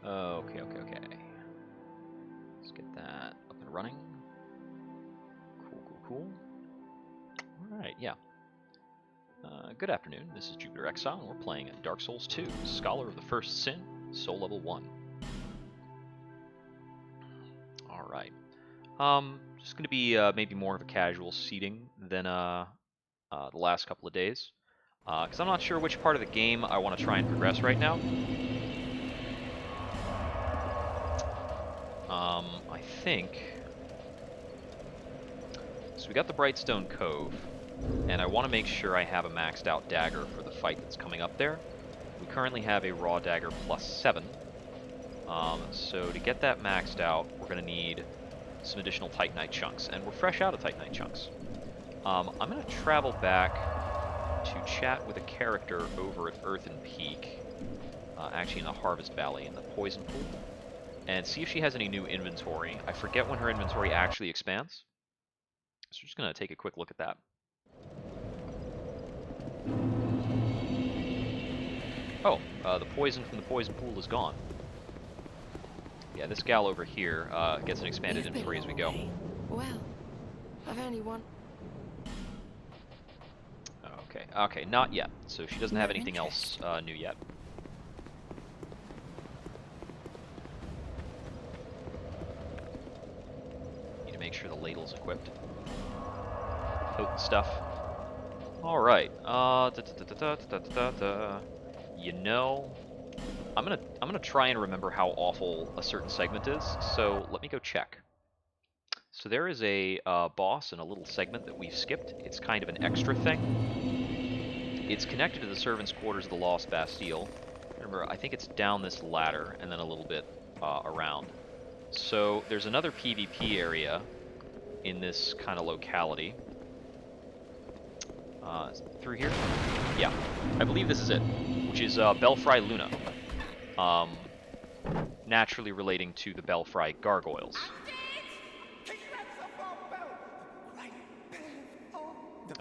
Okay, okay, okay. Let's get that up and running. Cool, cool, cool. Alright, yeah. Good afternoon, this is Jupiter Exile, and we're playing Dark Souls 2, Scholar of the First Sin, Soul Level 1. Alright. Just going to be maybe more of a casual seating than the last couple of days. Because I'm not sure which part of the game I want to try and progress right now. I think... So we got the Brightstone Cove, and I want to make sure I have a maxed out dagger for the fight that's coming up there. We currently have a raw dagger +7. So to get that maxed out, we're going to need some additional Titanite chunks, and we're fresh out of Titanite chunks. I'm going to travel back to chat with a character over at Earthen Peak, actually in the Harvest Valley in the Poison Pool, and see if she has any new inventory. I forget when her inventory actually expands, so we're just going to take a quick look at that. Oh, the poison from the Poison Pool is gone. Yeah, this gal over here gets an expanded inventory as we go. Well, I've only one. Okay, okay, not yet. So she doesn't have anything else new yet. Need to make sure the ladle's equipped. Potent stuff. All right. You know, I'm gonna try and remember how awful a certain segment is. So let me go check. So there is a boss in a little segment that we've skipped. It's kind of an extra thing. It's connected to the servants' quarters of the Lost Bastille. Remember, I think it's down this ladder and then a little bit around. So there's another PvP area in this kind of locality. Through here? Yeah, I believe this is it, which is Belfry Luna. Naturally relating to the Belfry Gargoyles.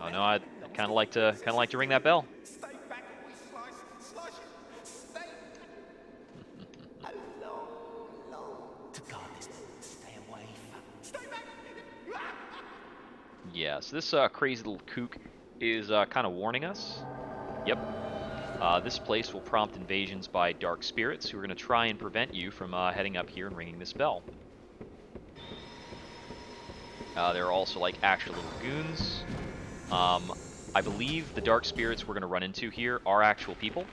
Oh no, I'd kind of like to ring that bell. Yeah, so this crazy little kook is kind of warning us. Yep. This place will prompt invasions by dark spirits who are going to try and prevent you from heading up here and ringing this bell. There are also like actual little goons. I believe the dark spirits we're going to run into here are actual people.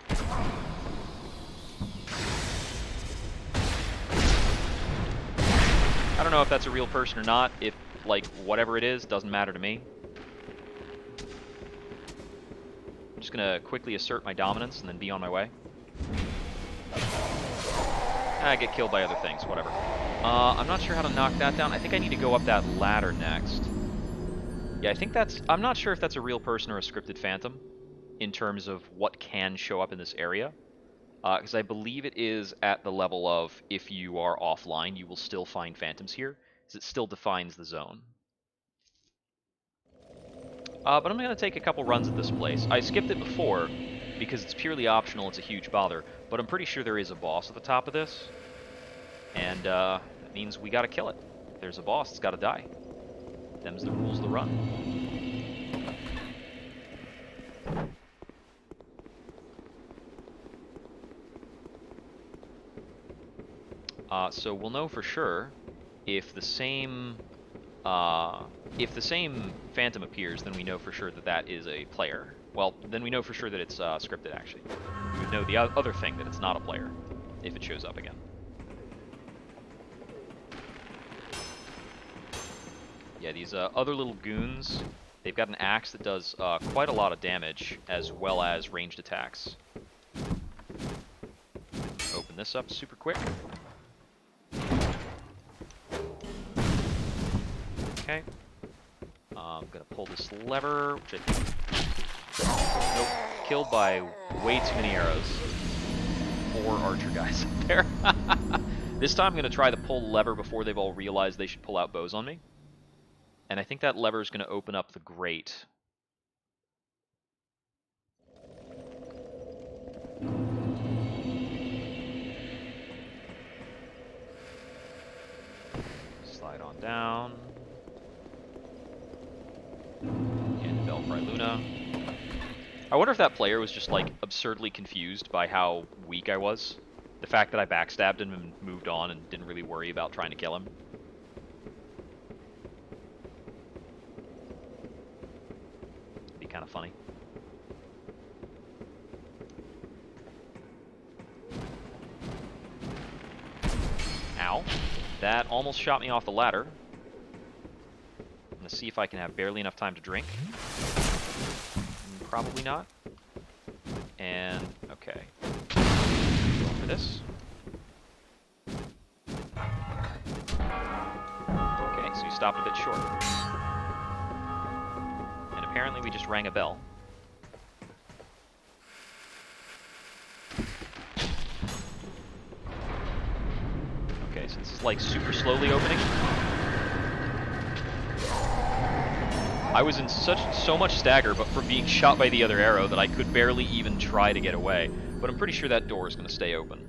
I don't know if that's a real person or not. If, like, whatever it is, doesn't matter to me. I'm just going to quickly assert my dominance and then be on my way. I get killed by other things, whatever. I'm not sure how to knock that down. I think I need to go up that ladder next. Yeah, I think that's... I'm not sure if that's a real person or a scripted phantom in terms of what can show up in this area. Because I believe it is at the level of if you are offline, you will still find phantoms here, because it still defines the zone. But I'm going to take a couple runs at this place. I skipped it before because it's purely optional, it's a huge bother, but I'm pretty sure there is a boss at the top of this, and that means we got to kill it. If there's a boss, it's got to die. Them's the rules of the run. So we'll know for sure if the same phantom appears, then we know for sure that that is a player. Well, then we know for sure that it's scripted, actually. We would know the other thing, that it's not a player, if it shows up again. Yeah, these other little goons, they've got an axe that does quite a lot of damage, as well as ranged attacks. Open this up super quick. Okay. I'm gonna pull this lever, which I think... Nope. Killed by way too many arrows. 4 archer guys up there. This time I'm gonna try to pull the lever before they've all realized they should pull out bows on me. And I think that lever is gonna open up the grate. Slide on down. And Belfry Luna. I wonder if that player was just, like, absurdly confused by how weak I was. The fact that I backstabbed him and moved on and didn't really worry about trying to kill him. It'd be kind of funny. Ow. That almost shot me off the ladder. I'm going to see if I can have barely enough time to drink. Probably not. And, okay. Going for this. Okay, so you stopped a bit short. And apparently we just rang a bell. Okay, so this is like super slowly opening. I was in so much stagger, but from being shot by the other arrow, that I could barely even try to get away. But I'm pretty sure that door is going to stay open.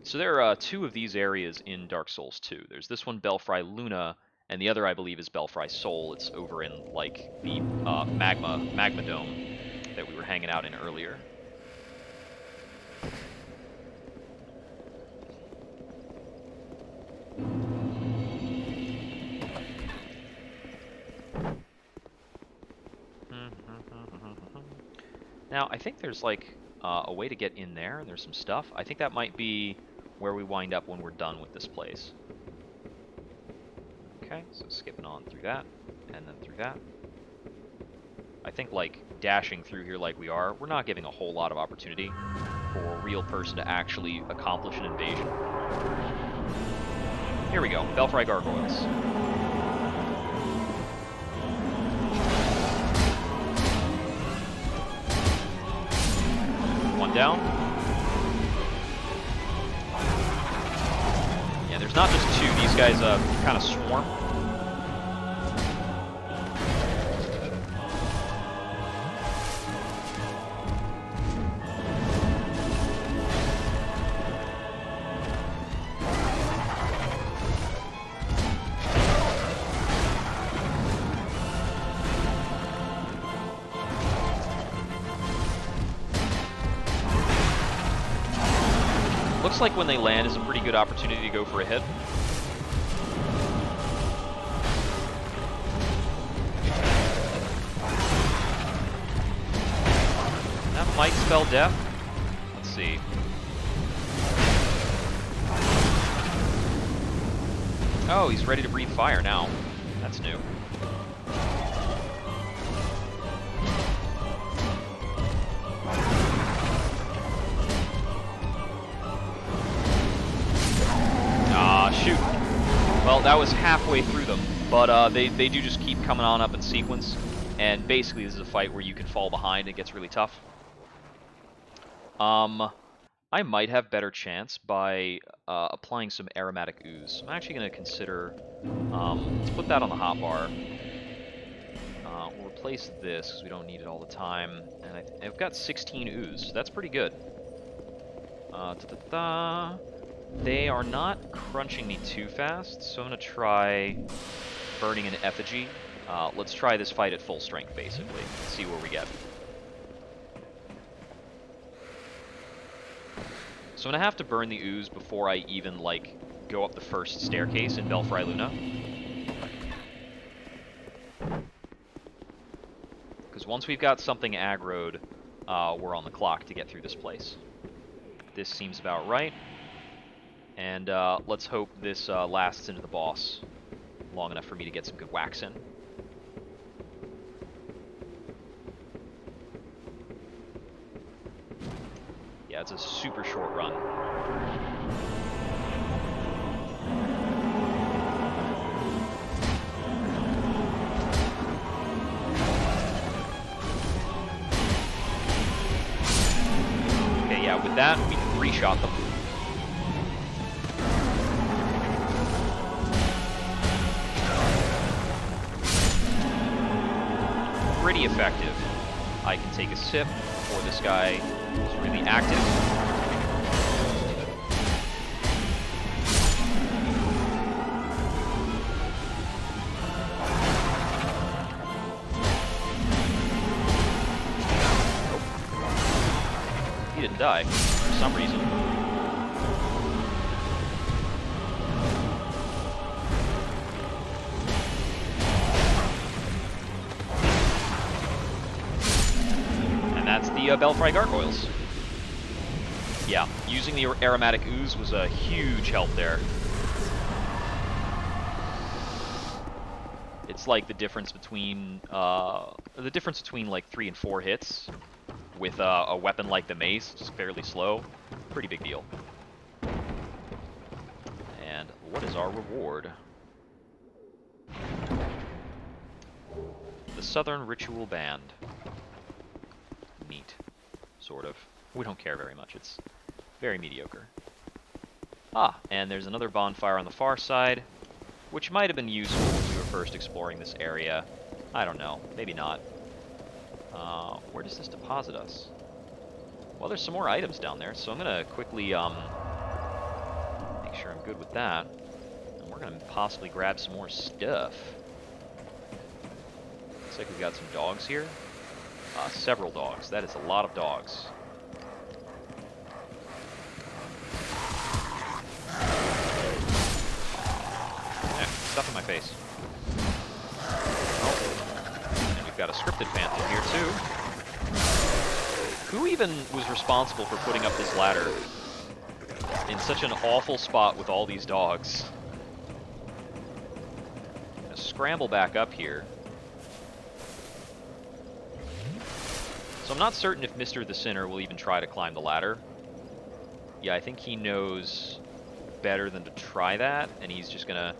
So there are two of these areas in Dark Souls 2. There's this one, Belfry Luna, and the other, I believe, is Belfry Soul. It's over in, like, the magma dome that we were hanging out in earlier. Now, I think there's, like, a way to get in there, and there's some stuff. I think that might be where we wind up when we're done with this place. Okay, so skipping on through that, and then through that. I think, like, dashing through here like we are, we're not giving a whole lot of opportunity for a real person to actually accomplish an invasion. Here we go, Belfry Gargoyles. One down. Yeah, there's not just two. These guys kind of swarm. Looks like when they land is a pretty good opportunity to go for a hit. That might spell death. Let's see. Oh, he's ready to breathe fire now. That's new. Shoot. Well, that was halfway through them, but they do just keep coming on up in sequence, and basically this is a fight where you can fall behind. It gets really tough. I might have better chance by applying some aromatic ooze. I'm actually going to consider, let's put that on the hotbar. We'll replace this because we don't need it all the time, and I've got 16 ooze. That's pretty good. They are not crunching me too fast, so I'm going to try burning an effigy. Let's try this fight at full strength, basically. See where we get. So I'm going to have to burn the ooze before I even, like, go up the first staircase in Belfry Luna. Because once we've got something aggroed, we're on the clock to get through this place. This seems about right. And let's hope this lasts into the boss long enough for me to get some good whacks in. Yeah, it's a super short run. Okay, yeah, with that, we can three-shot them. Pretty effective. I can take a sip before this guy is really active. die for some reason. And that's the Belfry Gargoyles. Yeah, using the aromatic ooze was a huge help there. It's like the difference between like 3 and 4 hits with a weapon like the mace, just fairly slow. Pretty big deal. And what is our reward? The Southern Ritual Band. Neat. Sort of. We don't care very much. It's very mediocre. Ah, and there's another bonfire on the far side, which might have been useful when we were first exploring this area. I don't know. Maybe not. Where does this deposit us? Well, there's some more items down there, so I'm going to quickly make sure I'm good with that. And we're going to possibly grab some more stuff. Looks like we've got some dogs here. Several dogs. That is a lot of dogs. Stuff in my face. Oh. And we've got a scripted phantom here, too. Who even was responsible for putting up this ladder in such an awful spot with all these dogs? I'm gonna scramble back up here. So I'm not certain if Mr. the Sinner will even try to climb the ladder. Yeah, I think he knows better than to try that, and he's just gonna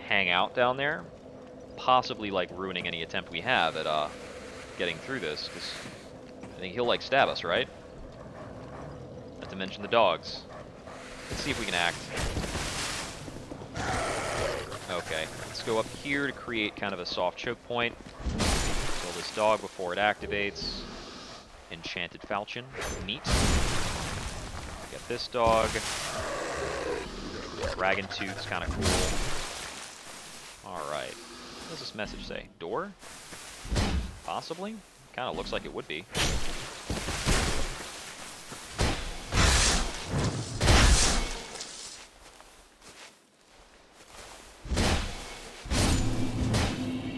hang out down there, possibly like ruining any attempt we have at getting through this, because I think he'll like stab us, right? Not to mention the dogs. Let's see if we can act. Okay, let's go up here to create kind of a soft choke point. Kill this dog before it activates. Enchanted falchion, neat. Get this dog. Dragon tooth's kind of cool. Alright. What does this message say? Door? Possibly? Kind of looks like it would be.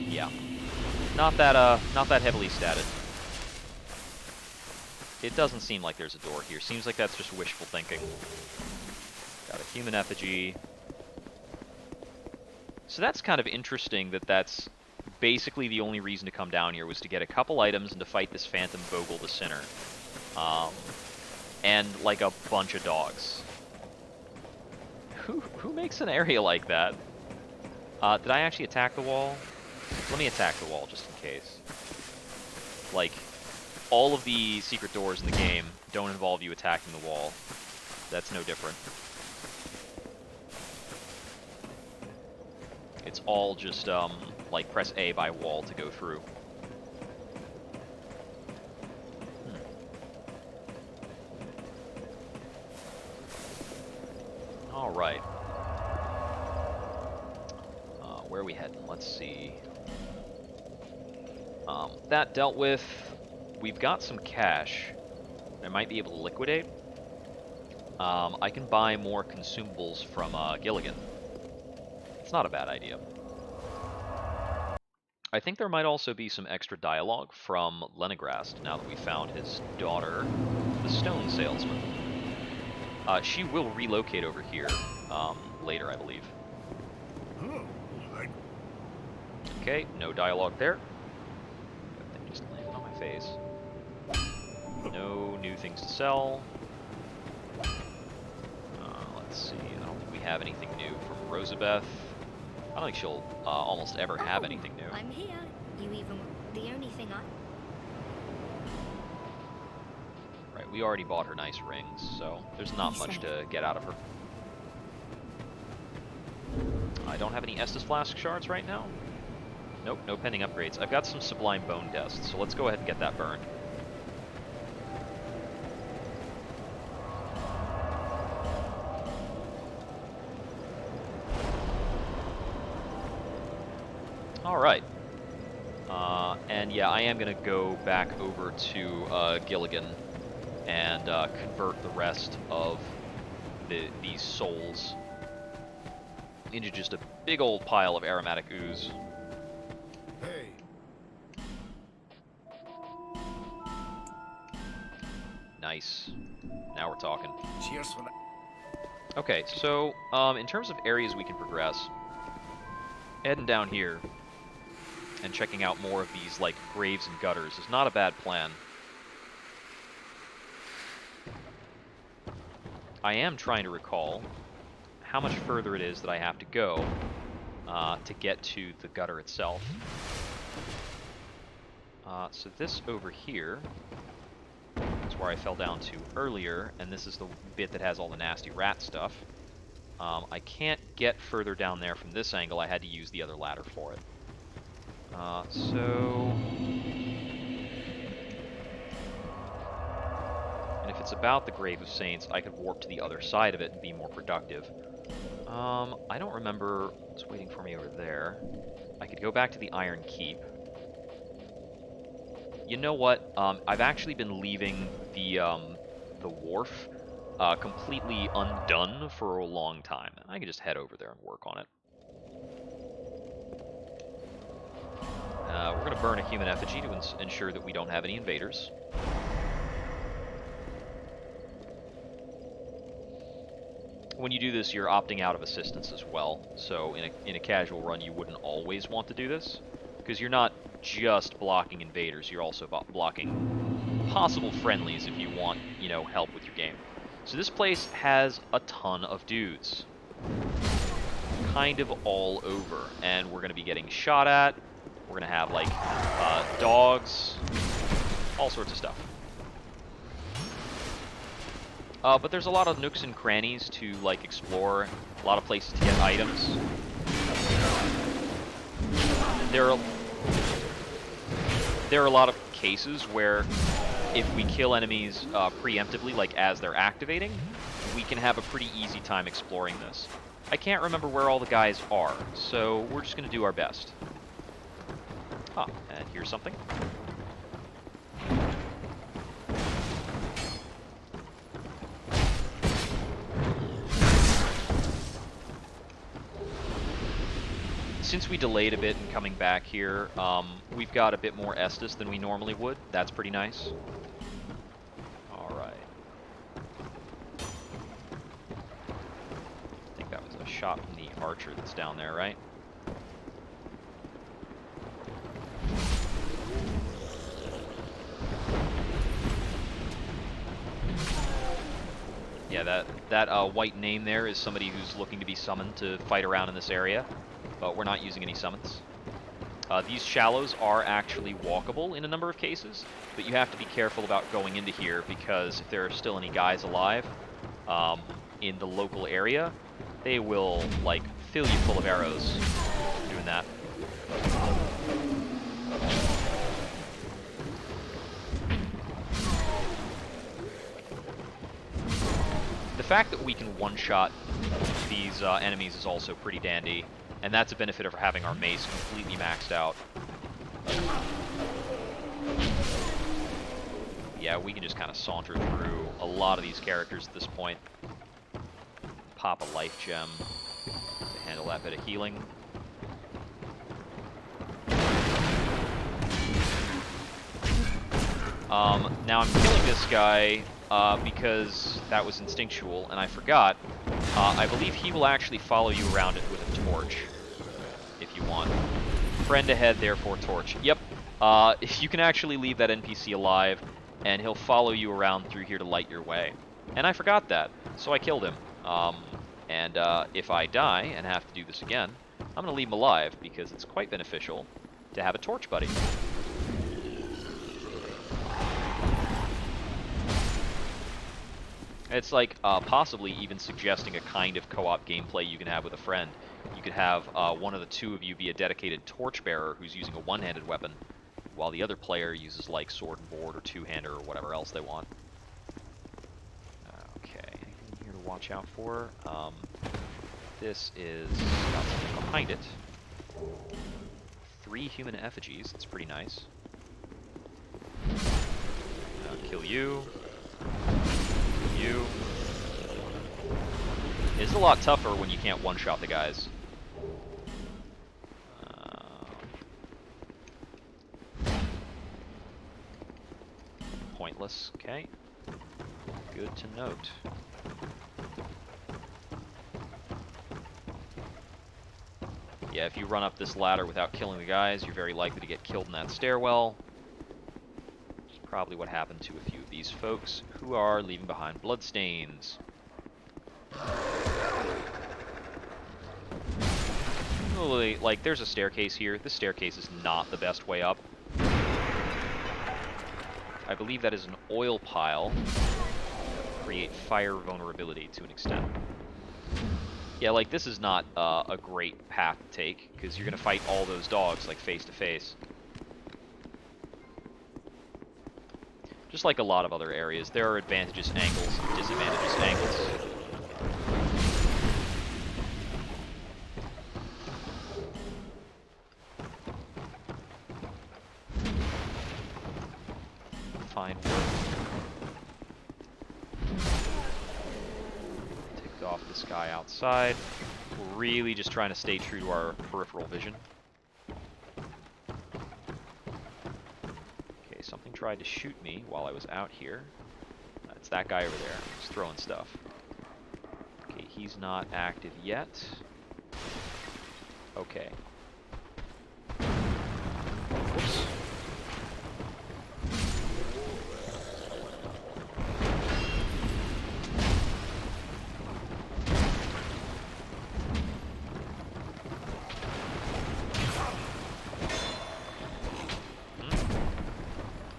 Yeah. Not that heavily statted. It doesn't seem like there's a door here. Seems like that's just wishful thinking. Got a human effigy. So that's kind of interesting that that's basically the only reason to come down here was to get a couple items and to fight this Phantom Bogle the Sinner. And like a bunch of dogs. Who makes an area like that? Did I actually attack the wall? Let me attack the wall just in case. Like, all of the secret doors in the game don't involve you attacking the wall. That's no different. It's all just, like, press A by wall to go through. Alright. Where are we heading? Let's see. That dealt with. We've got some cash. I might be able to liquidate. I can buy more consumables from Gilligan. It's not a bad idea. I think there might also be some extra dialogue from Lenegrast now that we found his daughter, the stone salesman. She will relocate over here later, I believe. Okay, no dialogue there. That thing just landed on my face. No new things to sell. Let's see, I don't think we have anything new from Rosabeth. I don't think she'll almost ever have anything new. I'm here. You even... The only thing I... Right, we already bought her nice rings, so there's not much to get out of her. I don't have any Estus Flask shards right now. Nope, no pending upgrades. I've got some Sublime Bone Dust, so let's go ahead and get that burned. Alright. And yeah, I am going to go back over to Gilligan and convert the rest of these souls into just a big old pile of aromatic ooze. Hey. Nice. Now we're talking. Cheers for that. Okay, so in terms of areas we can progress, heading down here and checking out more of these like graves and gutters is not a bad plan. I am trying to recall how much further it is that I have to go to get to the gutter itself. So this over here is where I fell down to earlier, and this is the bit that has all the nasty rat stuff. I can't get further down there from this angle. I had to use the other ladder for it. And if it's about the Grave of Saints, I could warp to the other side of it and be more productive. I don't remember what's waiting for me over there. I could go back to the Iron Keep. You know what? I've actually been leaving the wharf completely undone for a long time. I can just head over there and work on it. We're going to burn a human effigy to ensure that we don't have any invaders. When you do this, you're opting out of assistance as well. So in a casual run, you wouldn't always want to do this, because you're not just blocking invaders, you're also blocking possible friendlies if you want, you know, help with your game. So this place has a ton of dudes. Kind of all over. And we're going to be getting shot at. We're going to have, like, dogs. All sorts of stuff. But there's a lot of nooks and crannies to, like, explore. A lot of places to get items. There are a lot of cases where if we kill enemies preemptively, like as they're activating, we can have a pretty easy time exploring this. I can't remember where all the guys are, so we're just going to do our best. Ah, and here's something. Since we delayed a bit in coming back here, we've got a bit more Estus than we normally would. That's pretty nice. Alright. I think that was a shot from the archer that's down there, right? Yeah, that white name there is somebody who's looking to be summoned to fight around in this area. But we're not using any summons. These shallows are actually walkable in a number of cases, but you have to be careful about going into here because if there are still any guys alive in the local area, they will, like, fill you full of arrows doing that. The fact that we can one-shot these enemies is also pretty dandy. And that's a benefit of having our mace completely maxed out. Yeah, we can just kind of saunter through a lot of these characters at this point. Pop a life gem to handle that bit of healing. Now I'm killing this guy because that was instinctual, and I forgot. I believe he will actually follow you around it with a torch, if you want. Friend ahead, therefore torch. Yep, you can actually leave that NPC alive, and he'll follow you around through here to light your way. And I forgot that, so I killed him. If I die and have to do this again, I'm going to leave him alive, because it's quite beneficial to have a torch buddy. It's like possibly even suggesting a kind of co-op gameplay you can have with a friend. You could have one of the two of you be a dedicated torchbearer who's using a one-handed weapon, while the other player uses like sword and board or two-hander or whatever else they want. Okay, anything here to watch out for? This is got something behind it. 3 human effigies. That's pretty nice. Kill you. you. It's a lot tougher when you can't one-shot the guys. Pointless, okay. Good to note. Yeah, if you run up this ladder without killing the guys, you're very likely to get killed in that stairwell. Which is probably what happened to a few of these folks who are leaving behind bloodstains. Like, there's a staircase here. This staircase is not the best way up. I believe that is an oil pile. Create fire vulnerability to an extent. Yeah, like, this is not a great path to take, because you're going to fight all those dogs, like, face to face. Just like a lot of other areas, there are advantages, angles, and disadvantages, angles. Fine work. Take off this guy outside. We're really just trying to stay true to our peripheral vision. Okay, something tried to shoot me while I was out here. It's that guy over there. He's throwing stuff. Okay, he's not active yet. Okay. Whoops.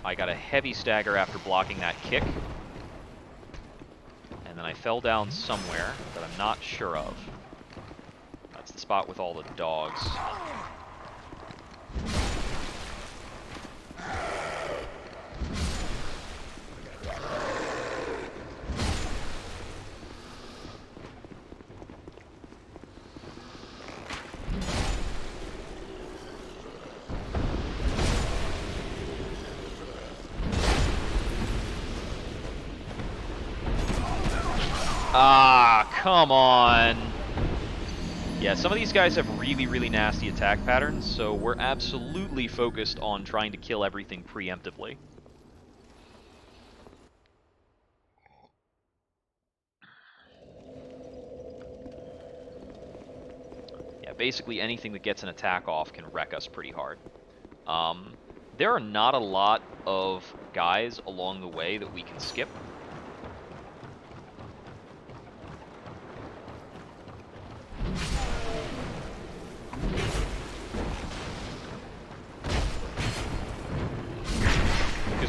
I got a heavy stagger after blocking that kick. And then I fell down somewhere that I'm not sure of. That's the spot with all the dogs. Ah, come on. Yeah, some of these guys have really, really nasty attack patterns, so we're absolutely focused on trying to kill everything preemptively. Yeah, basically anything that gets an attack off can wreck us pretty hard. There are not a lot of guys along the way that we can skip.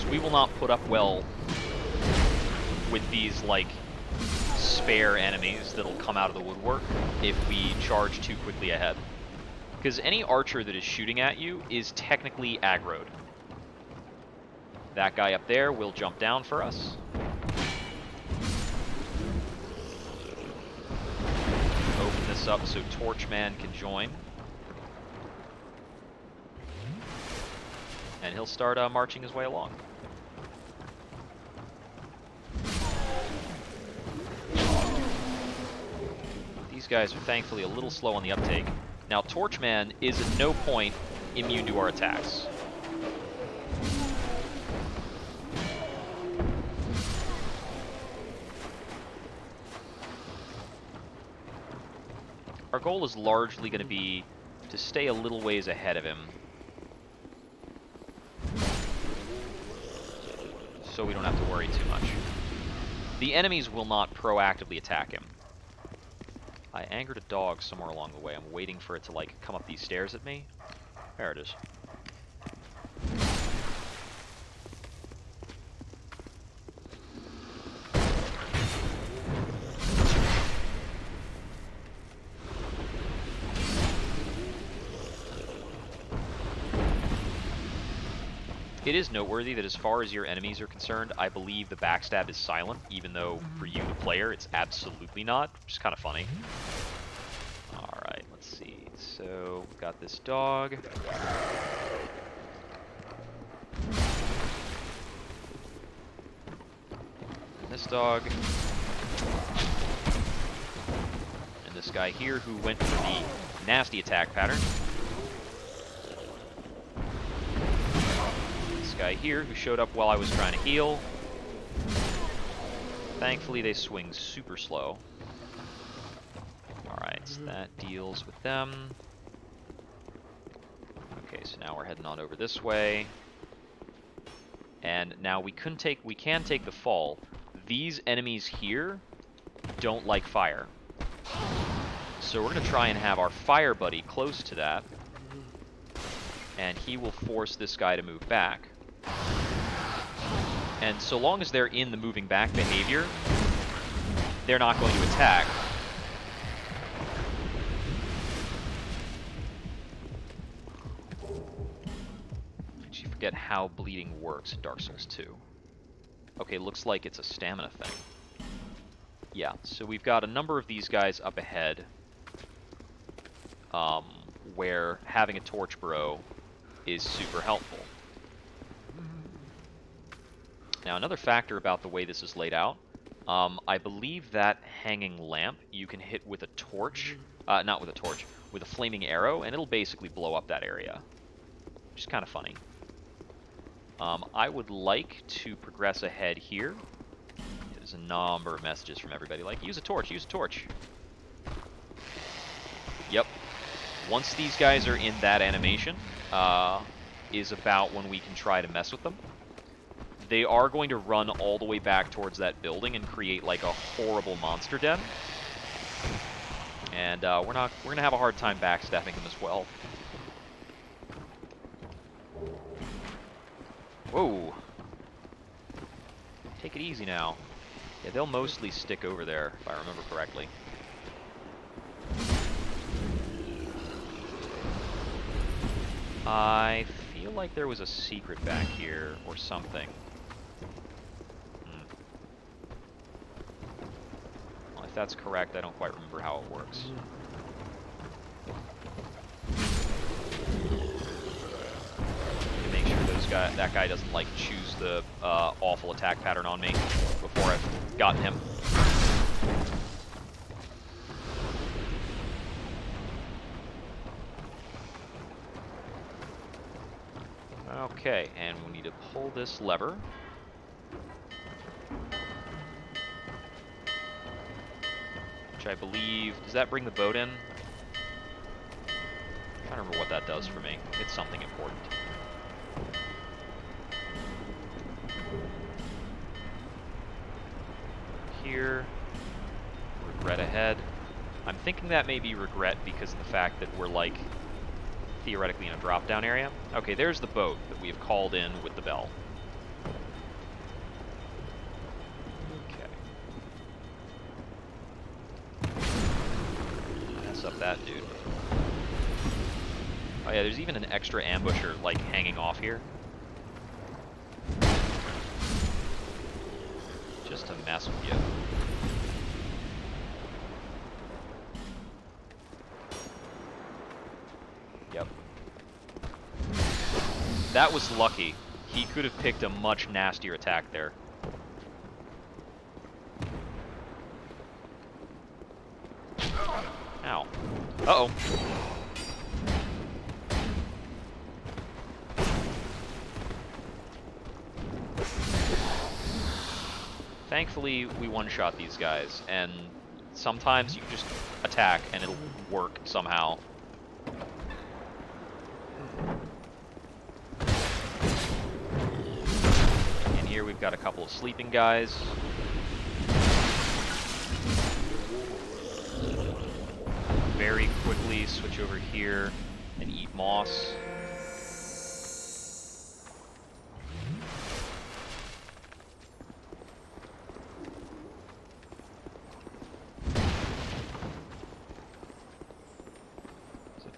We will not put up well with these, like, spare enemies that'll come out of the woodwork if we charge too quickly ahead. Because any archer that is shooting at you is technically aggroed. That guy up there will jump down for us. Open this up so Torchman can join. And he'll start marching his way along. These guys are thankfully a little slow on the uptake. Now, Torchman is at no point immune to our attacks. Our goal is largely going to be to stay a little ways ahead of him, so we don't have to worry too much. The enemies will not proactively attack him. I angered a dog somewhere along the way. I'm waiting for it to, like, come up these stairs at me. There it is. It is noteworthy that as far as your enemies are concerned, I believe the backstab is silent, even though for you, the player, it's absolutely not, which is kind of funny. Alright, let's see. So, we've got this dog. this dog. And this guy here who went for the nasty attack pattern. This guy here who showed up while I was trying to heal. Thankfully, they swing super slow. Alright, so that deals with them. Okay, so now we're heading on over this way. And now we can take the fall. These enemies here don't like fire. So we're going to try and have our fire buddy close to that. And he will force this guy to move back. And so long as they're in the moving back behavior, they're not going to attack. Did you forget how bleeding works in Dark Souls 2? Okay, looks like it's a stamina thing. Yeah, so we've got a number of these guys up ahead, where having a torch bro is super helpful. Now, another factor about the way this is laid out, I believe that hanging lamp you can hit with a torch, not with a torch, with a flaming arrow, and it'll basically blow up that area, which is kind of funny. I would like to progress ahead here. There's a number of messages from everybody like, use a torch, use a torch. Yep. Once these guys are in that animation, is about when we can try to mess with them. They are going to run all the way back towards that building and create like a horrible monster den. And we're gonna have a hard time backstabbing them as well. Whoa. Take it easy now. Yeah, they'll mostly stick over there, if I remember correctly. I feel like there was a secret back here or something. Well, if that's correct, I don't quite remember how it works. Make sure that guy doesn't like choose the awful attack pattern on me before I've gotten him. Okay, and we need to pull this lever. Which I believe, does that bring the boat in? I'm trying to remember what that does for me. It's something important. Here, regret ahead. I'm thinking that may be regret because of the fact that we're like theoretically in a drop-down area. Okay, there's the boat that we have called in with the bell. Okay. Mess up that dude. Oh yeah, there's even an extra ambusher like hanging off here. Just to mess with you. Yep. That was lucky. He could have picked a much nastier attack there. Ow. Uh-oh. Thankfully, we one-shot these guys, and sometimes you just attack and it'll work somehow. And here we've got a couple of sleeping guys. Very quickly switch over here and eat moss.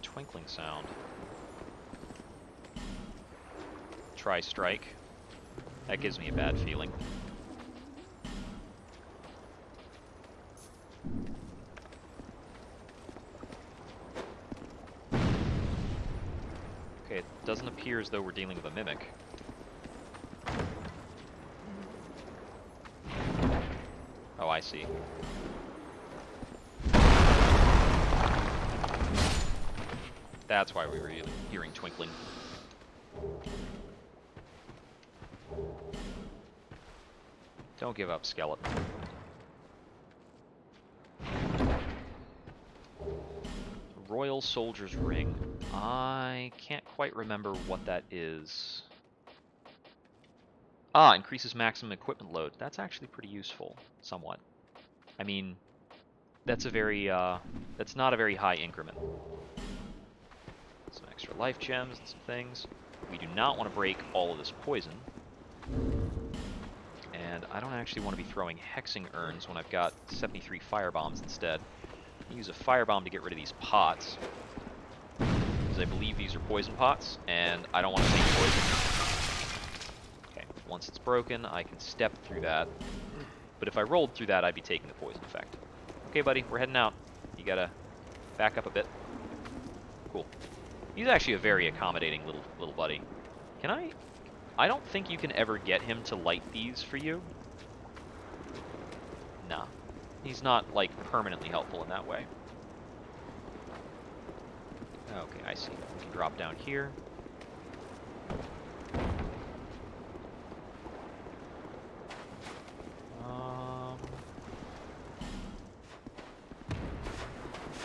Twinkling sound. Try strike. That gives me a bad feeling. Okay, it doesn't appear as though we're dealing with a mimic. see. That's why we were hearing twinkling. Don't give up, skeleton. Royal Soldier's Ring. I can't quite remember what that is. Ah, increases maximum equipment load. That's actually pretty useful, somewhat. I mean, that's that's not a very high increment. Some extra life gems and some things. We do not want to break all of this poison. And I don't actually want to be throwing hexing urns when I've got 73 fire bombs instead. I use a firebomb to get rid of these pots, because I believe these are poison pots, and I don't want to take poison. Okay, once it's broken, I can step through that. But if I rolled through that, I'd be taking the poison effect. Okay, buddy, we're heading out. You gotta back up a bit. Cool. He's actually a very accommodating little buddy. Can I don't think you can ever get him to light these for you. Nah. He's not, like, permanently helpful in that way. Okay, I see. We can drop down here.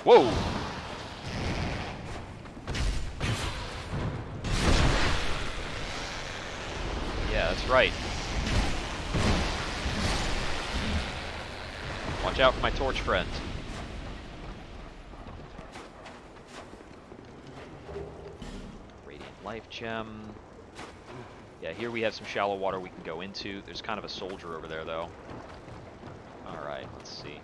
Whoa! Yeah, that's right. Watch out for my torch friend. Radiant life gem. Yeah, here we have some shallow water we can go into. There's kind of a soldier over there, though. Alright, let's see.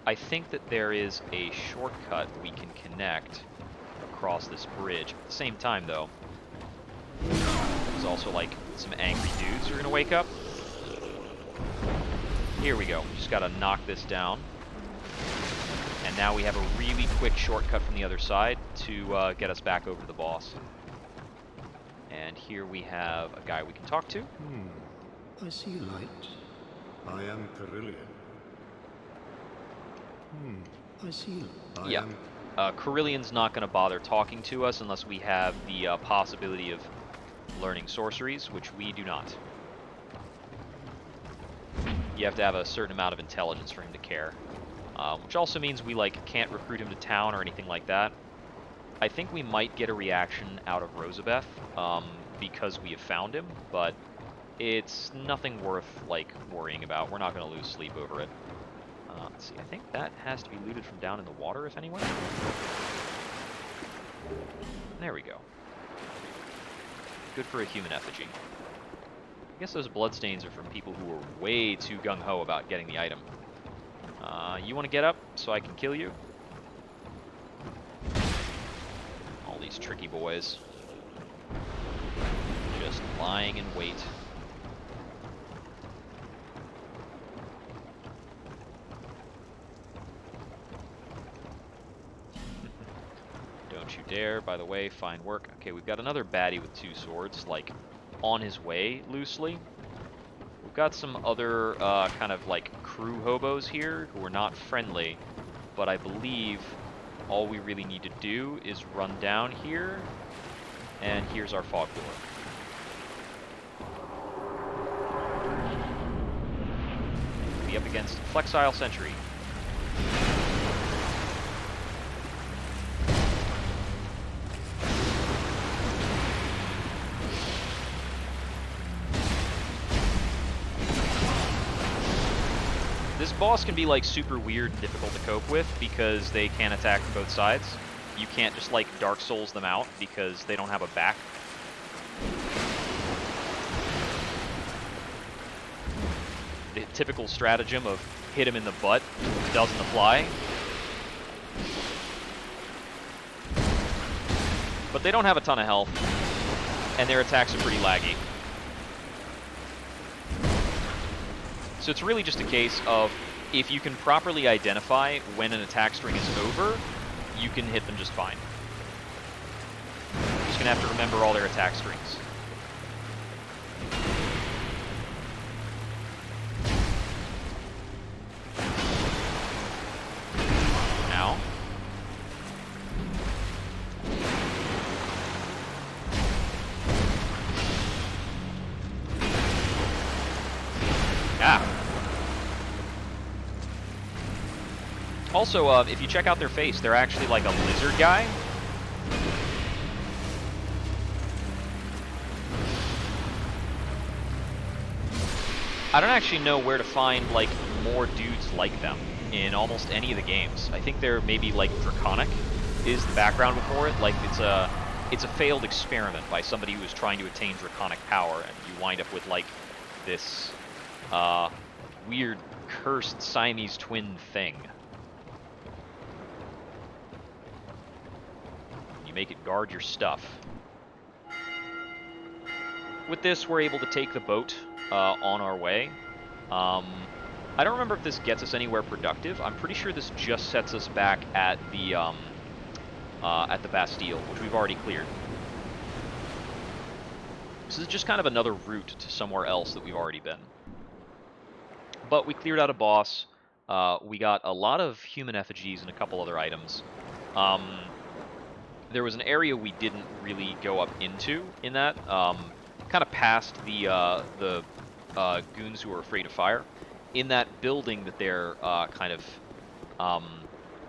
I think that there is a shortcut we can connect across this bridge. At the same time, though, there's also, like, some angry dudes who are going to wake up. Here we go. Just got to knock this down. And now we have a really quick shortcut from the other side to get us back over to the boss. And here we have a guy we can talk to. I see light. I am Carillion. I see. Yeah. Carillion's not going to bother talking to us unless we have the possibility of learning sorceries, which we do not. You have to have a certain amount of intelligence for him to care. Which also means we, like, can't recruit him to town or anything like that. I think we might get a reaction out of Rosabeth, because we have found him, but it's nothing worth, like, worrying about. We're not going to lose sleep over it. Let's see, I think that has to be looted from down in the water, if anywhere. There we go. Good for a human effigy. I guess those bloodstains are from people who are way too gung-ho about getting the item. You want to get up so I can kill you? All these tricky boys. Just lying in wait. Don't you dare, by the way, fine work. Okay, we've got another baddie with 2 swords, like, on his way, loosely. We've got some other kind of like crew hobos here who are not friendly, but I believe all we really need to do is run down here, and here's our fog door. Be up against Flexile Sentry. This boss can be, like, super weird and difficult to cope with because they can attack from both sides. You can't just, like, Dark Souls them out because they don't have a back. The typical stratagem of hit him in the butt doesn't apply. But they don't have a ton of health, and their attacks are pretty laggy. So it's really just a case of, if you can properly identify when an attack string is over, you can hit them just fine. You're just going to have to remember all their attack strings. Also, if you check out their face, they're actually like a lizard guy. I don't actually know where to find like more dudes like them in almost any of the games. I think they're maybe like Draconic is the background before it. Like it's a failed experiment by somebody who was trying to attain Draconic power, and you wind up with like this weird cursed Siamese twin thing. You make it guard your stuff. With this, we're able to take the boat on our way. I don't remember if this gets us anywhere productive. I'm pretty sure this just sets us back at the Bastille, which we've already cleared. This is just kind of another route to somewhere else that we've already been. But we cleared out a boss. We got a lot of human effigies and a couple other items. There was an area we didn't really go up into in that, kind of past the goons who are afraid of fire. In that building that they're kind of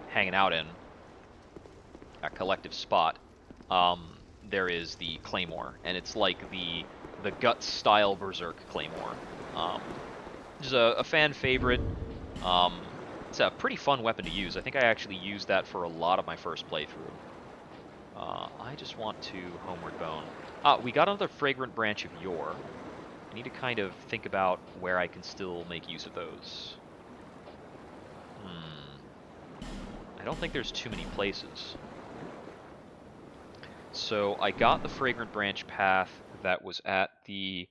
hanging out in, a collective spot, there is the Claymore, and it's like the Guts-style Berserk Claymore. Which is a fan favorite. It's a pretty fun weapon to use. I think I actually used that for a lot of my first playthrough. I just want to Homeward Bone. We got another Fragrant Branch of Yore. I need to kind of think about where I can still make use of those. I don't think there's too many places. So I got the Fragrant Branch path that was at the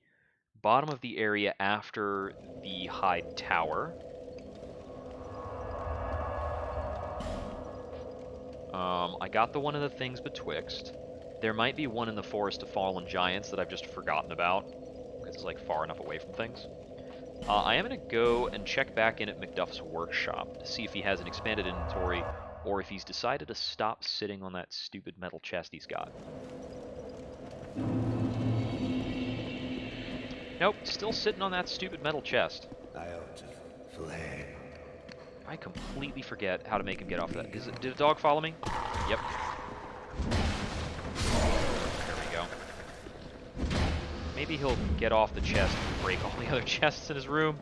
bottom of the area after the Hyde Tower. I got the one of the things betwixt. There might be one in the Forest of Fallen Giants that I've just forgotten about, because it's like far enough away from things. I am going to go and check back in at Macduff's workshop to see if he has an expanded inventory, or if he's decided to stop sitting on that stupid metal chest he's got. Nope, still sitting on that stupid metal chest. I completely forget how to make him get off that. Did a dog follow me? Yep. There we go. Maybe he'll get off the chest and break all the other chests in his room.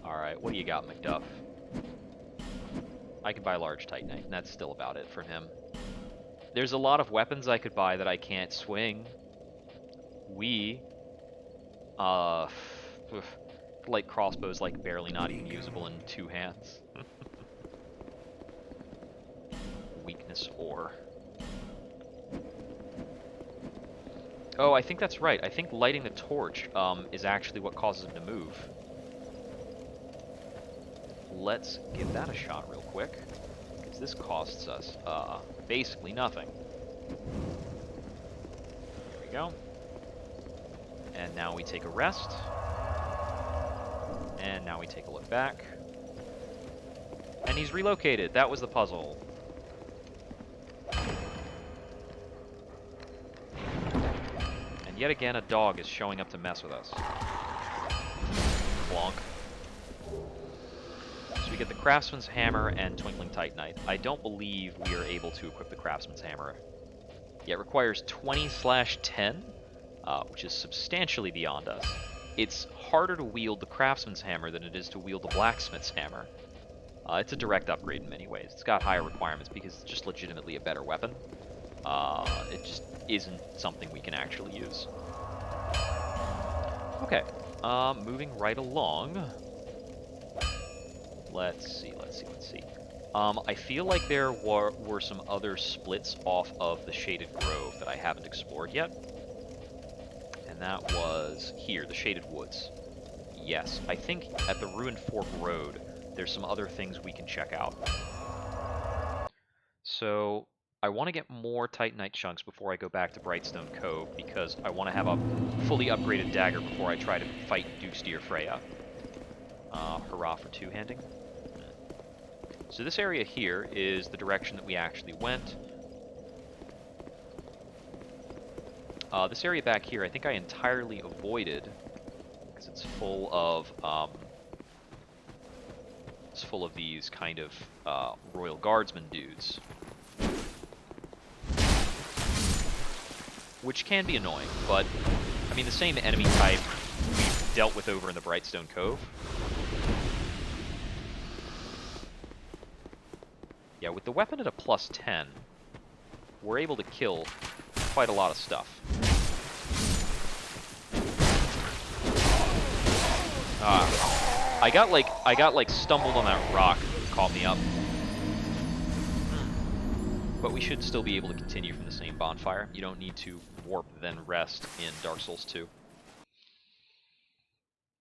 Alright, what do you got, Macduff? I could buy large Titanite, and that's still about it for him. There's a lot of weapons I could buy that I can't swing. Light crossbow's like barely not even usable in two hands. Weakness ore. Oh, I think that's right. I think lighting the torch is actually what causes him to move. Let's give that a shot real quick, because this costs us basically nothing. There we go. And now we take a rest. And now we take a look back. And he's relocated. That was the puzzle. And yet again, a dog is showing up to mess with us. Clonk. So we get the Craftsman's Hammer and Twinkling Titanite. I don't believe we are able to equip the Craftsman's Hammer. Yeah, it requires 20/10, which is substantially beyond us. It's harder to wield the Craftsman's Hammer than it is to wield the Blacksmith's Hammer. It's a direct upgrade in many ways. It's got higher requirements because it's just legitimately a better weapon. It just isn't something we can actually use. Okay, moving right along. Let's see. I feel like there were some other splits off of the Shaded Grove that I haven't explored yet. And that was here, the Shaded Woods. Yes, I think at the Ruined Fork Road, there's some other things we can check out. So, I want to get more Titanite chunks before I go back to Brightstone Cove, because I want to have a fully upgraded dagger before I try to fight Duke's Deer Freya. Hurrah for two-handing. So this area here is the direction that we actually went. This area back here, I think I entirely avoided, because it's full of It's full of these kind of Royal Guardsman dudes. Which can be annoying, but, I mean, the same enemy type we've dealt with over in the Brightstone Cove. Yeah, with the weapon at a +10, we're able to kill quite a lot of stuff. I got like stumbled on that rock that caught me up. But we should still be able to continue from the same bonfire. You don't need to warp then rest in Dark Souls 2.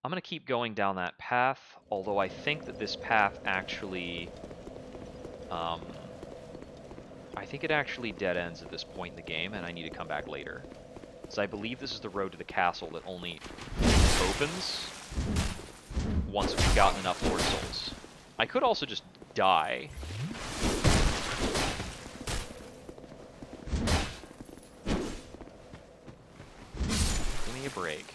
I'm going to keep going down that path, although I think that this path actually... I think it actually dead ends at this point in the game, and I need to come back later. So I believe this is the road to the castle that only opens once we've gotten enough Lord Souls. I could also just die. Give me a break.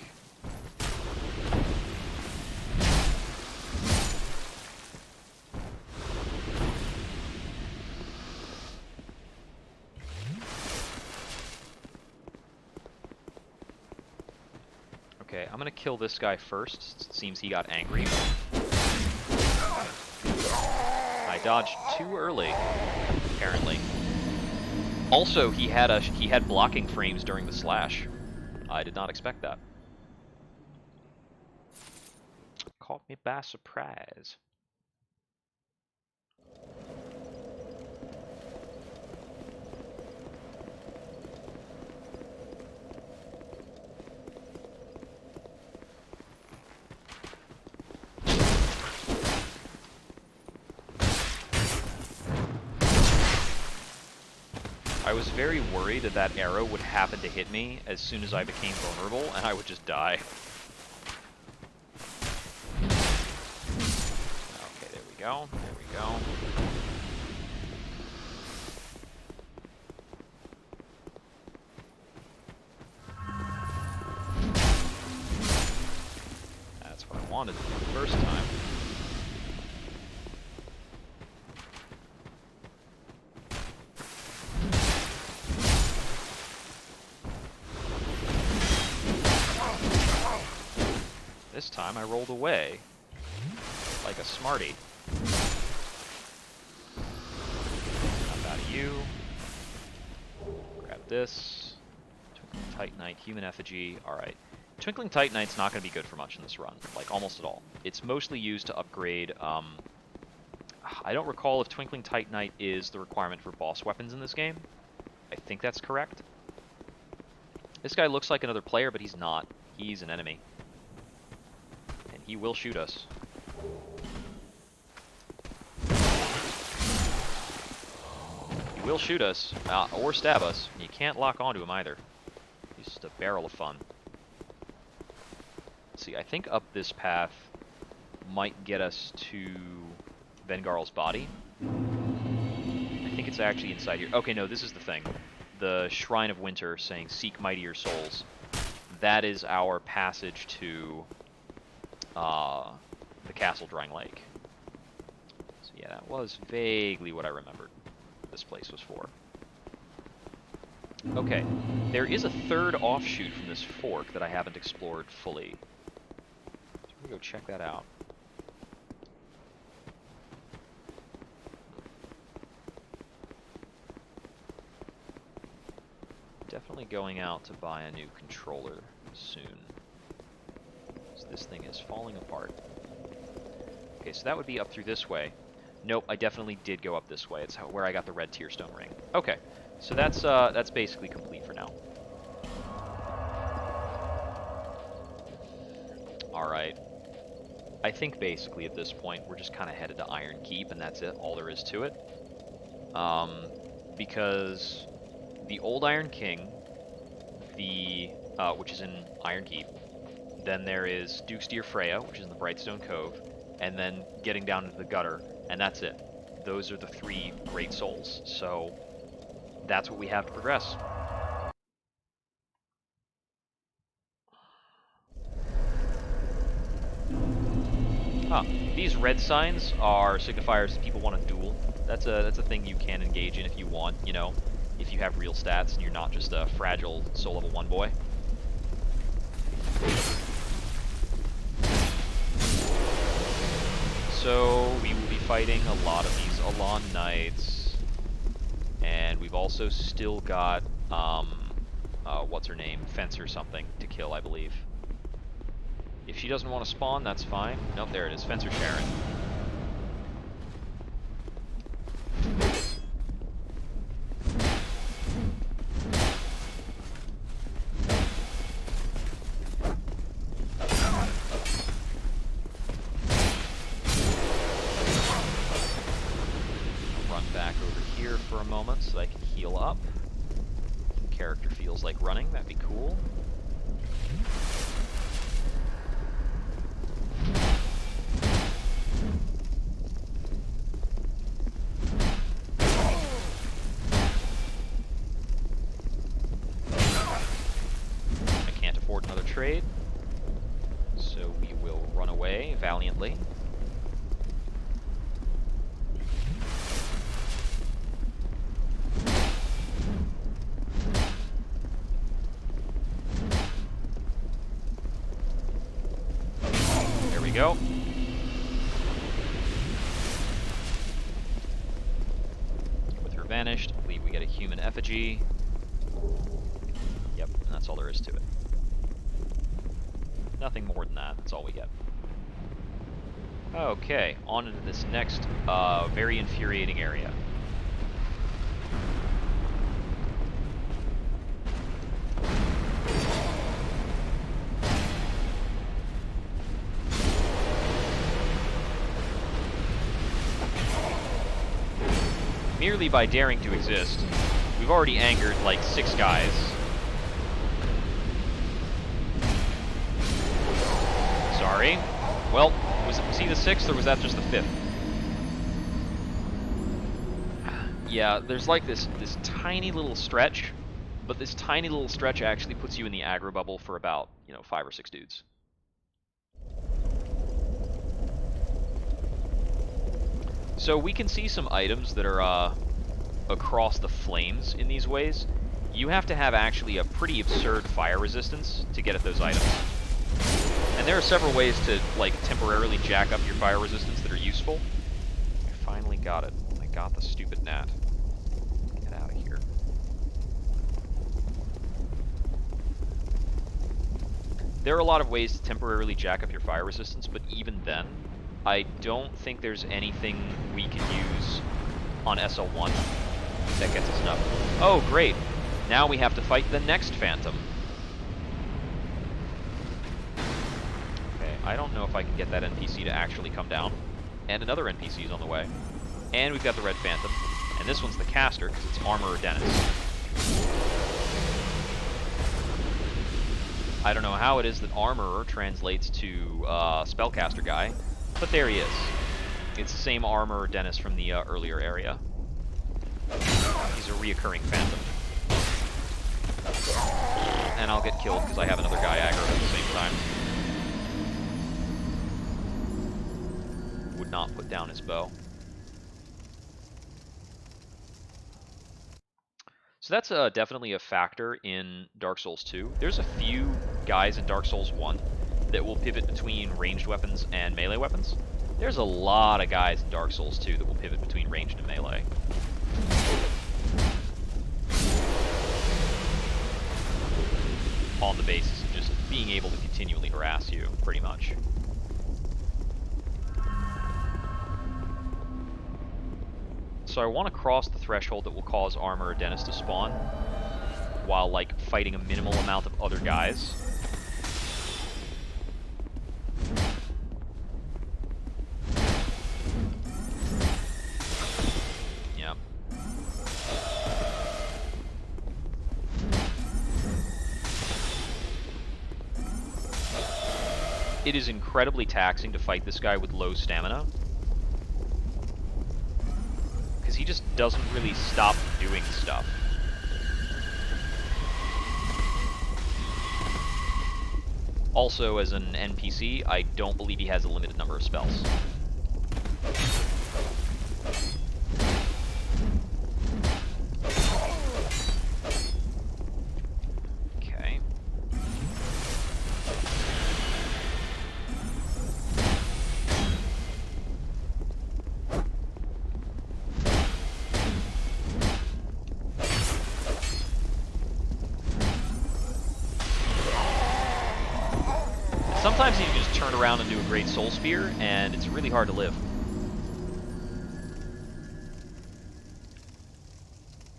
Okay, I'm gonna kill this guy first. It seems he got angry. I dodged too early, apparently. Also, he had blocking frames during the slash. I did not expect that. Caught me by surprise. I was very worried that that arrow would happen to hit me as soon as I became vulnerable, and I would just die. Okay, there we go. There we go. That's what I wanted to do the first time. This time I rolled away like a smarty. Not out of you. Grab this. Twinkling Titanite, Human Effigy. Alright. Twinkling Titanite's not going to be good for much in this run, like almost at all. It's mostly used to upgrade. I don't recall if Twinkling Titanite is the requirement for boss weapons in this game. I think that's correct. This guy looks like another player, but he's not. He's an enemy. He will shoot us. He will shoot us, or stab us. You can't lock onto him either. He's just a barrel of fun. Let's see, I think up this path might get us to Vengarl's body. I think it's actually inside here. Okay, no, this is the thing. The Shrine of Winter saying, "Seek mightier souls." That is our passage to... the Castle Drying Lake. So yeah, that was vaguely what I remembered this place was for. Okay, there is a third offshoot from this fork that I haven't explored fully. So we're gonna go check that out. Definitely going out to buy a new controller soon. This thing is falling apart. Okay, so that would be up through this way. Nope, I definitely did go up this way. It's where I got the red Tearstone ring. Okay, so that's basically complete for now. Alright. I think basically at this point we're just kind of headed to Iron Keep, and that's it, all there is to it. Because the old Iron King, which is in Iron Keep, then there is Duke's Deer Freya, which is in the Brightstone Cove, and then getting down into the gutter, and that's it. Those are the 3 Great Souls, so that's what we have to progress. Ah, these red signs are signifiers that people want to duel. That's a thing you can engage in if you want, you know, if you have real stats and you're not just a fragile soul level 1 boy. So we will be fighting a lot of these Elan Knights, and we've also still got what's her name, Fence or something to kill, I believe. If she doesn't want to spawn, that's fine. Nope, there it is, Fencer Sharon. For a moment so I can heal up. If the character feels like running, that'd be cool. I can't afford another trade, so we will run away valiantly. Go. With her vanished, I believe we get a human effigy. Yep, and that's all there is to it. Nothing more than that, that's all we get. Okay, on into this next very infuriating area. Merely by daring to exist, we've already angered like 6 guys. Sorry. Well, was he the 6th or was that just the 5th? Yeah, there's like this tiny little stretch, but this tiny little stretch actually puts you in the aggro bubble for about, 5 or 6 dudes. So we can see some items that are across the flames in these ways. You have to have actually a pretty absurd fire resistance to get at those items. And there are several ways to like temporarily jack up your fire resistance that are useful. I finally got it. I got the stupid gnat. Get out of here. There are a lot of ways to temporarily jack up your fire resistance, but even then, I don't think there's anything we can use on SL1 that gets us enough. Oh, great. Now we have to fight the next Phantom. Okay, I don't know if I can get that NPC to actually come down. And another NPC is on the way. And we've got the Red Phantom. And this one's the caster, because it's Armorer Dennis. I don't know how it is that Armorer translates to Spellcaster guy, but there he is. It's the same Armorer Dennis from the earlier area. He's a reoccurring Phantom. And I'll get killed because I have another guy aggro at the same time. Would not put down his bow. So that's definitely a factor in Dark Souls 2. There's a few guys in Dark Souls 1 that will pivot between ranged weapons and melee weapons. There's a lot of guys in Dark Souls 2 that will pivot between ranged and melee. On the basis of just being able to continually harass you, pretty much. So I want to cross the threshold that will cause Armorer Dennis to spawn, while like fighting a minimal amount of other guys. Yeah. It is incredibly taxing to fight this guy with low stamina. He just doesn't really stop doing stuff. Also, as an NPC, I don't believe he has a limited number of spells. Okay. Sometimes you can just turn around and do a Great Soul Spear, and it's really hard to live.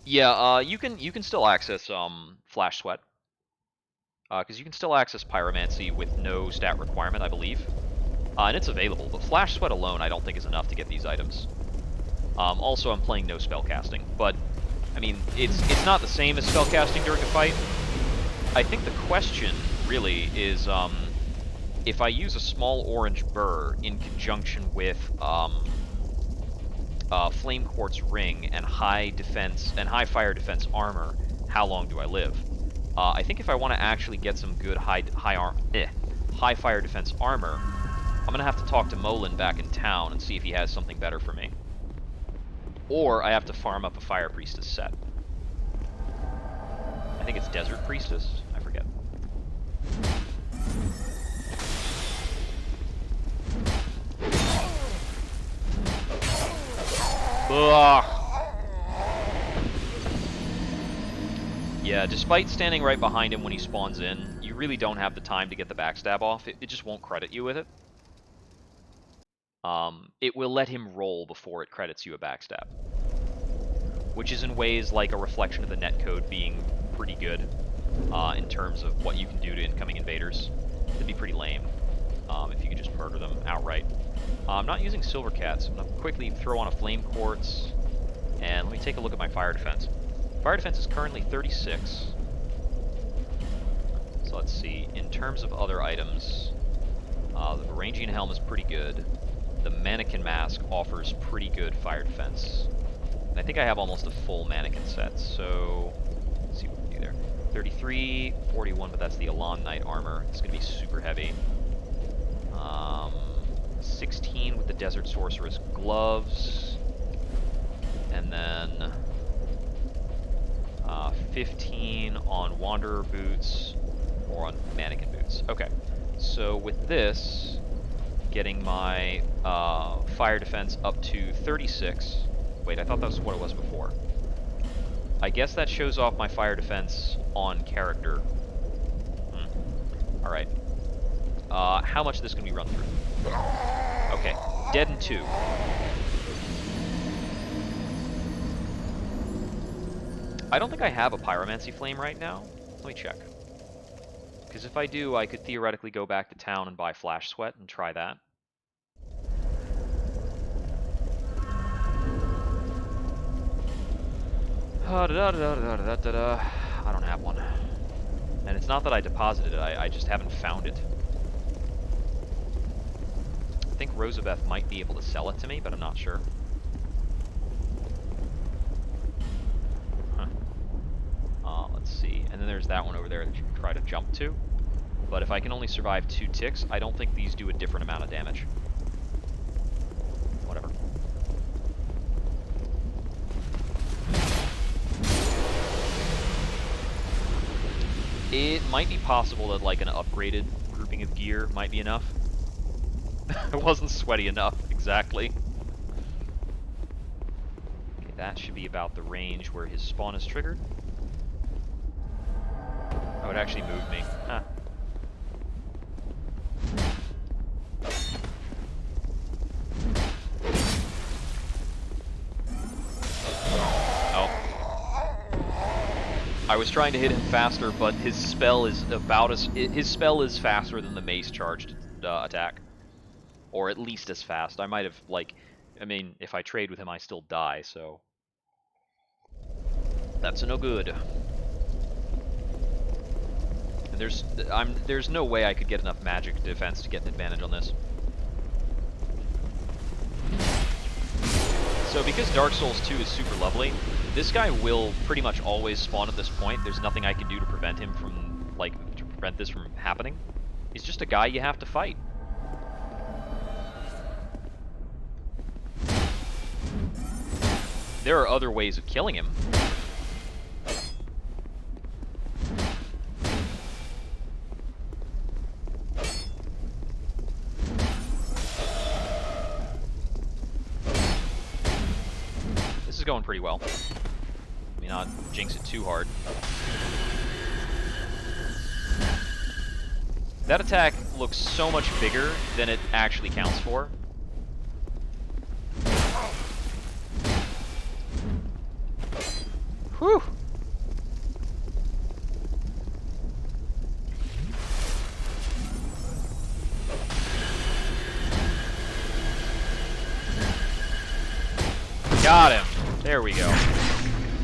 Yeah, you can still access Flash Sweat, because you can still access Pyromancy with no stat requirement, I believe, and it's available. But Flash Sweat alone, I don't think is enough to get these items. Also, I'm playing no spellcasting, but I mean, it's not the same as spellcasting during a fight. I think the question really is, if I use a small orange burr in conjunction with flame quartz ring and high defense and high fire defense armor, how long do I live? I think if I want to actually get some good high fire defense armor, I'm gonna have to talk to Molin back in town and see if he has something better for me. Or I have to farm up a Fire Priestess set. I think it's Desert Priestess. I forget. Ugh. Yeah, despite standing right behind him when he spawns in, you really don't have the time to get the backstab off. It just won't credit you with it. It will let him roll before it credits you a backstab. Which is in ways like a reflection of the netcode being pretty good in terms of what you can do to incoming invaders. It'd be pretty lame if you could just murder them outright. I'm not using Silver Cats. I'm going to quickly throw on a Flame Quartz, and let me take a look at my fire defense. Fire defense is currently 36. So let's see. In terms of other items, the Varangian Helm is pretty good. The Mannequin Mask offers pretty good fire defense. And I think I have almost a full Mannequin set, so let's see what we can do there. 33, 41, but that's the Elan Knight armor. It's going to be super heavy. 16 with the Desert Sorceress gloves, and then 15 on Wanderer boots or on Mannequin boots. Okay, so with this, getting my fire defense up to 36. Wait, I thought that was what it was before. I guess that shows off my fire defense on character. Alright. How much of this can we run through? Okay, dead in 2. I don't think I have a Pyromancy Flame right now. Let me check. Because if I do, I could theoretically go back to town and buy Flash Sweat and try that. I don't have one. And it's not that I deposited it, I just haven't found it. I think Rosabeth might be able to sell it to me, but I'm not sure. Huh. Let's see. And then there's that one over there that you can try to jump to. But if I can only survive 2 ticks, I don't think these do a different amount of damage. Whatever. It might be possible that like an upgraded grouping of gear might be enough. It wasn't sweaty enough, exactly. Okay, that should be about the range where his spawn is triggered. Oh, it actually moved me. Huh. I was trying to hit him faster, but his spell is faster than the mace charged attack, or at least as fast. I might have I mean, if I trade with him, I still die, so that's no good. And there's no way I could get enough magic defense to get an advantage on this. So because Dark Souls 2 is super lovely, this guy will pretty much always spawn at this point. There's nothing I can do to prevent him from, to prevent this from happening. He's just a guy you have to fight. There are other ways of killing him. This is going pretty well. Let me not jinx it too hard. That attack looks so much bigger than it actually counts for. Whew! Got him! There we go.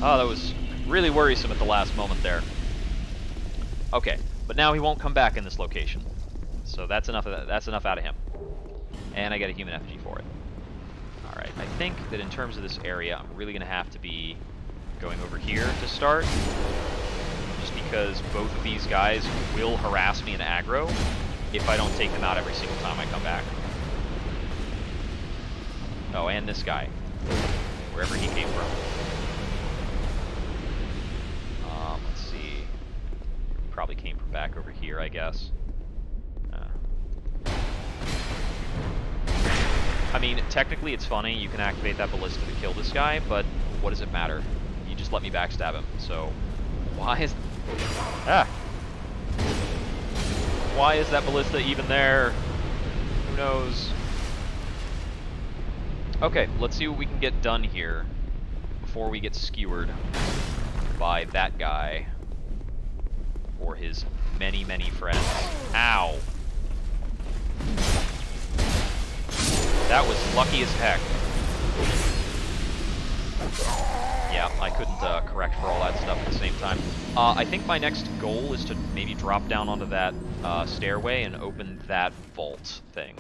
Oh, that was really worrisome at the last moment there. Okay, but now he won't come back in this location. So that's enough of that. That's enough out of him. And I get a human effigy for it. Alright, I think that in terms of this area, I'm really going to have to be going over here to start. Just because both of these guys will harass me in aggro if I don't take them out every single time I come back. Oh, and this guy. Wherever he came from. Let's see. He probably came from back over here, I guess. I mean, technically it's funny, you can activate that ballista to kill this guy, but what does it matter? You just let me backstab him, so... Why is... Ah! Why is that ballista even there? Who knows? Okay, let's see what we can get done here before we get skewered by that guy or his many, many friends. Ow! That was lucky as heck. Yeah, I couldn't correct for all that stuff at the same time. I think my next goal is to maybe drop down onto that stairway and open that vault thing.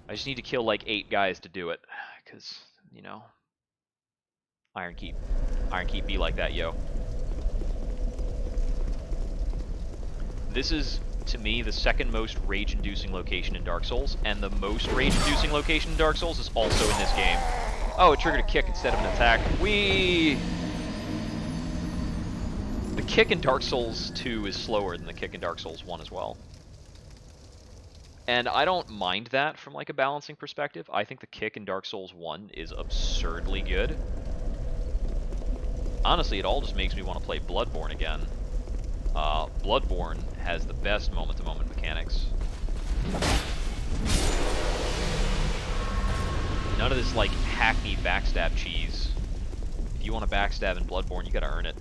I just need to kill like 8 guys to do it, because, you know, Iron Keep be like that, yo. This is, to me, the second most rage-inducing location in Dark Souls, and the most rage-inducing location in Dark Souls is also in this game. Oh, it triggered a kick instead of an attack. Whee! The kick in Dark Souls 2 is slower than the kick in Dark Souls 1 as well. And I don't mind that from like a balancing perspective. I think the kick in Dark Souls 1 is absurdly good. Honestly, it all just makes me want to play Bloodborne again. Bloodborne has the best moment-to-moment mechanics. None of this like hackneyed backstab cheese. If you want to backstab in Bloodborne, you gotta earn it.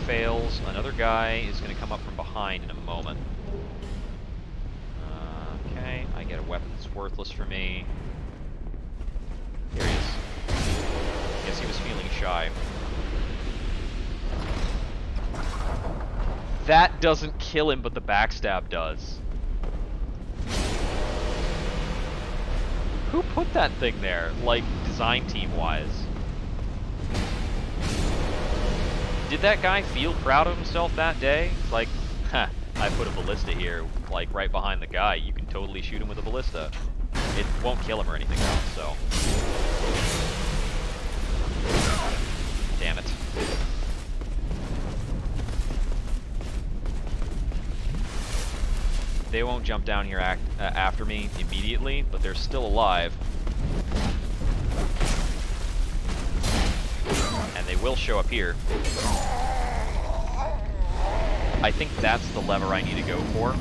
Fails. Another guy is going to come up from behind in a moment. Okay, I get a weapon that's worthless for me. Here he is. Guess he was feeling shy. That doesn't kill him, but the backstab does. Who put that thing there, like, design team-wise? Did that guy feel proud of himself that day? Like, ha, I put a ballista here, like, right behind the guy. You can totally shoot him with a ballista. It won't kill him or anything else, so... Damn it. They won't jump down here after me immediately, but they're still alive. And they will show up here. I think that's the lever I need to go for.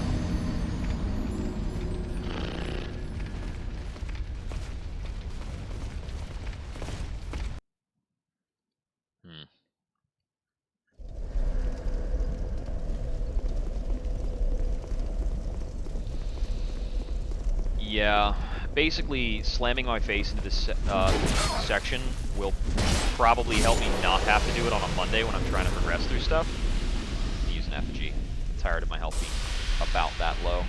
Yeah, basically slamming my face into this section will probably help me not have to do it on a Monday when I'm trying to progress through stuff. Use an effigy. I'm tired of my health being about that low.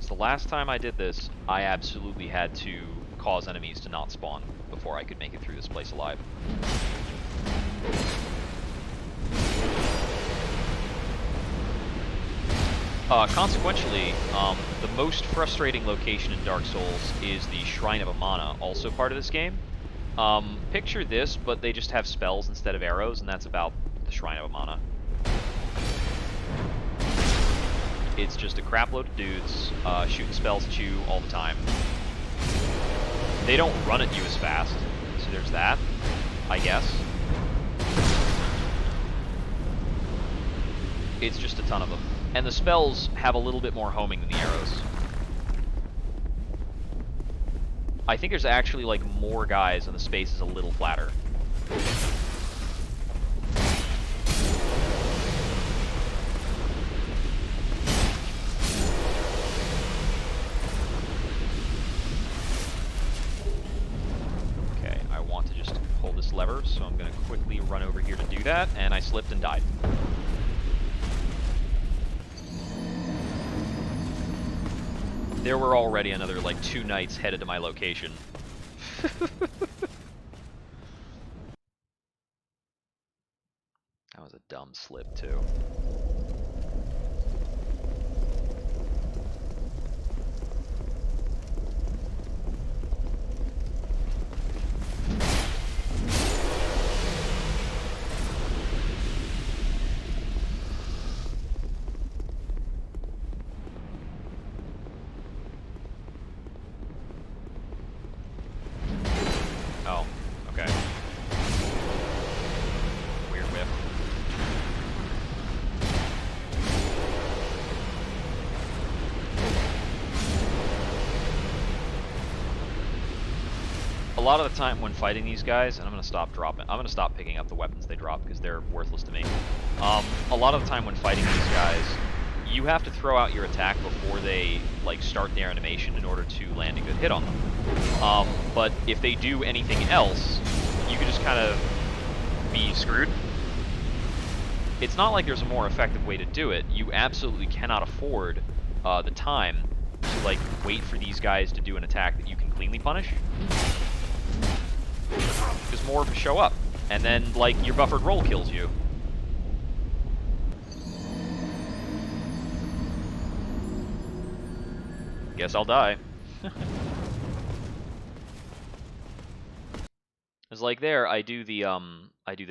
The last time I did this, I absolutely had to cause enemies to not spawn before I could make it through this place alive. Consequentially, the most frustrating location in Dark Souls is the Shrine of Amana, also part of this game. Picture this, but they just have spells instead of arrows, and that's about the Shrine of Amana. It's just a crap load of dudes shooting spells at you all the time. They don't run at you as fast, so there's that, I guess. It's just a ton of them. And the spells have a little bit more homing than the arrows. I think there's actually like more guys and the space is a little flatter. Okay, I want to just pull this lever, so I'm going to quickly run over here to do that, and I slipped and died. There were already another, like, 2 knights headed to my location. That was a dumb slip, too. Oh, okay. Weird whiff. A lot of the time when fighting these guys, and I'm gonna stop picking up the weapons they drop because they're worthless to me. A lot of the time when fighting these guys, you have to throw out your attack before they like start their animation in order to land a good hit on them. But if they do anything else, you can just kind of be screwed. It's not like there's a more effective way to do it. You absolutely cannot afford the time to like wait for these guys to do an attack that you can cleanly punish. Because more show up, and then like your buffered roll kills you. Guess I'll die. It's like there, I do the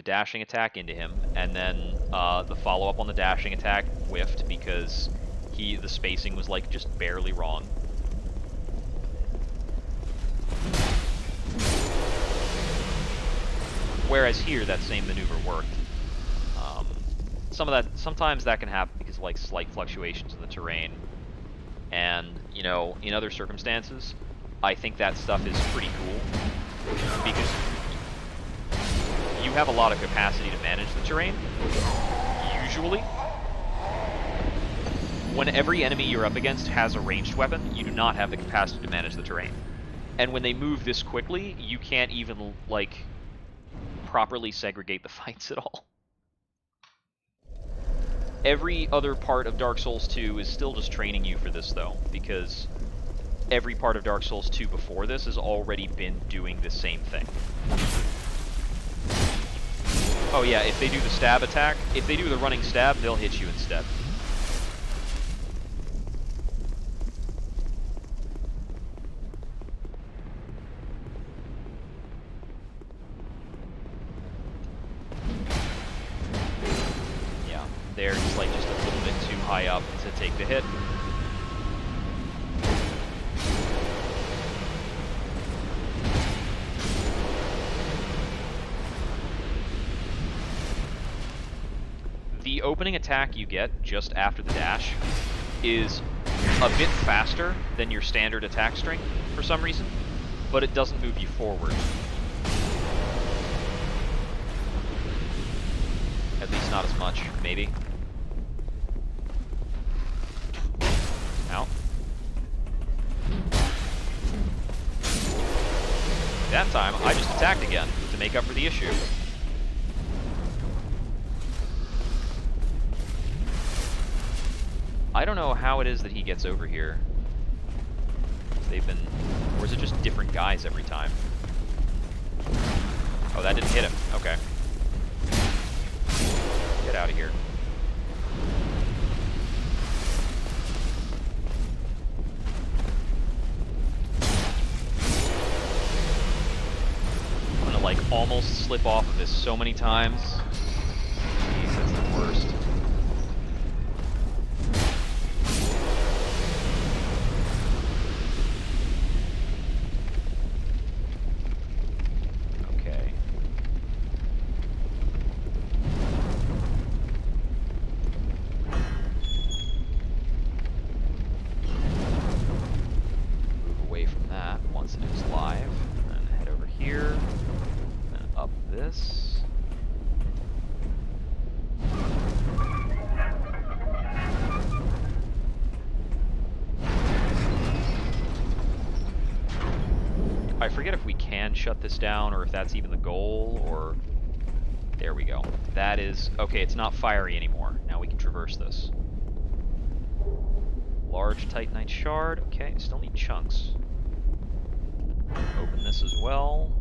dashing attack into him, and then the follow-up on the dashing attack whiffed because the spacing was like just barely wrong. Whereas here, that same maneuver worked. Sometimes that can happen because of like slight fluctuations in the terrain. And, you know, in other circumstances, I think that stuff is pretty cool. Because you have a lot of capacity to manage the terrain, usually. When every enemy you're up against has a ranged weapon, you do not have the capacity to manage the terrain. And when they move this quickly, you can't even, like, properly segregate the fights at all. Every other part of Dark Souls 2 is still just training you for this, though, because every part of Dark Souls 2 before this has already been doing the same thing. Oh yeah, if they do the stab attack, if they do the running stab, they'll hit you instead. They're just like just a little bit too high up to take the hit. The opening attack you get just after the dash is a bit faster than your standard attack string for some reason, but it doesn't move you forward. At least not as much, maybe. Ow. That time, I just attacked again to make up for the issue. I don't know how it is that he gets over here. They've been... Or is it just different guys every time? Oh, that didn't hit him. Okay. Get out of here. I'm gonna, like, almost slip off of this so many times. Jeez, that's the worst. I forget if we can shut this down or if that's even the goal, or... There we go. That is... Okay, it's not fiery anymore. Now we can traverse this. Large Titanite shard. Okay, still need chunks. Open this as well.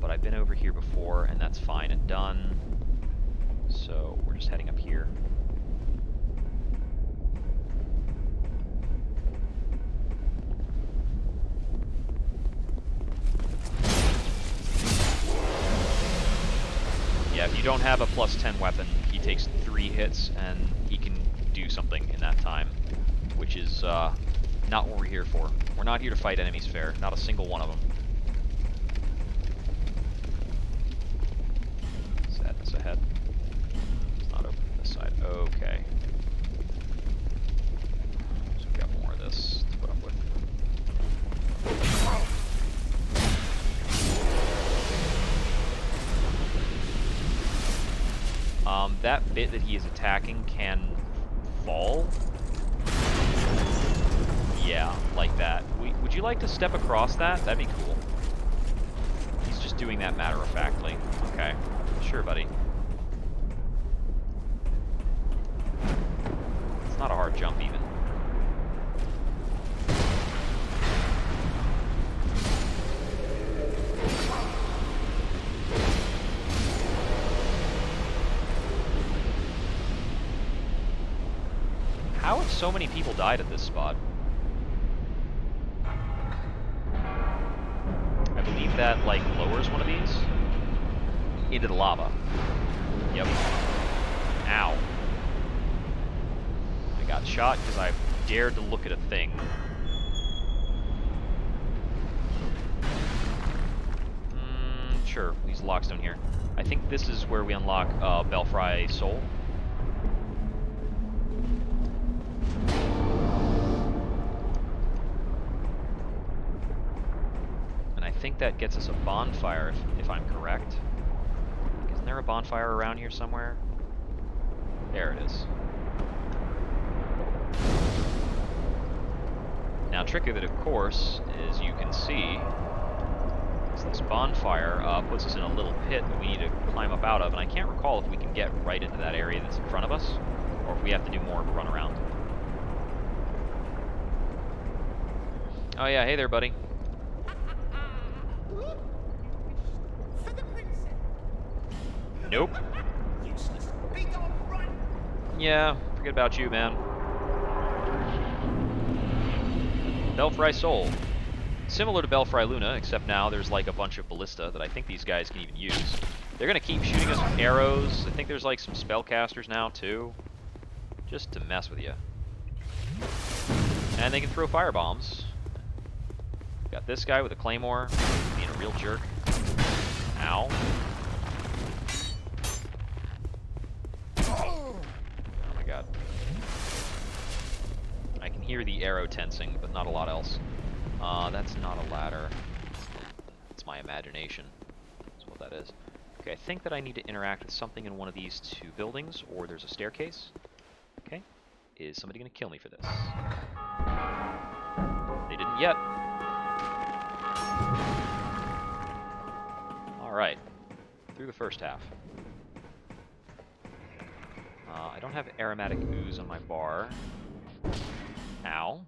But I've been over here before, and that's fine and done. So we're just heading up here. Yeah, if you don't have a +10 weapon, he takes 3 hits, and he can do something in that time, which is not what we're here for. We're not here to fight enemies fair, not a single one of them. Sadness ahead. It's not open this side. Okay. So we got more of this to put up with. That bit that he is attacking can fall. Yeah, like that. Would you like to step across that? That'd be cool. He's just doing that matter-of-factly. Okay. Sure, buddy. It's not a hard jump, even. How have so many people died at this spot? I believe that, like, lowers one of these into the lava. Yep. Ow. I got shot because I dared to look at a thing. Sure, we'll use Lockstone here. I think this is where we unlock Belfry Soul. I think that gets us a bonfire, if I'm correct. Isn't there a bonfire around here somewhere? There it is. Now, trick of it, of course, as you can see, is this bonfire puts us in a little pit that we need to climb up out of, and I can't recall if we can get right into that area that's in front of us, or if we have to do more of a run around. Oh yeah, hey there, buddy. Nope. Yeah, forget about you, man. Belfry Soul. Similar to Belfry Luna, except now there's like a bunch of ballista that I think these guys can even use. They're gonna keep shooting us with arrows. I think there's like some spellcasters now too, just to mess with you. And they can throw fire bombs. Got this guy with a Claymore, being a real jerk. Ow. Oh my god. I can hear the arrow tensing, but not a lot else. That's not a ladder. It's my imagination. That's what that is. Okay, I think that I need to interact with something in one of these 2 buildings, or there's a staircase. Okay. Is somebody going to kill me for this? They didn't yet. Alright. Through the first half. I don't have aromatic ooze on my bar. Ow.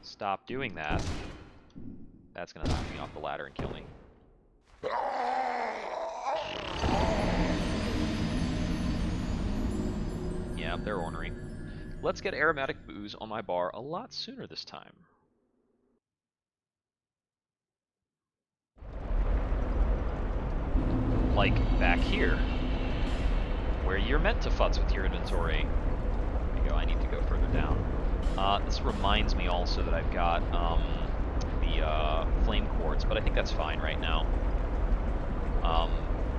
Stop doing that. That's gonna knock me off the ladder and kill me. Yeah, they're ornery. Let's get aromatic booze on my bar a lot sooner this time. Like back here, where you're meant to futz with your inventory. There you go, I need to go further down. This reminds me also that I've got the flame quartz, but I think that's fine right now.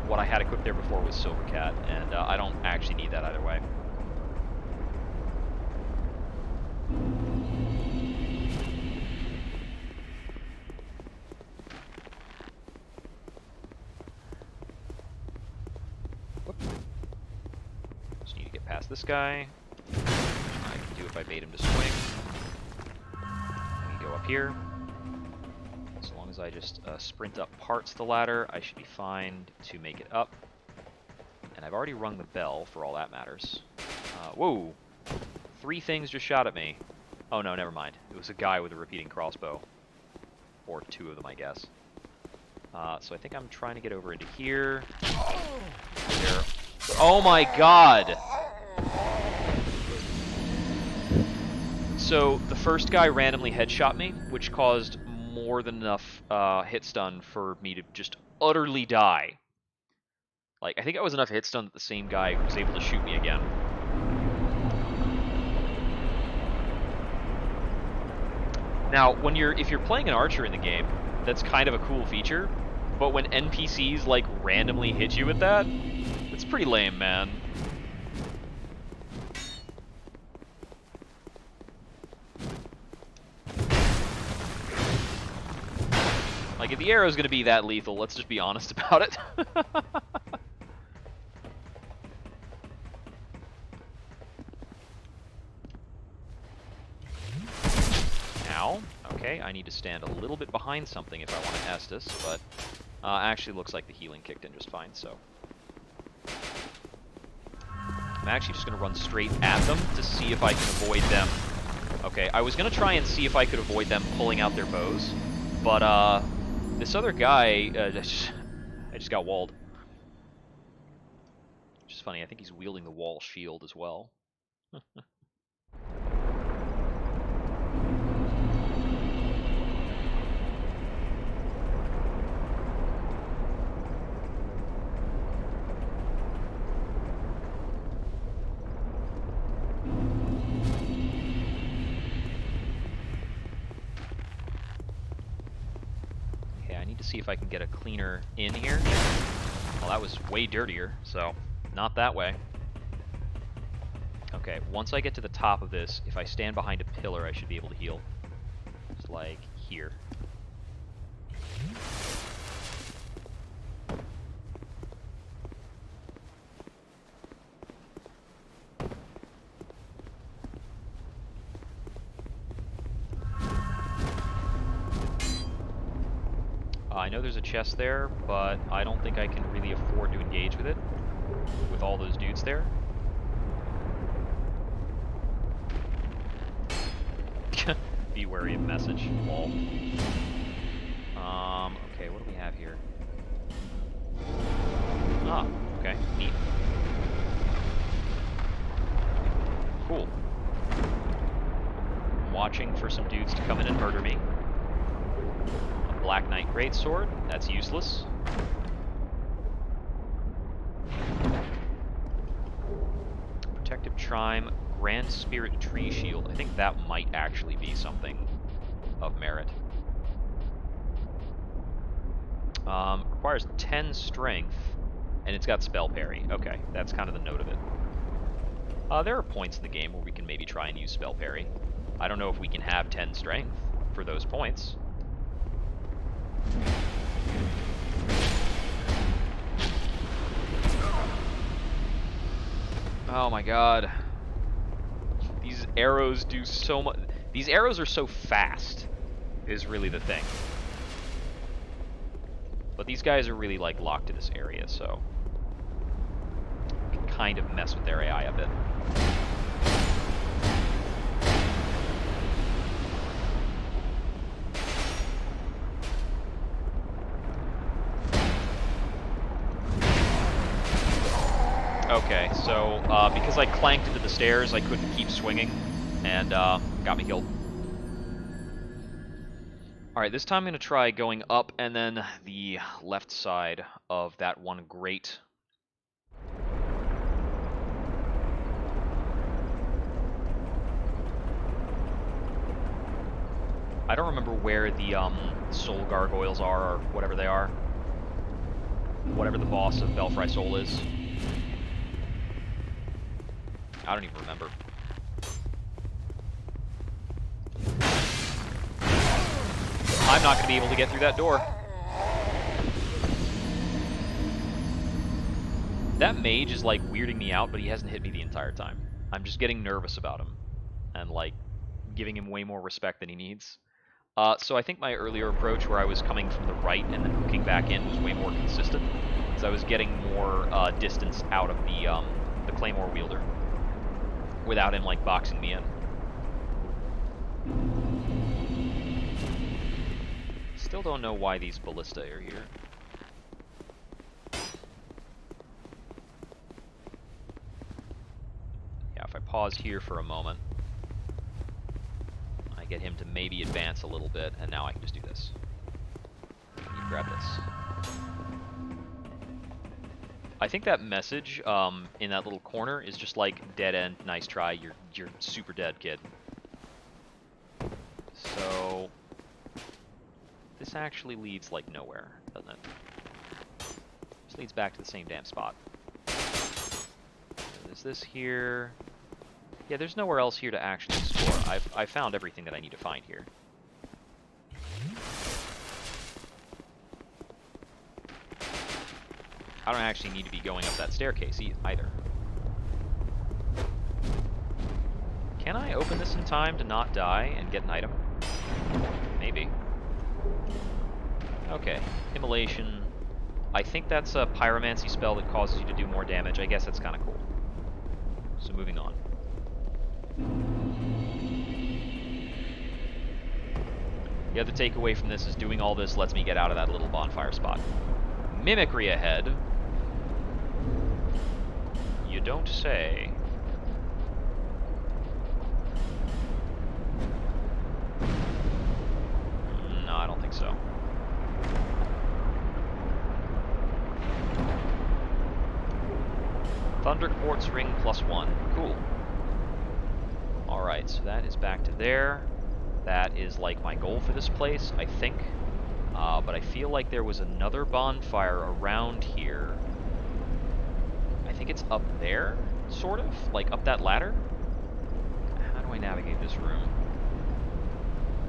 What I had equipped there before was Silvercat, and I don't actually need that either way. Whoop. Just need to get past this guy. I can do if I bait him to swing. We go up here. As long as I just sprint up parts of the ladder, I should be fine to make it up. And I've already rung the bell, for all that matters. Whoa! 3 things just shot at me. Oh no, never mind. It was a guy with a repeating crossbow. Or 2 of them, I guess. So I think I'm trying to get over into here. There. Oh my god! So the first guy randomly headshot me, which caused more than enough hit stun for me to just utterly die. Like, I think I was enough hit stun that the same guy was able to shoot me again. Now, if you're playing an archer in the game, that's kind of a cool feature, but when NPCs, like, randomly hit you with that, it's pretty lame, man. Like, if the arrow's gonna be that lethal, let's just be honest about it. Ow. Okay, I need to stand a little bit behind something if I want to Estus, but actually looks like the healing kicked in just fine, so. I'm actually just going to run straight at them to see if I can avoid them. Okay, I was going to try and see if I could avoid them pulling out their bows, but this other guy, I just got walled. Which is funny, I think he's wielding the wall shield as well. To see if I can get a cleaner in here. Well, that was way dirtier, so not that way. Okay, once I get to the top of this, if I stand behind a pillar, I should be able to heal. Just like here. I know there's a chest there, but I don't think I can really afford to engage with it, with all those dudes there. Be wary of message, lol. Okay, what do we have here? Ah, okay, neat. Cool. I'm watching for some dudes to come in and murder me. Black Knight Greatsword, that's useless. Protective Chime, Grand Spirit Tree Shield. I think that might actually be something of merit. Requires 10 strength, and it's got spell parry. Okay, that's kind of the note of it. There are points in the game where we can maybe try and use spell parry. I don't know if we can have 10 strength for those points. Oh my god. These arrows do so much. These arrows are so fast, is really the thing. But these guys are really like locked to this area, so I can kind of mess with their AI a bit. Okay, so because I clanked into the stairs, I couldn't keep swinging, and got me killed. Alright, this time I'm going to try going up and then the left side of that one grate. I don't remember where the soul gargoyles are, or whatever they are. Whatever the boss of Belfry Soul is. I don't even remember. I'm not going to be able to get through that door. That mage is, like, weirding me out, but he hasn't hit me the entire time. I'm just getting nervous about him. And, like, giving him way more respect than he needs. So I think my earlier approach, where I was coming from the right and then hooking back in, was way more consistent. Because I was getting more distance out of the Claymore wielder. Without him, like, boxing me in. Still don't know why these ballista are here. Yeah, if I pause here for a moment, I get him to maybe advance a little bit, and now I can just do this. You grab this. I think that message in that little corner is just like, dead end, nice try, you're super dead, kid. So this actually leads like nowhere, doesn't it? This leads back to the same damn spot. There's this here. Yeah, there's nowhere else here to actually explore. I've found everything that I need to find here. I don't actually need to be going up that staircase either. Can I open this in time to not die and get an item? Maybe. Okay, Immolation. I think that's a pyromancy spell that causes you to do more damage. I guess that's kind of cool. So moving on. The other takeaway from this is doing all this lets me get out of that little bonfire spot. Mimicry ahead. You don't say. No, I don't think so. Thunder Quartz Ring +1. Cool. Alright, so that is back to there. That is like my goal for this place, I think. But I feel like there was another bonfire around here. I think it's up there, sort of? Like up that ladder? How do I navigate this room?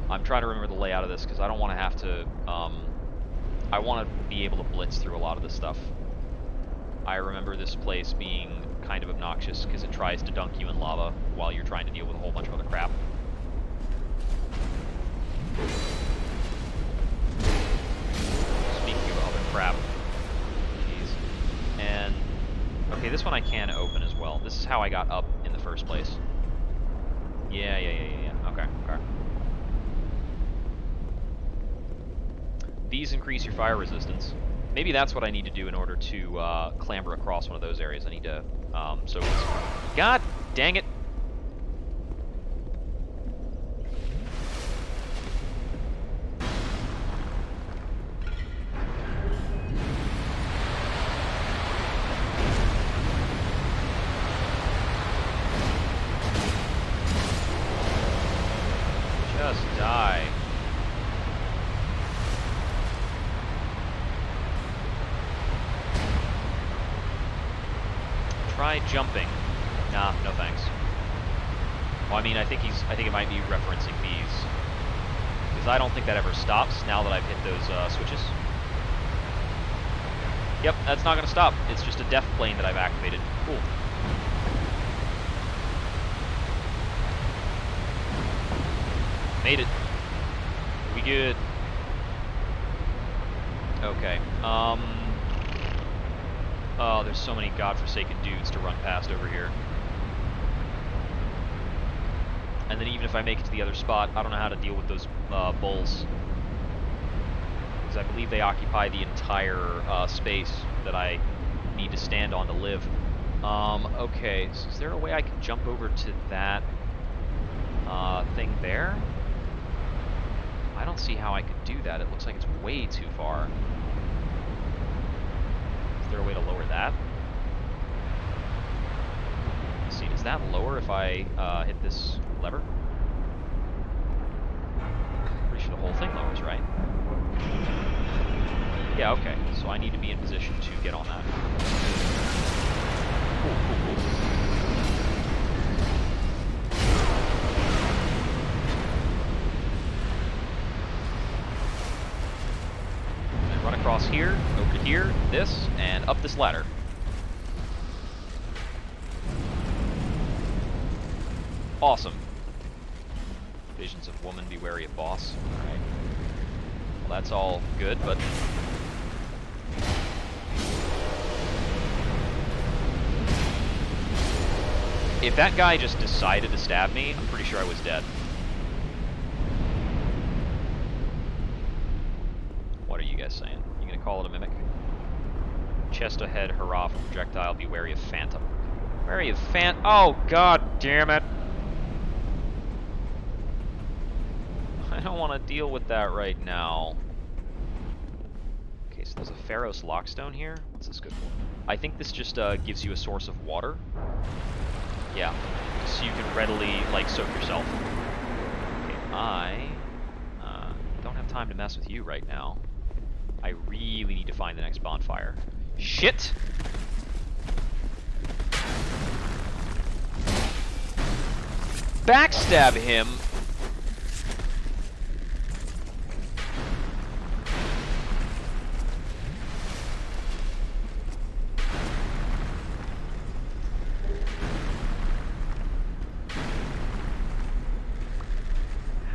I'm trying to remember the layout of this because I don't want to have to... I want to be able to blitz through a lot of this stuff. I remember this place being kind of obnoxious because it tries to dunk you in lava while you're trying to deal with a whole bunch of other crap. Speaking of other crap. Jeez. And... okay, this one I can open as well. This is how I got up in the first place. Yeah. Okay. These increase your fire resistance. Maybe that's what I need to do in order to clamber across one of those areas. I need to, so it's... God dang it! Just die. Try jumping. Nah, no thanks. Well, I mean, I think it might be referencing these. Because I don't think that ever stops now that I've hit those switches. Yep, that's not going to stop. It's just a death plane that I've activated. Cool. Made it. We good. Okay. Oh, there's so many godforsaken dudes to run past over here. And then even if I make it to the other spot, I don't know how to deal with those bulls. Because I believe they occupy the entire space that I need to stand on to live. Okay, so is there a way I can jump over to that thing there? I don't see how I could do that. It looks like it's way too far. Is there a way to lower that? Let's see, does that lower if I hit this lever? Pretty sure the whole thing lowers, right? Yeah, okay. So I need to be in position to get on that. Cool, cool, cool. And run across here, over to here, this, and up this ladder. Awesome. Visions of woman, be wary of boss. Alright. Well, that's all good, but... if that guy just decided to stab me, I'm pretty sure I was dead. What are you guys saying? You gonna call it a mimic? Chest ahead, hurrah for projectile, be wary of phantom. Wary of oh, god damn it! I don't want to deal with that right now. Okay, so there's a Pharaoh's Lockstone here. What's this good for? I think this just gives you a source of water. Yeah, so you can readily, like, soak yourself. Okay, I don't have time to mess with you right now. I really need to find the next bonfire. Shit! Backstab him!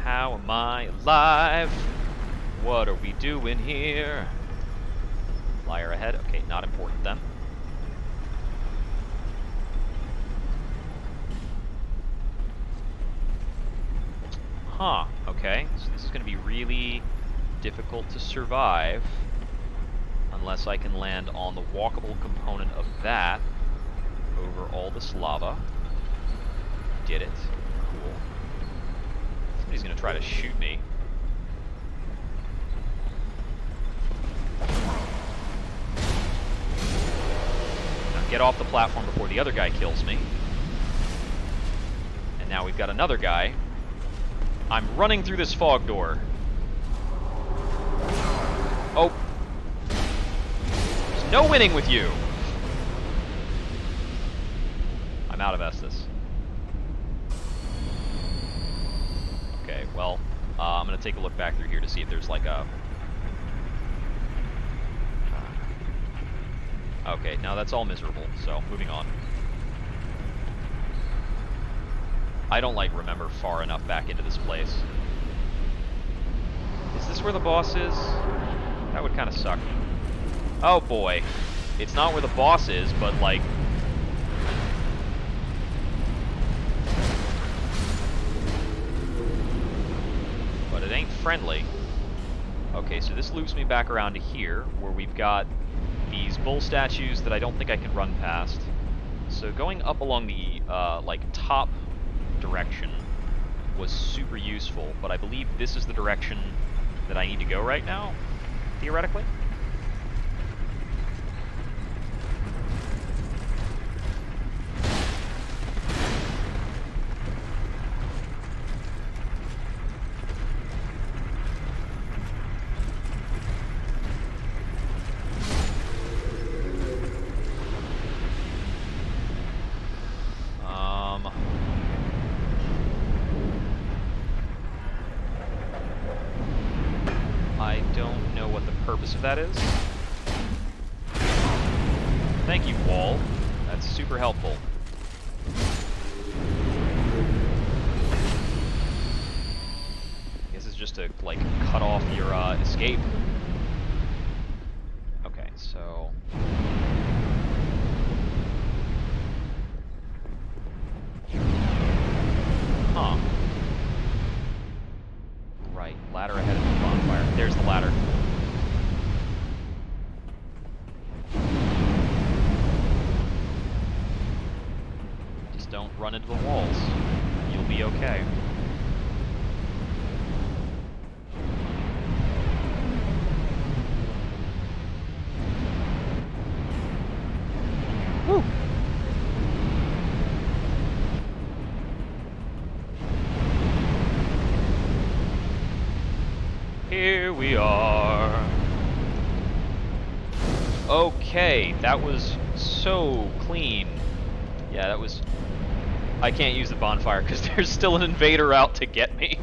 How am I alive? What are we doing here? Liar ahead. Okay, not important then. Huh, okay. So this is going to be really difficult to survive unless I can land on the walkable component of that over all this lava. Did it. Cool. Somebody's going to try to shoot me. Now get off the platform before the other guy kills me. And now we've got another guy. I'm running through this fog door. Oh. There's no winning with you. I'm out of Estus. Okay, well, I'm going to take a look back through here to see if there's like a... okay, now that's all miserable, so moving on. I don't, like, remember far enough back into this place. Is this where the boss is? That would kind of suck. Oh boy. It's not where the boss is, but, like... but it ain't friendly. Okay, so this loops me back around to here, where we've got these bull statues that I don't think I can run past. So going up along the, like, top direction was super useful, but I believe this is the direction that I need to go right now, theoretically. Of that is. Thank you, wall. That's super helpful. I guess it's just to, like, cut off your escape. Okay, so... don't run into the walls. You'll be okay. Woo! Here we are. Okay, that was so clean. Yeah, that was... I can't use the bonfire because there's still an invader out to get me.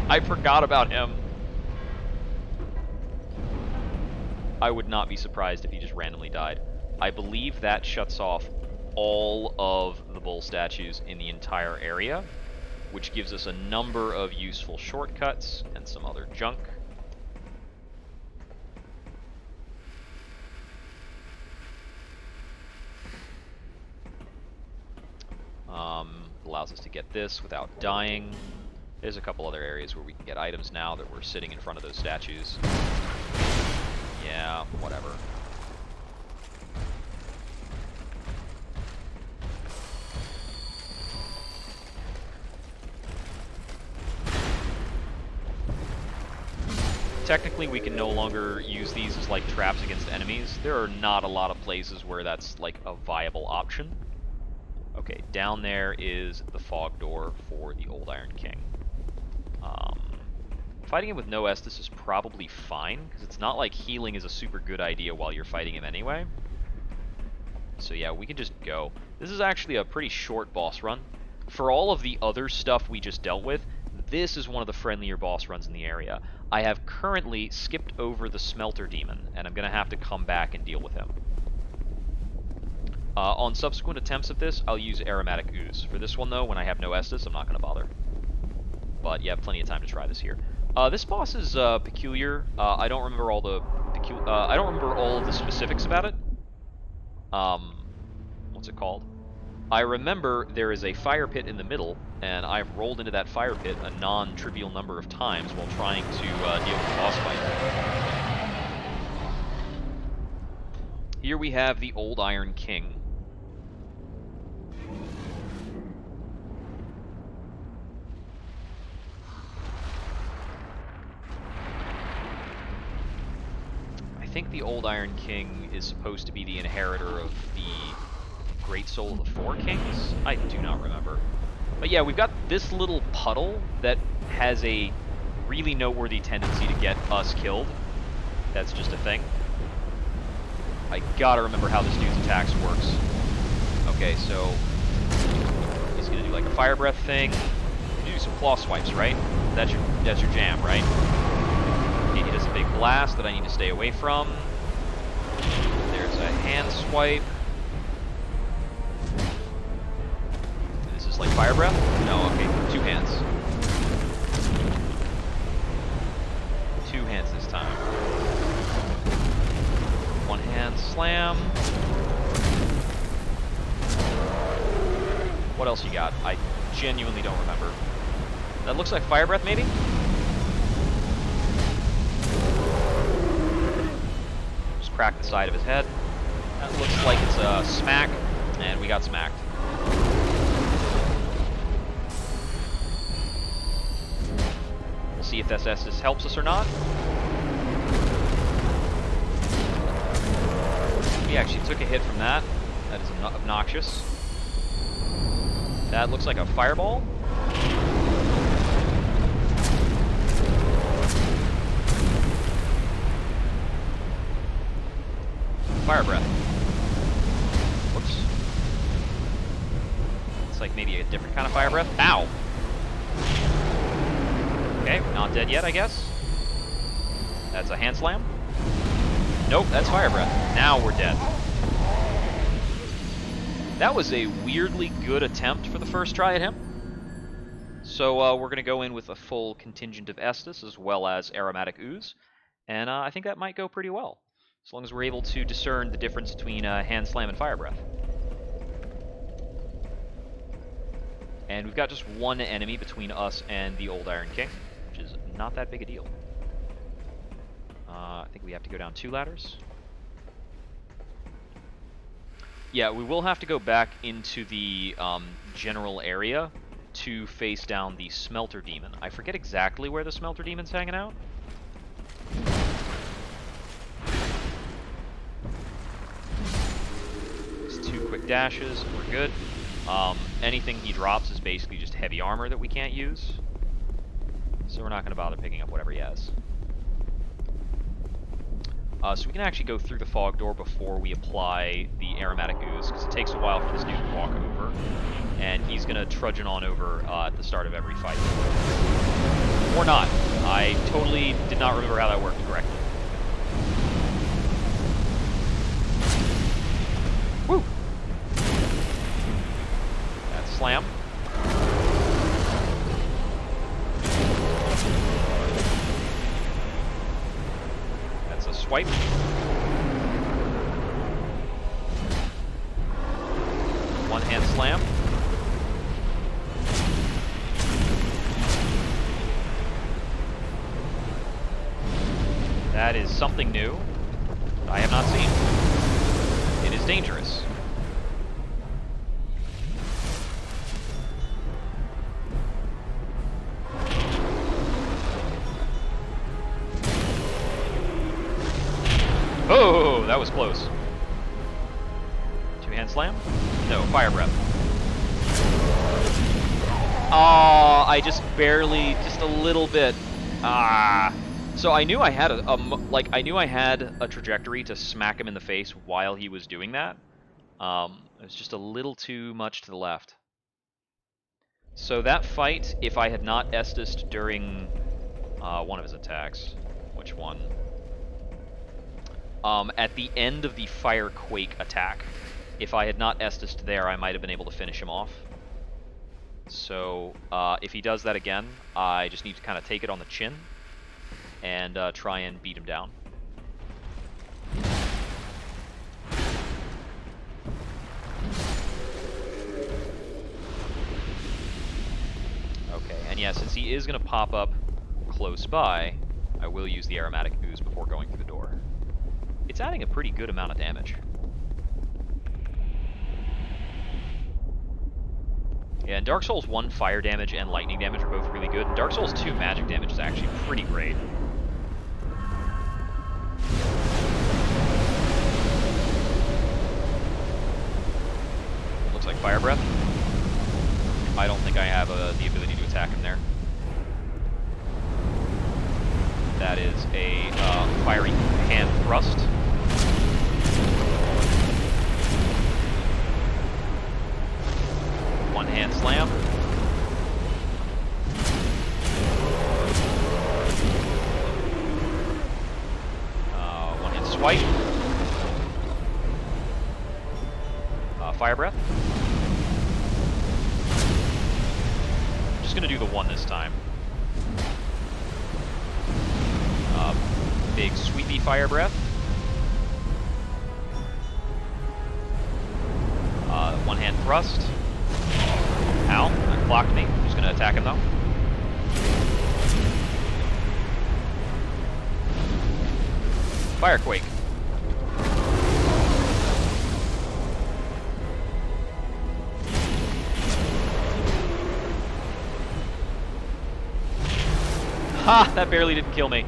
I forgot about him. I would not be surprised if he just randomly died. I believe that shuts off all of the bull statues in the entire area, which gives us a number of useful shortcuts and some other junk. Allows us to get this without dying. There's a couple other areas where we can get items now that we're sitting in front of those statues. Yeah, whatever. Technically, we can no longer use these as like traps against enemies. There are not a lot of places where that's like a viable option. Okay, down there is the fog door for the Old Iron King. Fighting him with no Estus is probably fine, because it's not like healing is a super good idea while you're fighting him anyway. So yeah, we can just go. This is actually a pretty short boss run. For all of the other stuff we just dealt with, this is one of the friendlier boss runs in the area. I have currently skipped over the Smelter Demon, and I'm going to have to come back and deal with him. On subsequent attempts of this, I'll use Aromatic Ooze. For this one, though, when I have no Estus, I'm not going to bother. But you have plenty of time to try this here. This boss is peculiar. I don't remember all the I don't remember all of the specifics about it. What's it called? I remember there is a fire pit in the middle, and I've rolled into that fire pit a non-trivial number of times while trying to deal with the boss fight. Here we have the Old Iron King. I think the Old Iron King is supposed to be the inheritor of the Great Soul of the Four Kings? I do not remember. But yeah, we've got this little puddle that has a really noteworthy tendency to get us killed. That's just a thing. I gotta remember how this dude's attacks works. Okay, so he's gonna do like a fire breath thing. Do some claw swipes, right? That's your jam, right? Okay, he does a big blast that I need to stay away from. There's a hand swipe. This is like fire breath? No, okay, two hands. Two hands this time. One hand slam. What else you got? I genuinely don't remember. That looks like fire breath, maybe? Just crack the side of his head. That looks like it's a smack, and we got smacked. We'll see if this Estus helps us or not. We actually took a hit from that. That is obnoxious. That looks like a fireball. Fire breath. Whoops. It's like maybe a different kind of fire breath. Ow! Okay, not dead yet, I guess. That's a hand slam. Nope, that's fire breath. Now we're dead. That was a weirdly good attempt for the first try at him. So we're going to go in with a full contingent of Estus as well as Aromatic Ooze. And I think that might go pretty well. As long as we're able to discern the difference between hand slam and fire breath. And we've got just one enemy between us and the Old Iron King, which is not that big a deal. I think we have to go down 2 ladders. Yeah, we will have to go back into the general area to face down the Smelter Demon. I forget exactly where the Smelter Demon's hanging out. Just 2 quick dashes, we're good. Anything he drops is basically just heavy armor that we can't use. So we're not going to bother picking up whatever he has. So we can actually go through the fog door before we apply the aromatic ooze, because it takes a while for this dude to walk over. And he's going to trudge on over at the start of every fight. Or not. I totally did not remember how that worked correctly. Woo! That's slam. That's a swipe. One hand slam. That is something new that I have not seen. It is dangerous. Oh, that was close. 2-hand slam? No, fire breath. Oh, I just barely, just a little bit. Ah. So I knew I had I knew I had a trajectory to smack him in the face while he was doing that. It was just a little too much to the left. So that fight, if I had not Estused during one of his attacks, which one? At the end of the Fire Quake attack, if I had not Estused there, I might have been able to finish him off. So if he does that again, I just need to kind of take it on the chin and try and beat him down. Okay, and yeah, since he is going to pop up close by, I will use the aromatic ooze before going through the door. It's adding a pretty good amount of damage. Yeah, and Dark Souls 1 fire damage and lightning damage are both really good. And Dark Souls 2 magic damage is actually pretty great. Looks like fire breath. I don't think I have the ability to attack him there. That is a fiery hand thrust. One hand slam. One hand swipe. Fire breath. I'm just gonna do the one this time. Big sweepy fire breath. One hand thrust. Ow, that blocked me. I'm just gonna attack him though. Fire quake. Ha! That barely didn't kill me.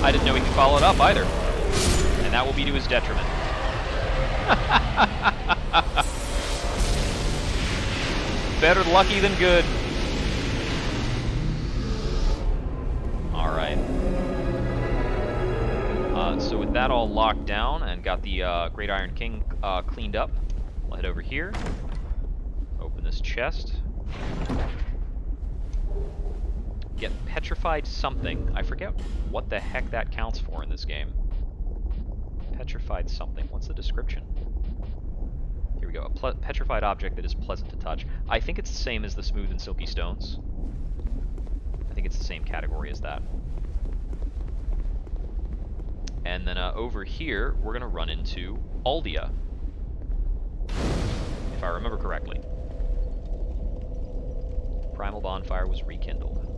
I didn't know he could follow it up either. And that will be to his detriment. Better lucky than good. Alright. So with that all locked down and got the Great Iron King cleaned up, we'll head over here. Open this chest. Get petrified something. I forget what the heck that counts for in this game. Petrified something. What's the description? Here we go. A petrified object that is pleasant to touch. I think it's the same as the smooth and silky stones. I think it's the same category as that. And then over here, we're going to run into Aldia. If I remember correctly. Primal bonfire was rekindled.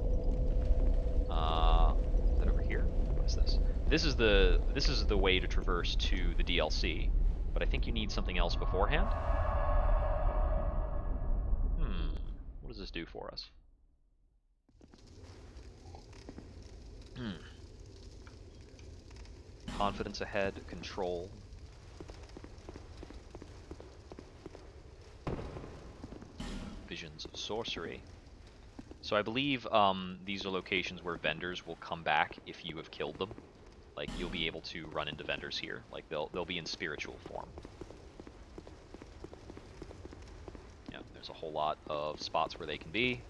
Is that over here? What is this? This is the way to traverse to the DLC. But I think you need something else beforehand. What does this do for us? Confidence ahead, control. Visions of sorcery. So I believe these are locations where vendors will come back if you have killed them. Like, you'll be able to run into vendors here. Like, they'll be in spiritual form. Yeah, there's a whole lot of spots where they can be.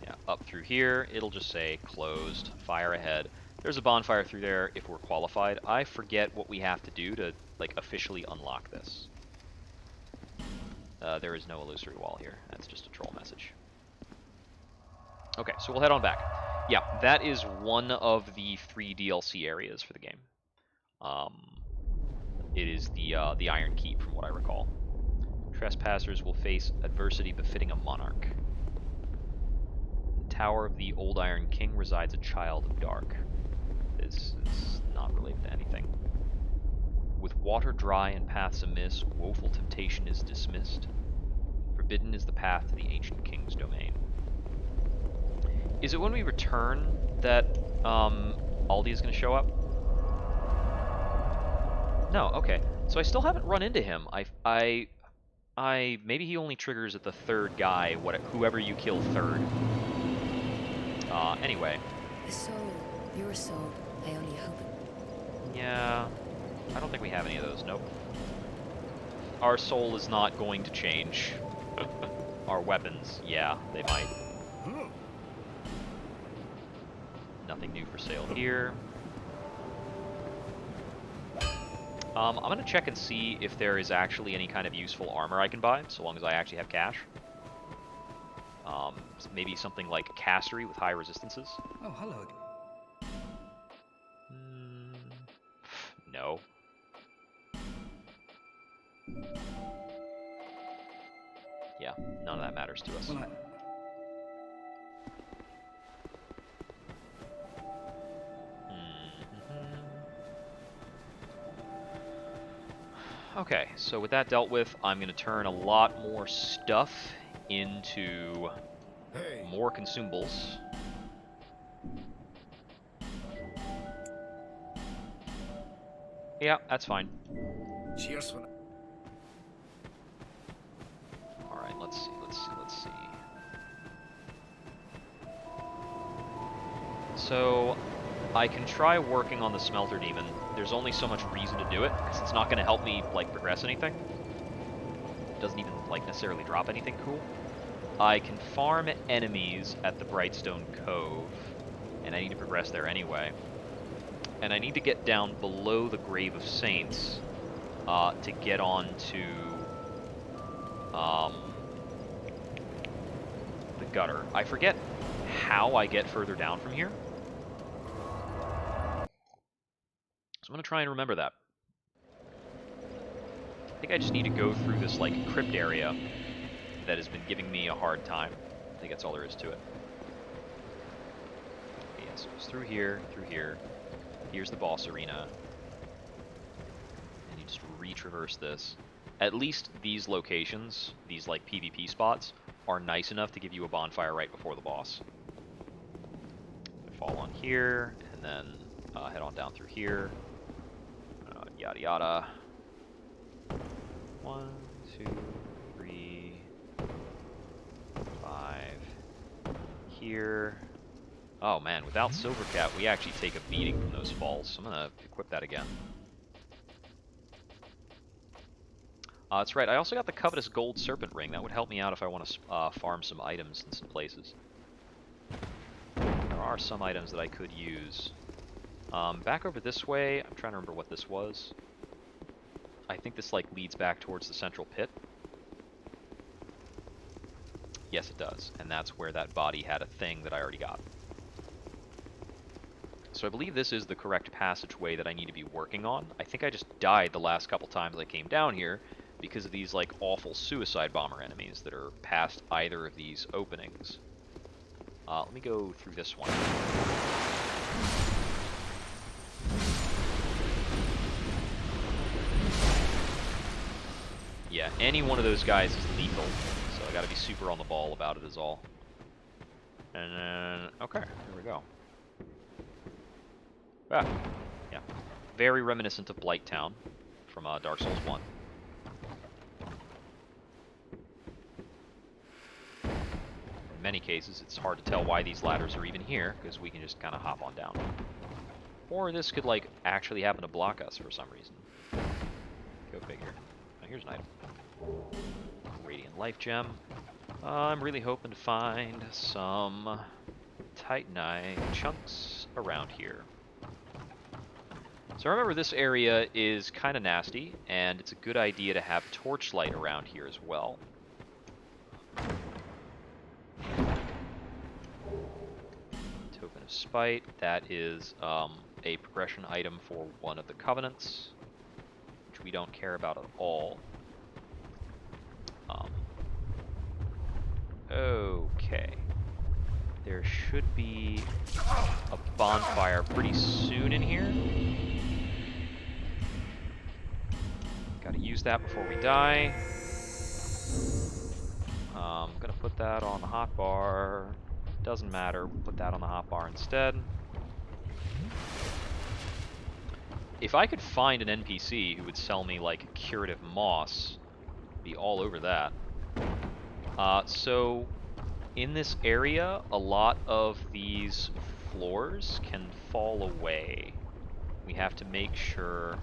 Yeah, up through here, it'll just say closed, fire ahead. There's a bonfire through there if we're qualified. I forget what we have to do to, like, officially unlock this. There is no illusory wall here. That's just a troll message. Okay, so we'll head on back. Yeah, that is one of the 3 DLC areas for the game. It is the Iron Keep, from what I recall. Trespassers will face adversity befitting a monarch. In the Tower of the Old Iron King resides a child of dark. This is not related to anything. With water dry and paths amiss, woeful temptation is dismissed. Forbidden is the path to the ancient king's domain. Is it when we return that Aldi is going to show up? No, okay. So I still haven't run into him. Maybe he only triggers at the 3rd guy, whoever you kill 3rd. Anyway. The soul. Your soul. I only hope it. Yeah, I don't think we have any of those. Nope. Our soul is not going to change. Our weapons, yeah, they might. Nothing new for sale here. I'm going to check and see if there is actually any kind of useful armor I can buy, so long as I actually have cash. Maybe something like castery with high resistances. Oh, hello. No. Yeah, none of that matters to us. Well, Okay, so with that dealt with, I'm going to turn a lot more stuff into more consumables. Yeah, that's fine. Cheers. Alright, let's see. So, I can try working on the Smelter Demon. There's only so much reason to do it, because it's not going to help me, like, progress anything. It doesn't even, like, necessarily drop anything cool. I can farm enemies at the Brightstone Cove, and I need to progress there anyway. And I need to get down below the Grave of Saints to get on to the gutter. I forget how I get further down from here. So I'm going to try and remember that. I think I just need to go through this, like, crypt area that has been giving me a hard time. I think that's all there is to it. Okay, yeah, so it's through here, Here's the boss arena. And you just retraverse this. At least these locations, these, like, PvP spots, are nice enough to give you a bonfire right before the boss. Fall on here, and then head on down through here. Yada yada. 1, 2, 3, 5. Here. Oh man, without Silvercat, we actually take a beating from those falls. So I'm gonna equip that again. That's right, I also got the Covetous Gold Serpent Ring. That would help me out if I want to farm some items in some places. There are some items that I could use. Back over this way, I'm trying to remember what this was. I think this, like, leads back towards the central pit. Yes, it does. And that's where that body had a thing that I already got. So I believe this is the correct passageway that I need to be working on. I think I just died the last couple times I came down here because of these, like, awful suicide bomber enemies that are past either of these openings. Let me go through this one. yeah, any one of those guys is lethal, so I gotta be super on the ball about it is all. And then, okay, there we go. Ah, yeah. Very reminiscent of Blight Town from Dark Souls 1. In many cases, it's hard to tell why these ladders are even here, because we can just kind of hop on down. Or this could, like, actually happen to block us for some reason. Go figure. Oh, here's an item. Radiant Life Gem. I'm really hoping to find some Titanite chunks around here. So remember, this area is kind of nasty, and it's a good idea to have torchlight around here as well. Token of Spite. That is a progression item for one of the Covenants, which we don't care about at all. Okay. There should be a bonfire pretty soon in here. Gotta use that before we die. I'm gonna put that on the hotbar. Doesn't matter, we'll put that on the hotbar instead. If I could find an NPC who would sell me like curative moss, I'd be all over that. So in this area, a lot of these floors can fall away. We have to make sure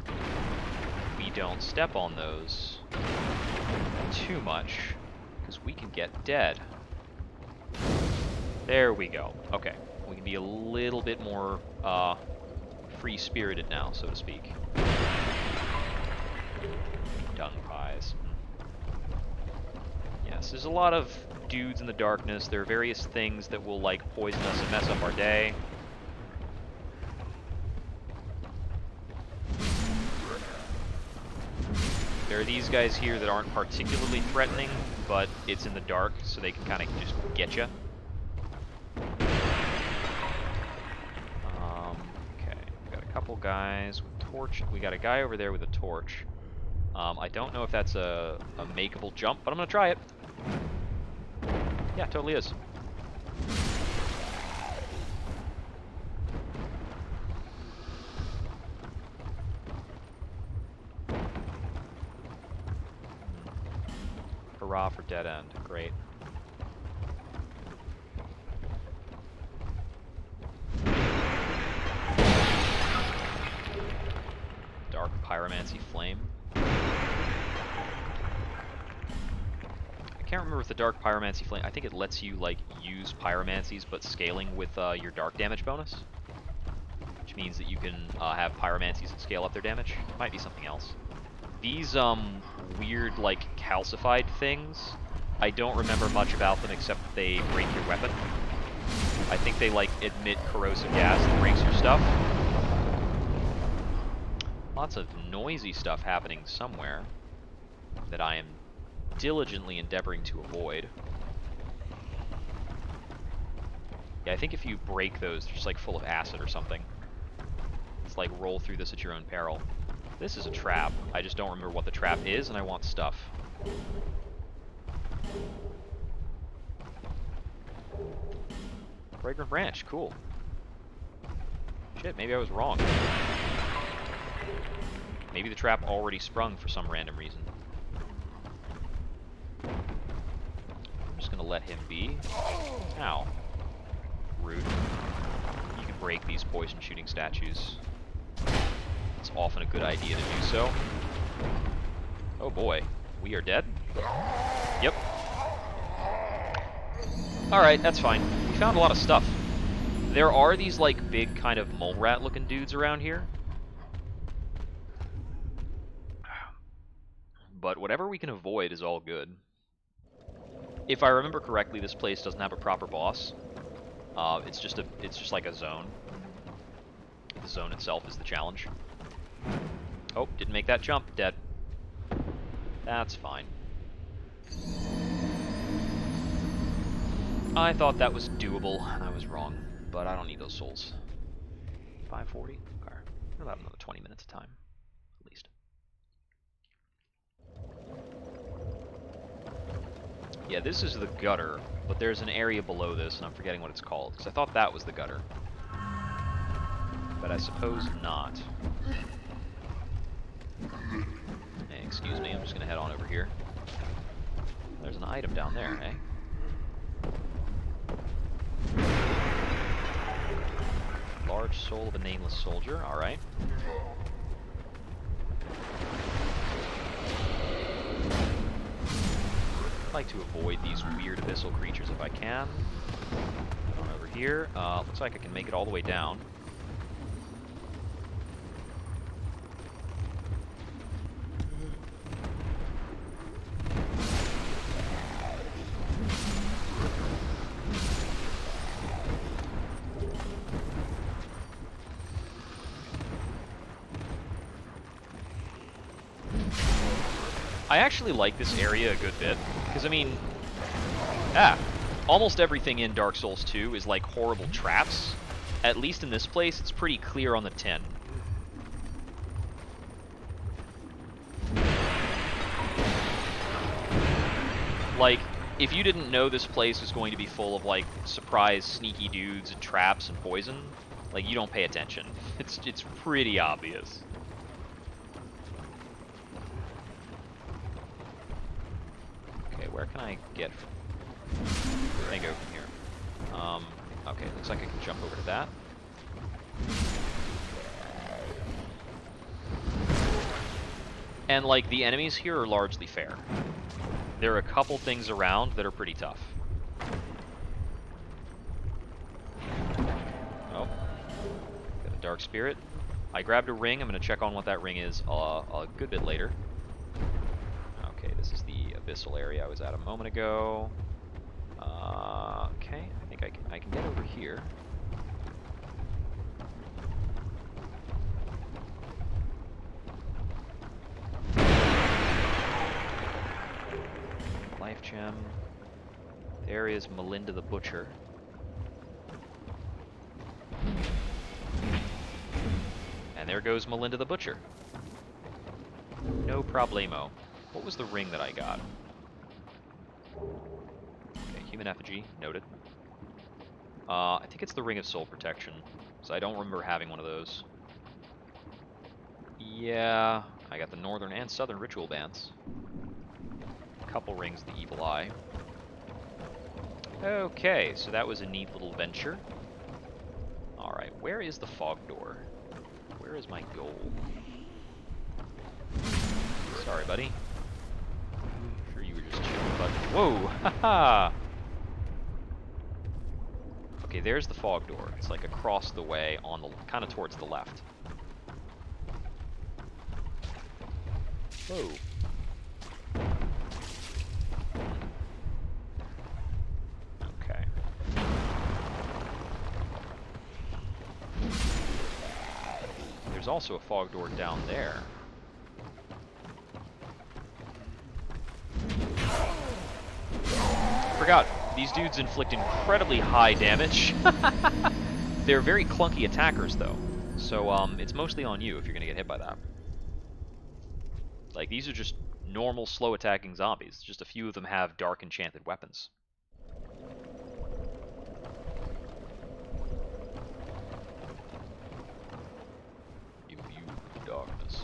we don't step on those too much, because we can get dead. There we go. Okay, we can be a little bit more free-spirited now, so to speak. Dung pies. Yes, there's a lot of dudes in the darkness. There are various things that will, like, poison us and mess up our day. There are these guys here that aren't particularly threatening, but it's in the dark, so they can kind of just get you. Okay, we got a couple guys with torch. We got a guy over there with a torch. I don't know if that's a makeable jump, but I'm gonna try it. Yeah, it totally is. Hurrah for dead end. Great. Dark Pyromancy Flame. I can't remember with the Dark Pyromancy Flame. I think it lets you, like, use pyromancies, but scaling with your dark damage bonus. Which means that you can have pyromancies that scale up their damage. Might be something else. These weird, like, calcified things, I don't remember much about them except that they break your weapon. I think they, like, emit corrosive gas that breaks your stuff. Lots of noisy stuff happening somewhere that I am diligently endeavoring to avoid. Yeah, I think if you break those, they're just, like, full of acid or something. It's like, roll through this at your own peril. This is a trap. I just don't remember what the trap is, and I want stuff. Fragrant Branch, cool. Shit, maybe I was wrong. Maybe the trap already sprung for some random reason. I'm just gonna let him be. Ow. Rude. You can break these poison shooting statues. It's often a good idea to do so. Oh boy, we are dead? Yep. Alright, that's fine. We found a lot of stuff. There are these, like, big kind of mole rat looking dudes around here. But whatever we can avoid is all good. If I remember correctly, this place doesn't have a proper boss. It's just like a zone. The zone itself is the challenge. Oh, didn't make that jump. Dead. That's fine. I thought that was doable, and I was wrong. But I don't need those souls. 540? Okay. About another 20 minutes of time, at least. Yeah, this is the gutter, but there's an area below this, and I'm forgetting what it's called, because I thought that was the gutter. But I suppose not. Hey, excuse me, I'm just going to head on over here. There's an item down there, eh? Large soul of a nameless soldier, alright. I'd like to avoid these weird abyssal creatures if I can. On over here. Looks like I can make it all the way down. I actually like this area a good bit, because I mean, almost everything in Dark Souls 2 is like horrible traps. At least in this place, it's pretty clear on the tin. Like, if you didn't know this place was going to be full of like surprise sneaky dudes and traps and poison, like you don't pay attention. It's pretty obvious. Where can I get from? Where can I go from here? Okay, looks like I can jump over to that. And, like, the enemies here are largely fair. There are a couple things around that are pretty tough. Oh. Got a Dark Spirit. I grabbed a ring. I'm going to check on what that ring is a good bit later. Okay, this is the abyssal area I was at a moment ago. Okay, I think I can get over here. Life gem. There is Melinda the Butcher. And there goes Melinda the Butcher. No problemo. What was the ring that I got? Okay, human effigy, noted. I think it's the Ring of Soul Protection, so I don't remember having one of those. Yeah, I got the Northern and Southern Ritual Bands. A couple rings of the Evil Eye. Okay, so that was a neat little venture. Alright, where is the fog door? Where is my goal? Sorry, buddy. Sure you were just chilling, bud. Whoa! Haha! Okay, there's the fog door. It's like across the way, on the kind of towards the left. Whoa. Okay. There's also a fog door down there. Forgot. These dudes inflict incredibly high damage. They're very clunky attackers, though. So, it's mostly on you if you're going to get hit by that. Like, these are just normal, slow-attacking zombies. Just a few of them have dark enchanted weapons. Immune to darkness.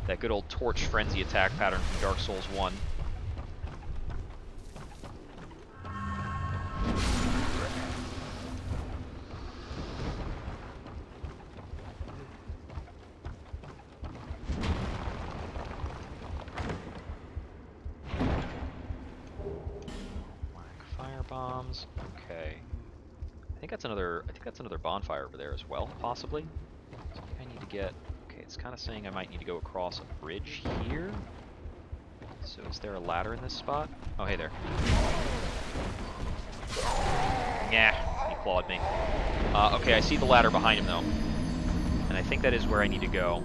That good old torch frenzy attack pattern from Dark Souls 1. Fire bombs. Okay. I think that's another bonfire over there as well, possibly. So I think I need to get. Okay, it's kind of saying I might need to go across a bridge here. So is there a ladder in this spot? Oh, hey there. Yeah, he clawed me. Okay, I see the ladder behind him though, and I think that is where I need to go.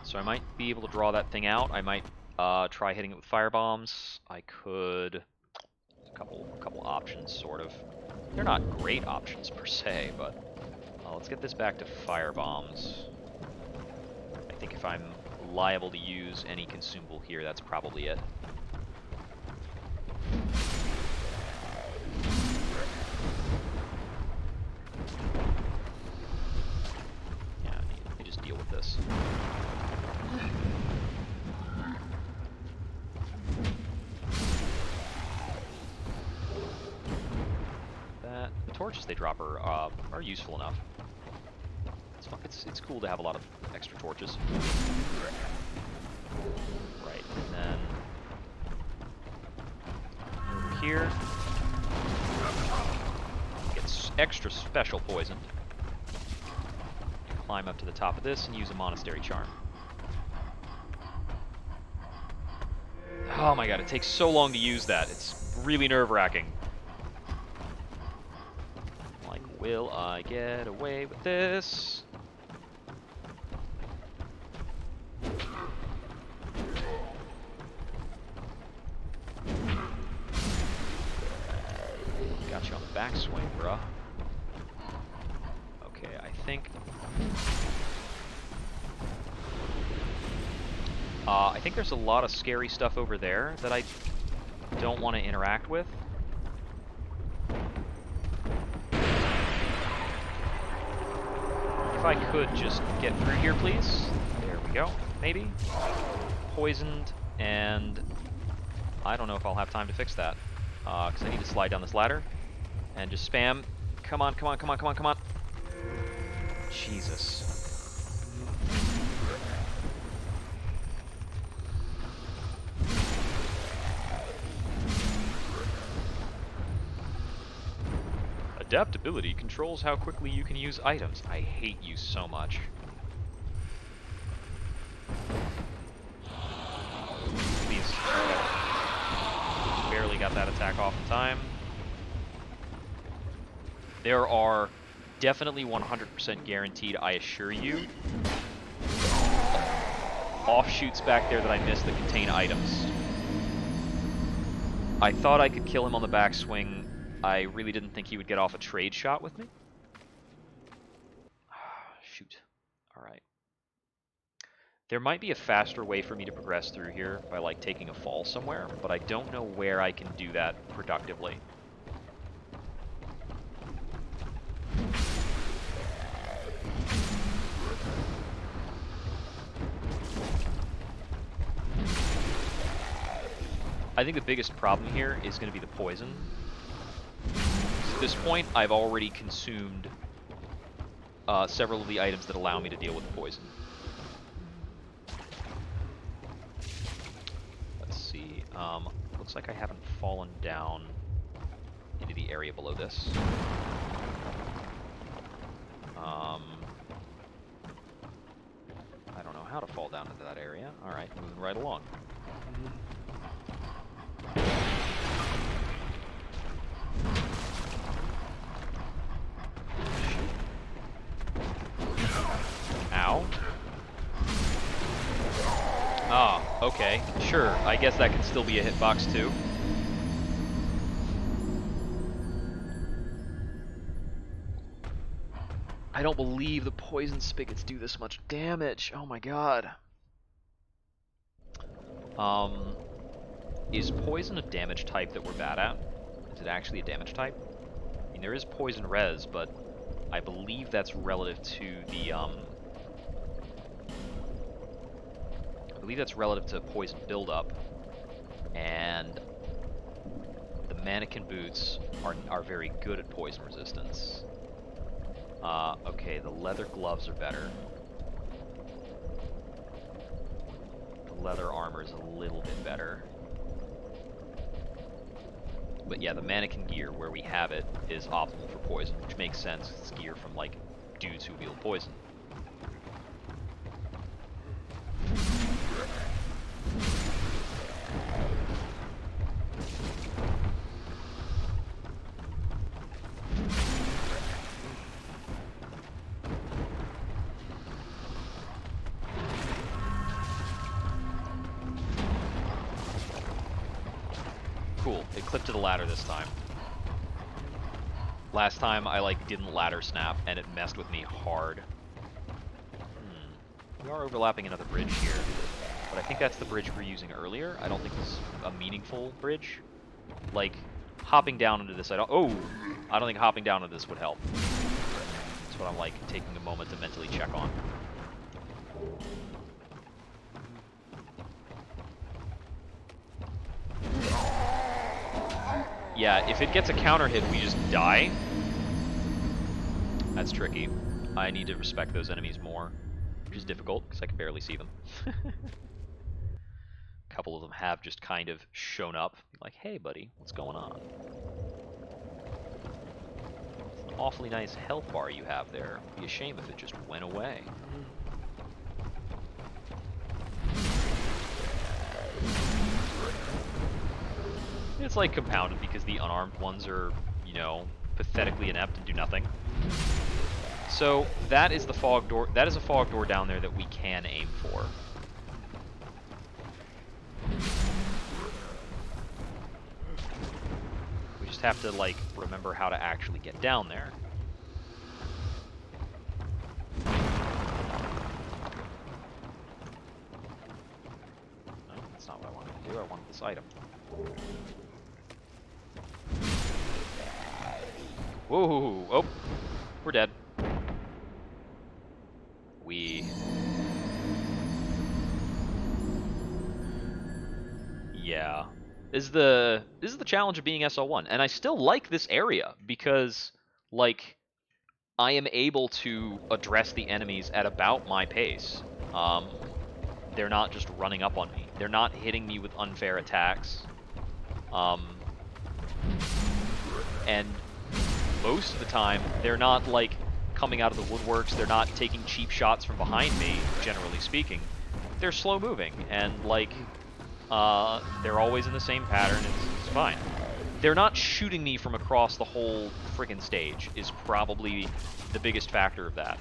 So I might be able to draw that thing out. I might Try hitting it with fire bombs. I could... A couple options, sort of. They're not great options per se, but let's get this back to fire bombs. I think if I'm liable to use any consumable here, that's probably it. Yeah, let me just deal with this. The torches they drop are useful enough. It's cool to have a lot of extra torches. Right, and then over here, get extra special poisoned. Climb up to the top of this and use a monastery charm. Oh my god, it takes so long to use that. It's really nerve-wracking. Like, will I get away with this? Got you on the backswing, bruh. Okay, I think there's a lot of scary stuff over there that I don't want to interact with. If I could just get through here, please. There we go, maybe. Poisoned, and I don't know if I'll have time to fix that. Because I need to slide down this ladder and just spam. Come on, come on, come on, come on, come on. Jesus. Adaptability controls how quickly you can use items. I hate you so much. Please. Barely got that attack off in time. There are definitely 100% guaranteed, I assure you, offshoots back there that I missed that contain items. I thought I could kill him on the backswing. I really didn't think he would get off a trade shot with me. Shoot. Alright. There might be a faster way for me to progress through here by, like, taking a fall somewhere, but I don't know where I can do that productively. I think the biggest problem here is going to be the poison. At this point, I've already consumed several of the items that allow me to deal with the poison. Let's see. Looks like I haven't fallen down into the area below this. I don't know how to fall down into that area. Alright, moving right along. Ow. Ah, okay. Sure, I guess that can still be a hitbox too. I don't believe the poison spigots do this much damage. Oh my god. Is poison a damage type that we're bad at? Is it actually a damage type? I mean, there is poison res, but I believe that's relative to the, I believe that's relative to poison buildup, and the mannequin boots are very good at poison resistance. Okay, the leather gloves are better. The leather armor is a little bit better. But yeah, the mannequin gear, where we have it, is optimal for poison, which makes sense. It's gear from, like, dudes who wield poison. cool. It clipped to the ladder this time. Last time I like didn't ladder snap and it messed with me hard. We are overlapping another bridge here, but I think that's the bridge we were using earlier. I don't think it's a meaningful bridge. Like, hopping down into this, I don't think hopping down into this would help. That's what I'm like taking a moment to mentally check on. Yeah, if it gets a counter hit, we just die. That's tricky. I need to respect those enemies more, which is difficult because I can barely see them. A couple of them have just kind of shown up, like, hey buddy, what's going on? It's an awfully nice health bar you have there. It'd be a shame if it just went away. It's like compounded because the unarmed ones are, you know, pathetically inept and do nothing. So that is the fog door. That is a fog door down there that we can aim for. We just have to like remember how to actually get down there. No, that's not what I wanted to do. I wanted this item. Whoa! Oh, we're dead. Yeah. This is the challenge of being SL1, and I still like this area because, like, I am able to address the enemies at about my pace. They're not just running up on me. They're not hitting me with unfair attacks. And most of the time, they're not, like, coming out of the woodworks. They're not taking cheap shots from behind me, generally speaking. They're slow moving, and, like, they're always in the same pattern. It's fine. They're not shooting me from across the whole friggin' stage is probably the biggest factor of that.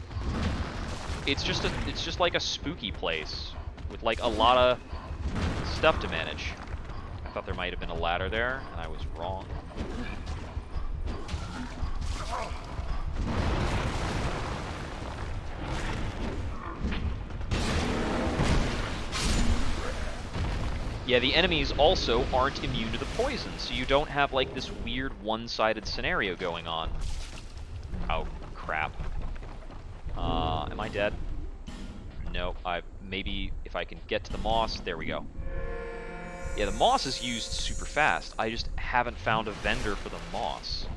It's just like a spooky place with like a lot of stuff to manage. I thought there might have been a ladder there, and I was wrong. Yeah, the enemies also aren't immune to the poison, so you don't have like this weird one-sided scenario going on. Oh, crap. Am I dead? No, maybe if I can get to the moss, there we go. Yeah, the moss is used super fast. I just haven't found a vendor for the moss.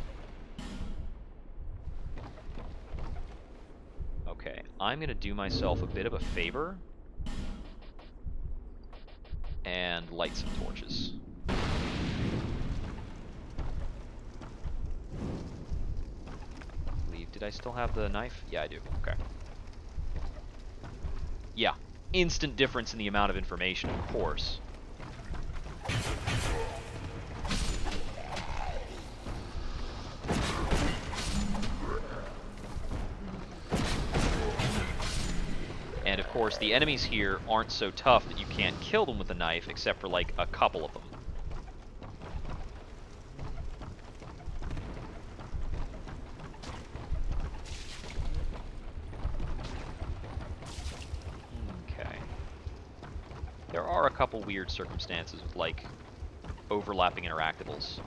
Okay, I'm gonna do myself a bit of a favor and light some torches. Did I still have the knife? Yeah, I do. Okay. Yeah, instant difference in the amount of information, of course. And of course, the enemies here aren't so tough that you can't kill them with a knife, except for like a couple of them. Okay. There are a couple weird circumstances with like overlapping interactables.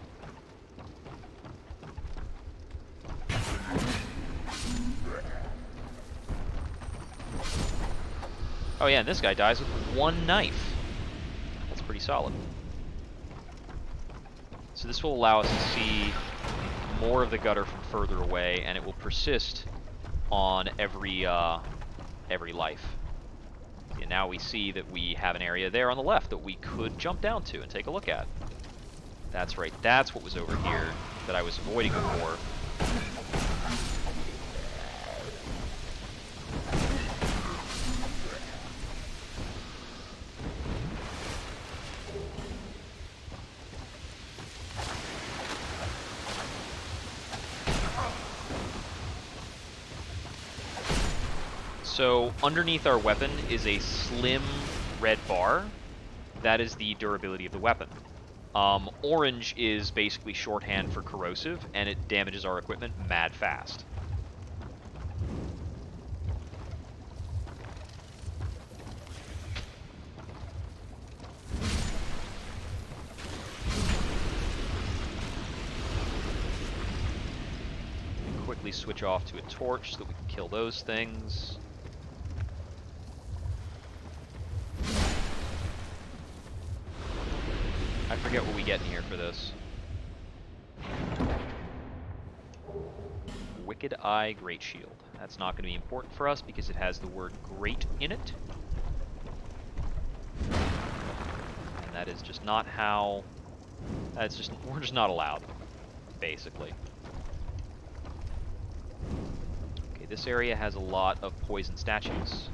Oh yeah, and this guy dies with one knife. That's pretty solid. So this will allow us to see more of the gutter from further away, and it will persist on every life. And now we see that we have an area there on the left that we could jump down to and take a look at. That's right, that's what was over here that I was avoiding before. So underneath our weapon is a slim red bar. That is the durability of the weapon. Orange is basically shorthand for corrosive, and it damages our equipment mad fast. Quickly switch off to a torch so that we can kill those things. I forget what we get in here for this. Wicked Eye Great Shield. That's not going to be important for us because it has the word great in it. And that is just not how... we're just not allowed, basically. Okay, this area has a lot of poison statues.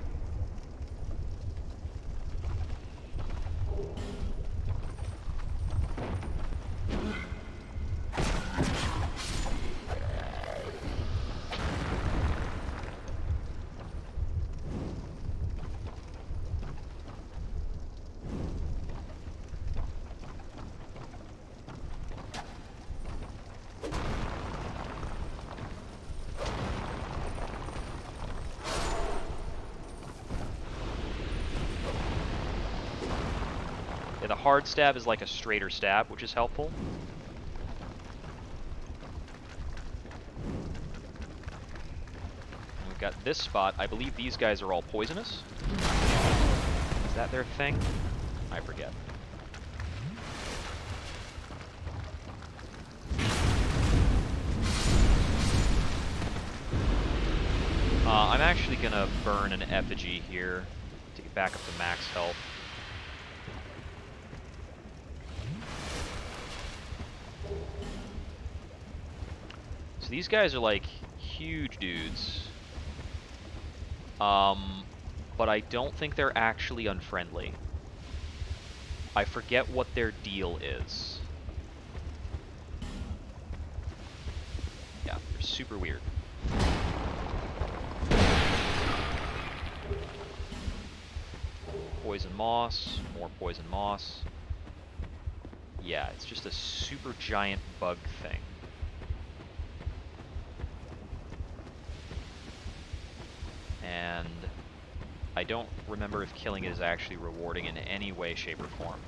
The hard stab is like a straighter stab, which is helpful. And we've got this spot. I believe these guys are all poisonous. Is that their thing? I forget. I'm actually gonna burn an effigy here to get back up to max health. So these guys are like huge dudes, but I don't think they're actually unfriendly. I forget what their deal is. Yeah, they're super weird. Poison moss, more poison moss. Yeah, it's just a super giant bug thing. And I don't remember if killing it is actually rewarding in any way, shape, or form.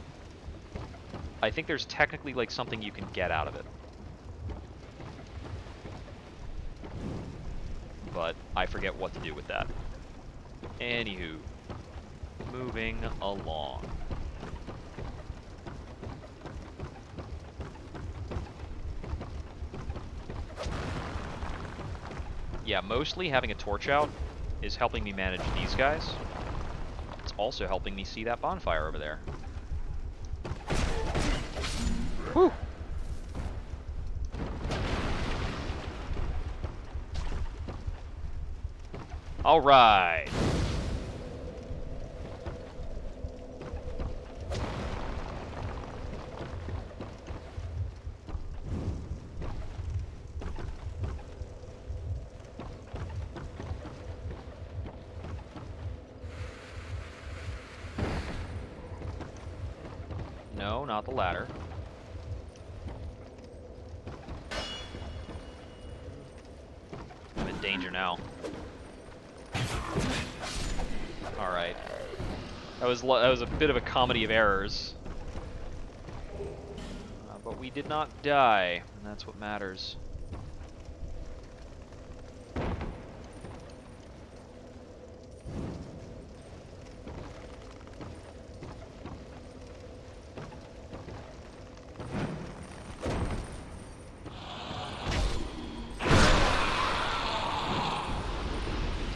I think there's technically like something you can get out of it. But I forget what to do with that. Anywho, moving along. Yeah, mostly having a torch out is helping me manage these guys. It's also helping me see that bonfire over there. Whew! All right. No, not the ladder. I'm in danger now. All right. That was a bit of a comedy of errors. But we did not die, and that's what matters.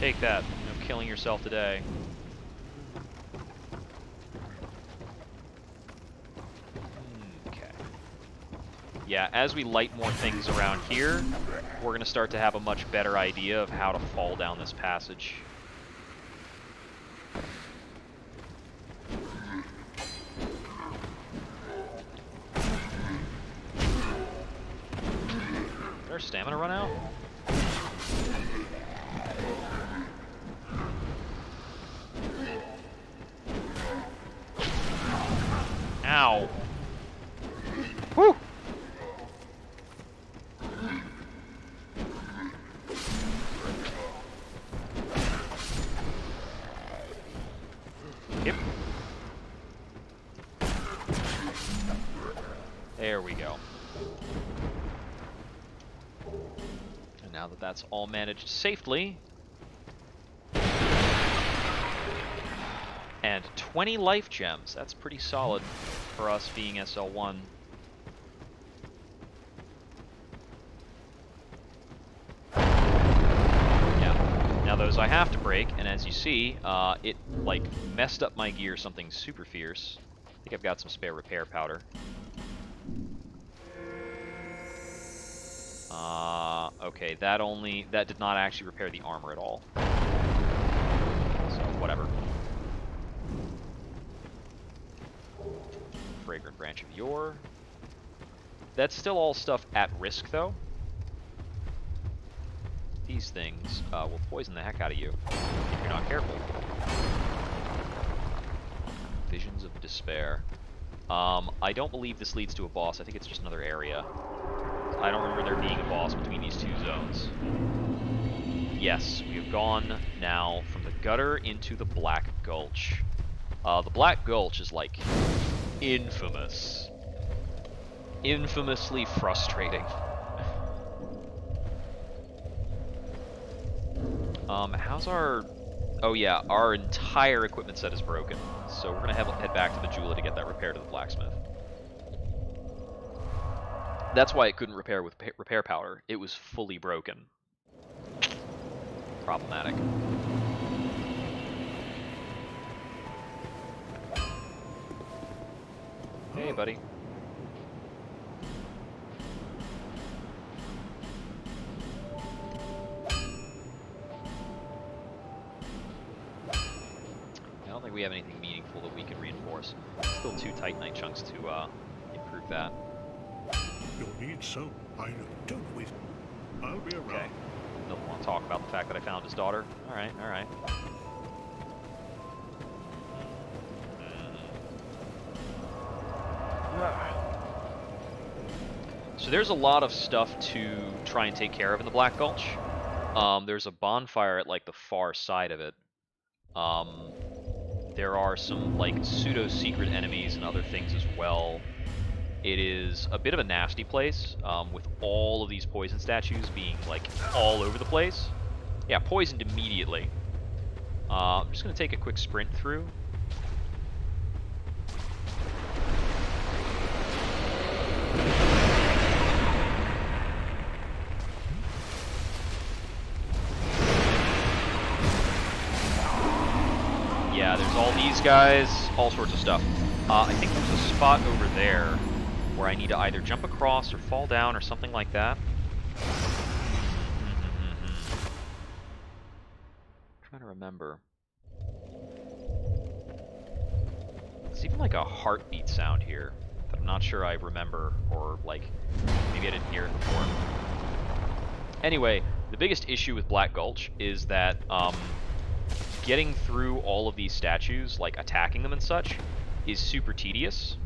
Take that. No killing yourself today. Okay. Yeah, as we light more things around here, we're going to start to have a much better idea of how to fall down this passage. Did our stamina run out? Ow. we go. And now that that's all managed safely... And 20 life gems. That's pretty solid for us being SL1. Yeah. Now those I have to break, and as you see, it like messed up my gear something super fierce. I think I've got some spare repair powder. Okay, that did not actually repair the armor at all. So whatever. Fragrant Branch of Yore. That's still all stuff at risk, though. These things will poison the heck out of you if you're not careful. Visions of Despair. I don't believe this leads to a boss. I think it's just another area. I don't remember there being a boss between these two zones. Yes, we have gone now from the gutter into the Black Gulch. The Black Gulch is like infamous. Infamously frustrating. How's our... Oh yeah, our entire equipment set is broken. So we're gonna head back to the jeweler to get that repaired to the blacksmith. That's why it couldn't repair with repair powder. It was fully broken. Problematic. Hey, buddy. I don't think we have anything meaningful that we can reinforce. Still 2 Titanite chunks to improve that. You'll need so. I know. Don't wait. I'll be around. Okay. Doesn't want to talk about the fact that I found his daughter. Alright, alright. So there's a lot of stuff to try and take care of in the Black Gulch. There's a bonfire at like the far side of it. There are some like pseudo-secret enemies and other things as well. It is a bit of a nasty place, with all of these poison statues being like all over the place. Yeah, poisoned immediately. I'm just gonna take a quick sprint through. Yeah, there's all these guys, all sorts of stuff. I think there's a spot over there where I need to either jump across or fall down or something like that. Trying to remember. There's even like a heartbeat sound here that I'm not sure I remember, or like maybe I didn't hear it before. Anyway, the biggest issue with Black Gulch is that getting through all of these statues, like attacking them and such, is super tedious.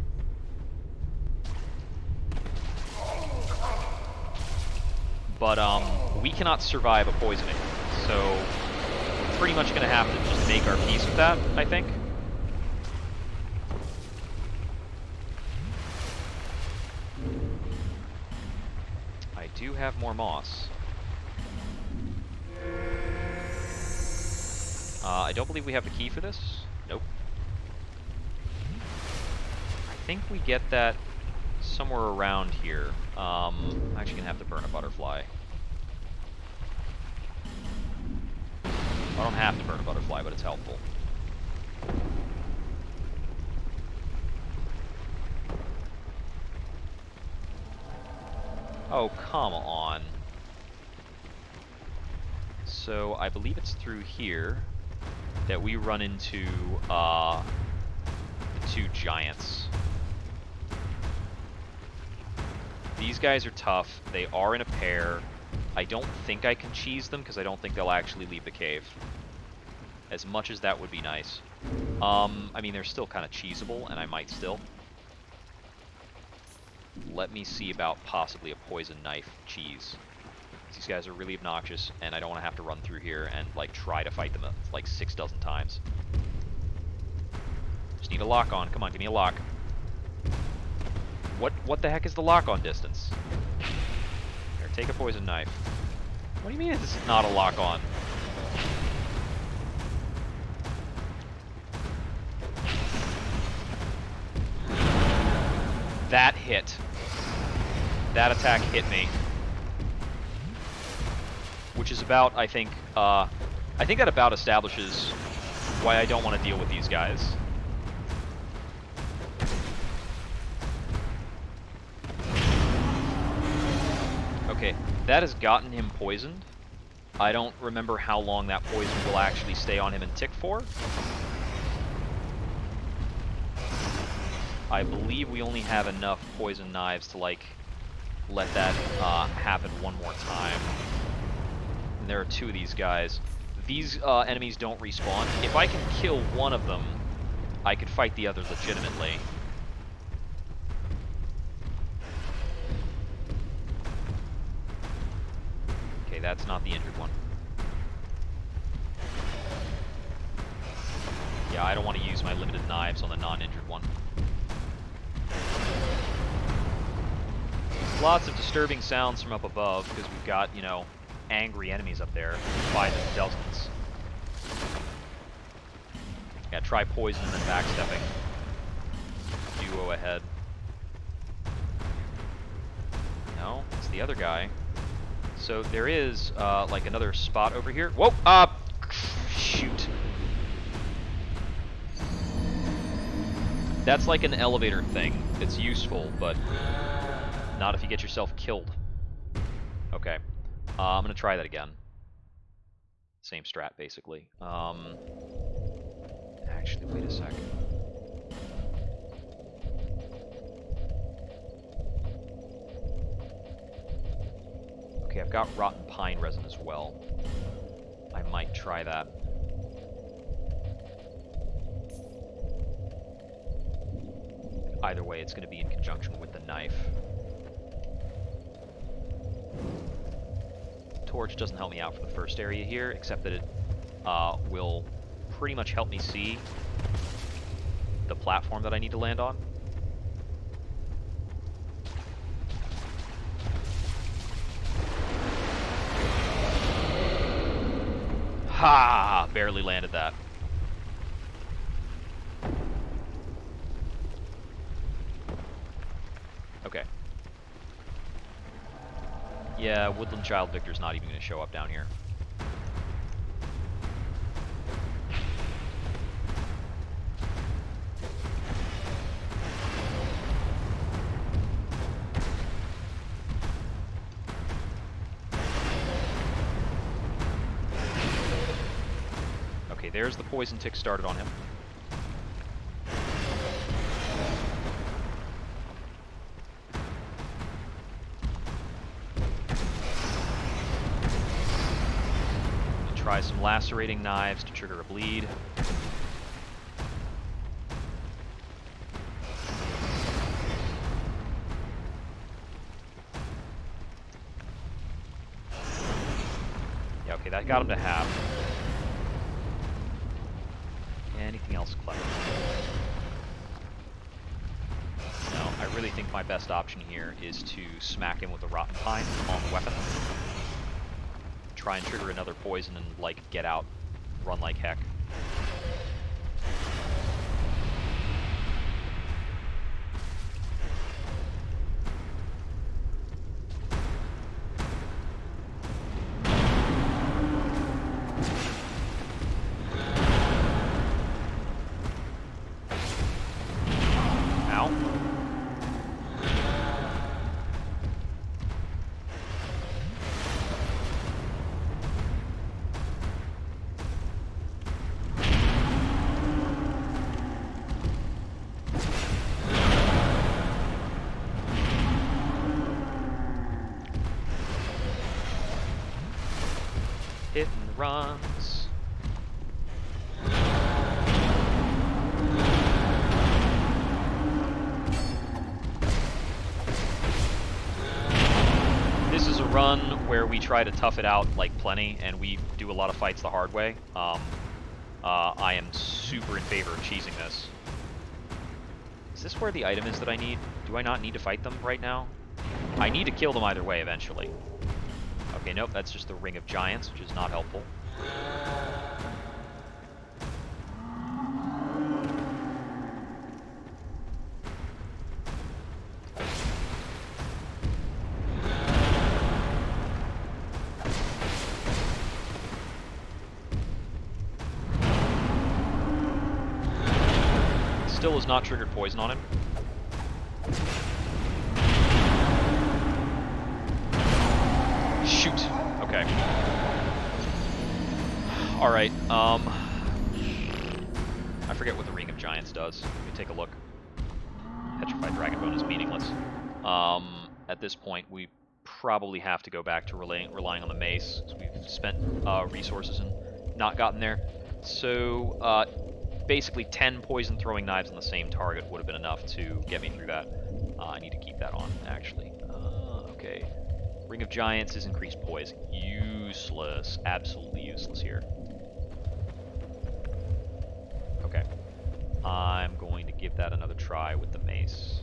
But we cannot survive a poisoning, so we're pretty much going to have to just make our peace with that, I think. I do have more moss. I don't believe we have the key for this. Nope. I think we get that somewhere around here. I'm actually gonna have to burn a butterfly. I don't have to burn a butterfly, but it's helpful. Oh, come on. So I believe it's through here that we run into the 2 giants. These guys are tough. They are in a pair. I don't think I can cheese them because I don't think they'll actually leave the cave. As much as that would be nice. I mean, they're still kind of cheesable, and I might still. Let me see about possibly a poison knife cheese. These guys are really obnoxious, and I don't want to have to run through here and like try to fight them like 6 dozen times. Just need a lock on. Come on, give me a lock. What the heck is the lock-on distance? Here, take a poison knife. What do you mean it's not a lock-on? That hit. That attack hit me. Which is about, I think that about establishes why I don't want to deal with these guys. Okay, that has gotten him poisoned. I don't remember how long that poison will actually stay on him and tick for. I believe we only have enough poison knives to, like, let that happen one more time. And there are two of these guys. These enemies don't respawn. If I can kill one of them, I could fight the other legitimately. Okay, that's not the injured one. Yeah, I don't want to use my limited knives on the non-injured one. Lots of disturbing sounds from up above, because we've got, you know, angry enemies up there by the dozens. Yeah, try poison and then backstepping. Duo ahead. No, it's the other guy. So there is, like, another spot over here. Whoa! Shoot. That's like an elevator thing. It's useful, but not if you get yourself killed. Okay. I'm gonna try that again. Same strat, basically. Actually, wait a sec. Okay, I've got rotten pine resin as well. I might try that. Either way, it's going to be in conjunction with the knife. Torch doesn't help me out for the first area here, except that it will pretty much help me see the platform that I need to land on. Ha! Barely landed that. Okay. Yeah, Woodland Child Victor's not even going to show up down here. Okay, there's the poison tick started on him. Try some lacerating knives to trigger a bleed. Yeah, okay, that got him to half. Anything else clever? No, I really think my best option here is to smack him with the rotten pine on the weapon. Try and trigger another poison and, like, get out. Run like heck. Ow. Hit and runs. This is a run where we try to tough it out like plenty, and we do a lot of fights the hard way. I am super in favor of cheesing this. Is this where the item is that I need? Do I not need to fight them right now? I need to kill them either way eventually. Okay, nope, that's just the Ring of Giants, which is not helpful. Still has not triggered poison on him. Shoot. Okay. Alright, I forget what the Ring of Giants does. Let me take a look. Petrified Dragon Bone is meaningless. At this point, we probably have to go back to relying on the mace, because we've spent resources and not gotten there. So, basically 10 poison throwing knives on the same target would have been enough to get me through that. I need to keep that on, actually. Okay. Ring of Giants is increased poise. Useless. Absolutely useless here. Okay. I'm going to give that another try with the mace.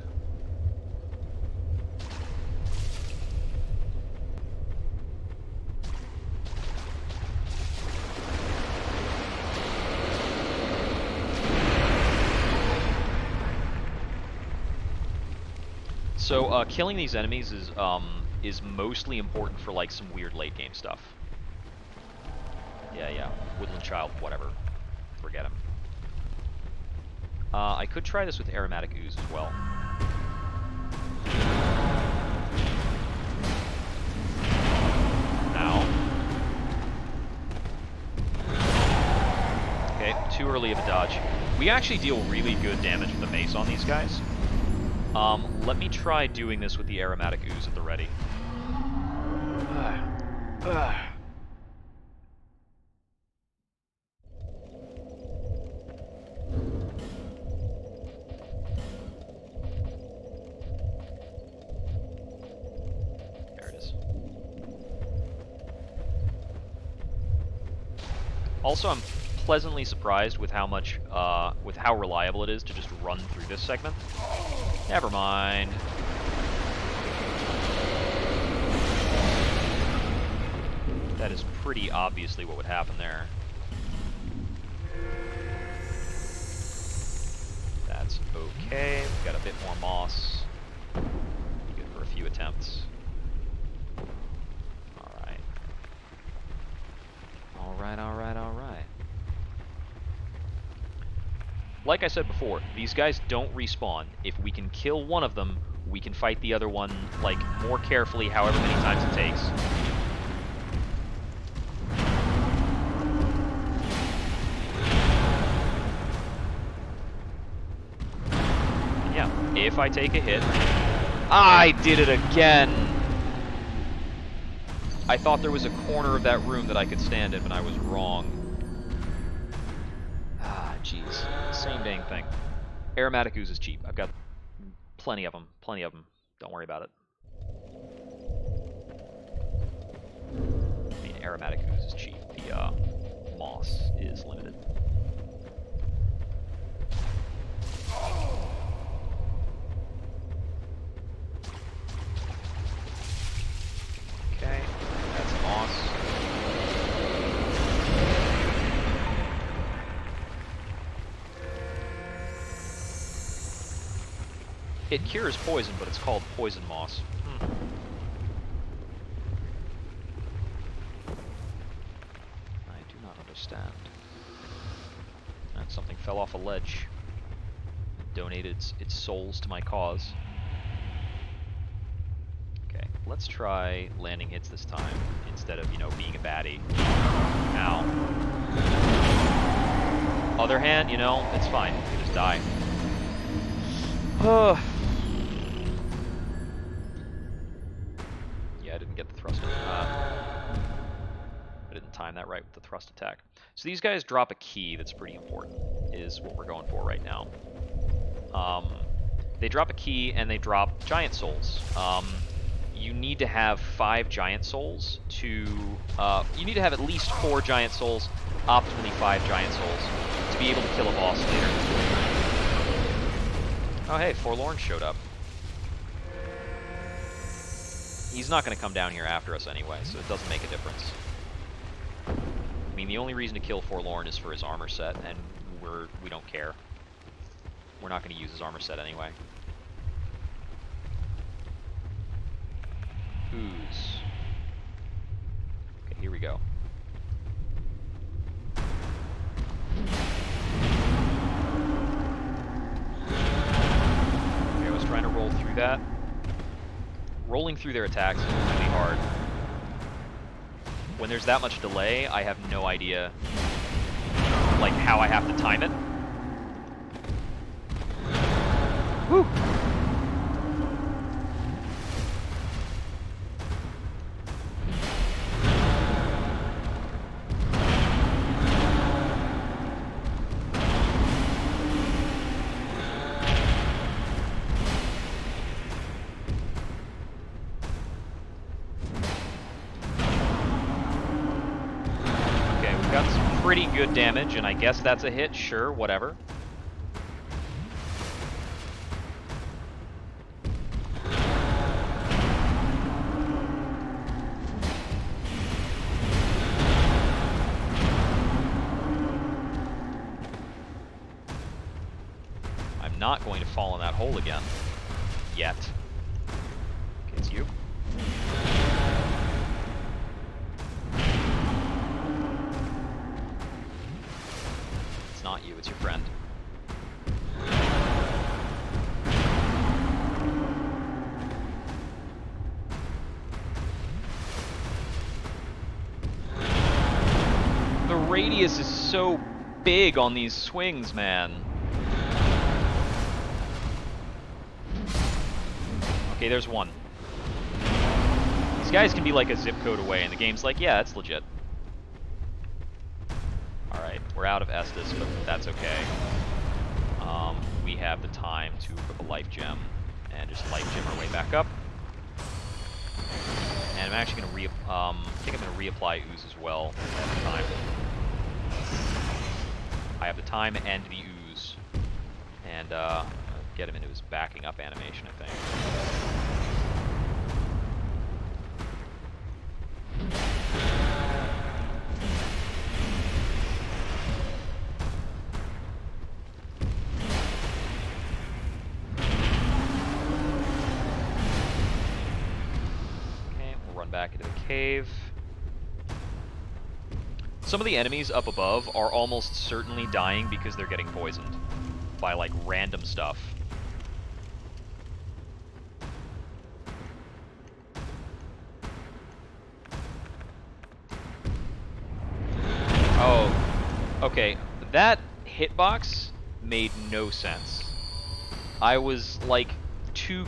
So, killing these enemies is mostly important for, like, some weird late-game stuff. Yeah, Woodland Child, whatever. Forget him. I could try this with Aromatic Ooze as well. Ow. Okay, too early of a dodge. We actually deal really good damage with the mace on these guys. Let me try doing this with the Aromatic Ooze at the ready. There it is. Also, I'm pleasantly surprised with how much, with how reliable it is to just run through this segment. Never mind. That is pretty obviously what would happen there. That's okay. We've got a bit more moss. Good for a few attempts. Alright. Alright. Like I said before, these guys don't respawn. If we can kill one of them, we can fight the other one, like, more carefully, however many times it takes. Yeah, if I take a hit... I did it again! I thought there was a corner of that room that I could stand in, but I was wrong. Jeez. Same dang thing. Aromatic Ooze is cheap. I've got plenty of them. Don't worry about it. I mean, Aromatic Ooze is cheap. The moss is limited. Okay, that's moss. It cures poison, but it's called poison moss. I do not understand. And something fell off a ledge. Donated its souls to my cause. Okay, let's try landing hits this time, instead of, you know, being a baddie. Ow. Other hand, you know, it's fine. You can just die. Yeah, I didn't get the thrust. I didn't time that right with the thrust attack. So these guys drop a key that's pretty important, is what we're going for right now. They drop a key and they drop giant souls. You need to have 5 giant souls to... you need to have at least 4 giant souls, optimally 5 giant souls, to be able to kill a boss later. Oh hey, Forlorn showed up. He's not going to come down here after us anyway, so it doesn't make a difference. I mean, the only reason to kill Forlorn is for his armor set, and we don't care. We're not going to use his armor set anyway. Ooze. Okay, here we go. Okay, I was trying to roll through that. Rolling through their attacks is really hard. When there's that much delay, I have no idea, like, how I have to time it. Woo! Pretty good damage, and I guess that's a hit. Sure, whatever. I'm not going to fall in that hole again. Yet. Okay, it's you. Not you, it's your friend. The radius is so big on these swings, man. Okay, there's one. These guys can be like a zip code away, and the game's like, yeah, that's legit. We're out of Estus, but that's okay. We have the time to equip a life gem and just life gem our way back up. And I'm actually going to I think I'm going to reapply Ooze as well at the time. I have the time and the Ooze. And get him into his backing up animation, I think. Back into the cave. Some of the enemies up above are almost certainly dying because they're getting poisoned by like random stuff. Oh, okay. That hitbox made no sense. I was like two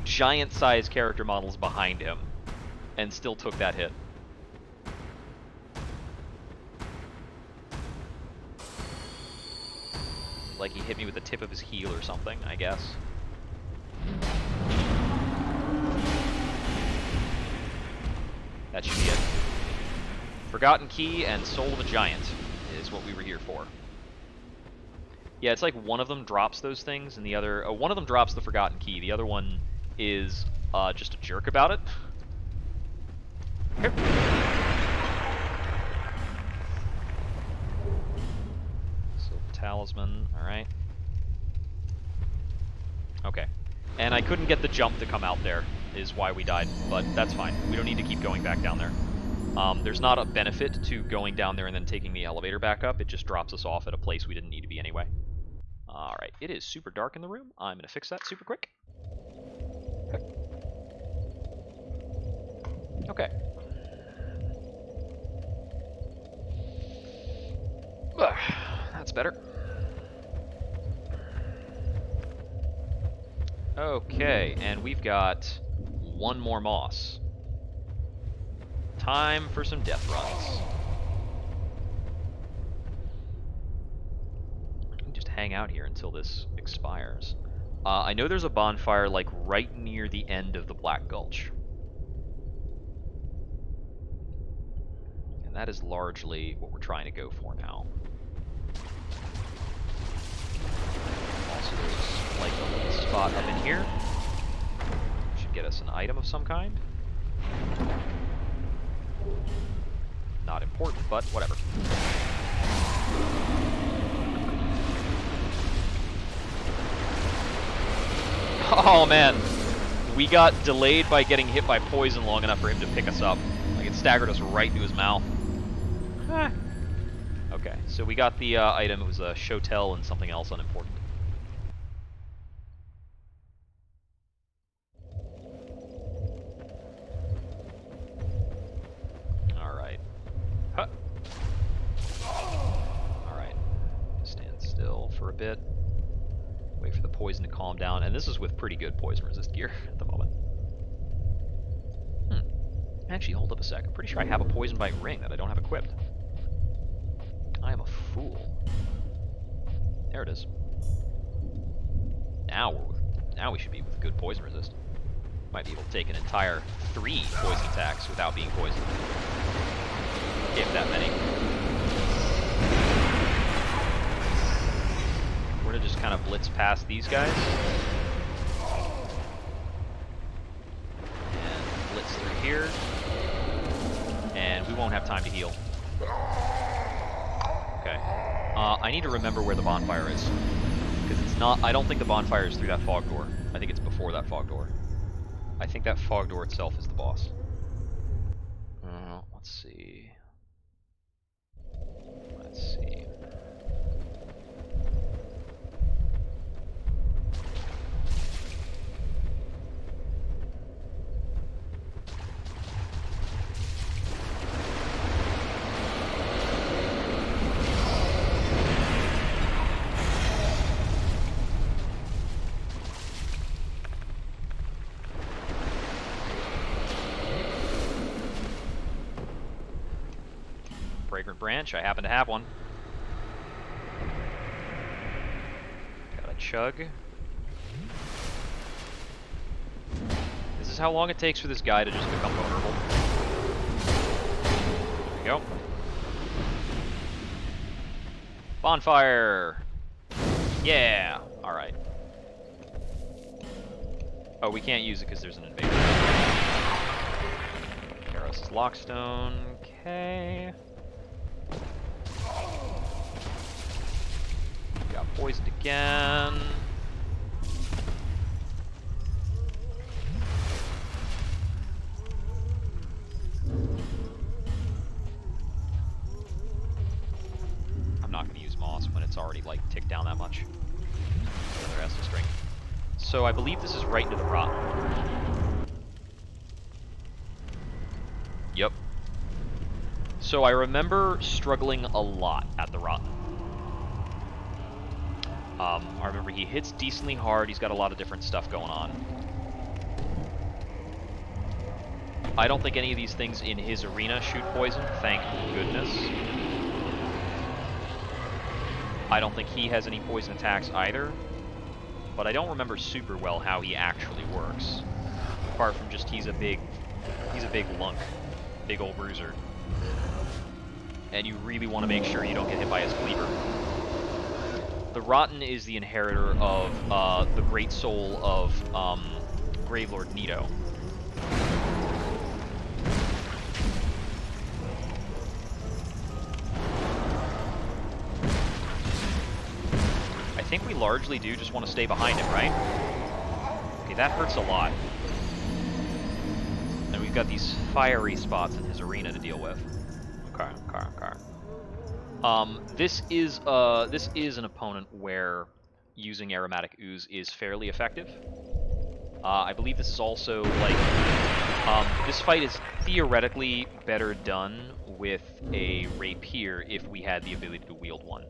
giant-sized character models behind him, and still took that hit. Like he hit me with the tip of his heel or something, I guess. That should be it. Forgotten Key and Soul of a Giant is what we were here for. Yeah, it's like one of them drops those things, and the other... one of them drops the Forgotten Key, the other one is just a jerk about it. Here. Silver Talisman, alright. Okay. And I couldn't get the jump to come out there, is why we died, but that's fine. We don't need to keep going back down there. There's not a benefit to going down there and then taking the elevator back up, it just drops us off at a place we didn't need to be anyway. Alright, it is super dark in the room. I'm going to fix that super quick. Okay. That's better. Okay, and we've got one more moss. Time for some death runs. Hang out here until this expires. I know there's a bonfire like right near the end of the Black Gulch. And that is largely what we're trying to go for now. Also, there's like a little spot up in here. Should should get us an item of some kind. Not important, but whatever. Oh man, we got delayed by getting hit by poison long enough for him to pick us up. Like, it staggered us right into his mouth. Okay, so we got the item. It was a Shotel and something else unimportant. Alright. Huh. Alright. Stand still for a bit. Wait for the poison to calm down. And this is with pretty good poison resist gear at the moment. Actually, hold up a sec. I'm pretty sure I have a poison bite ring that I don't have equipped. I am a fool. There it is. Now we should be with good poison resist. Might be able to take an entire 3 poison attacks without being poisoned. If that many. We're gonna just kind of blitz past these guys. And blitz through here. And we won't have time to heal. Okay. I need to remember where the bonfire is. Because it's not... I don't think the bonfire is through that fog door. I think it's before that fog door. I think that fog door itself is the boss. Let's see. Let's see. Fragrant branch, I happen to have one. Got a chug. This is how long it takes for this guy to just become vulnerable. There we go. Bonfire! Yeah! Alright. Oh, we can't use it because there's an invader. Pharaoh's Lockstone, okay. Got poisoned again. I'm not going to use moss when it's already like ticked down that much. Another Estus string. So I believe this is right into the rotten. Yep. So I remember struggling a lot at the rotten. I remember he hits decently hard. He's got a lot of different stuff going on. I don't think any of these things in his arena shoot poison, thank goodness. I don't think he has any poison attacks either. But I don't remember super well how he actually works. Apart from just he's a big lunk. Big old bruiser. And you really want to make sure you don't get hit by his cleaver. The Rotten is the inheritor of the great soul of Gravelord Nito. I think we largely do just want to stay behind him, right? Okay, that hurts a lot. And we've got these fiery spots in his arena to deal with. Okay. This is an opponent where using Aromatic Ooze is fairly effective. I believe this is also like this fight is theoretically better done with a rapier if we had the ability to wield one,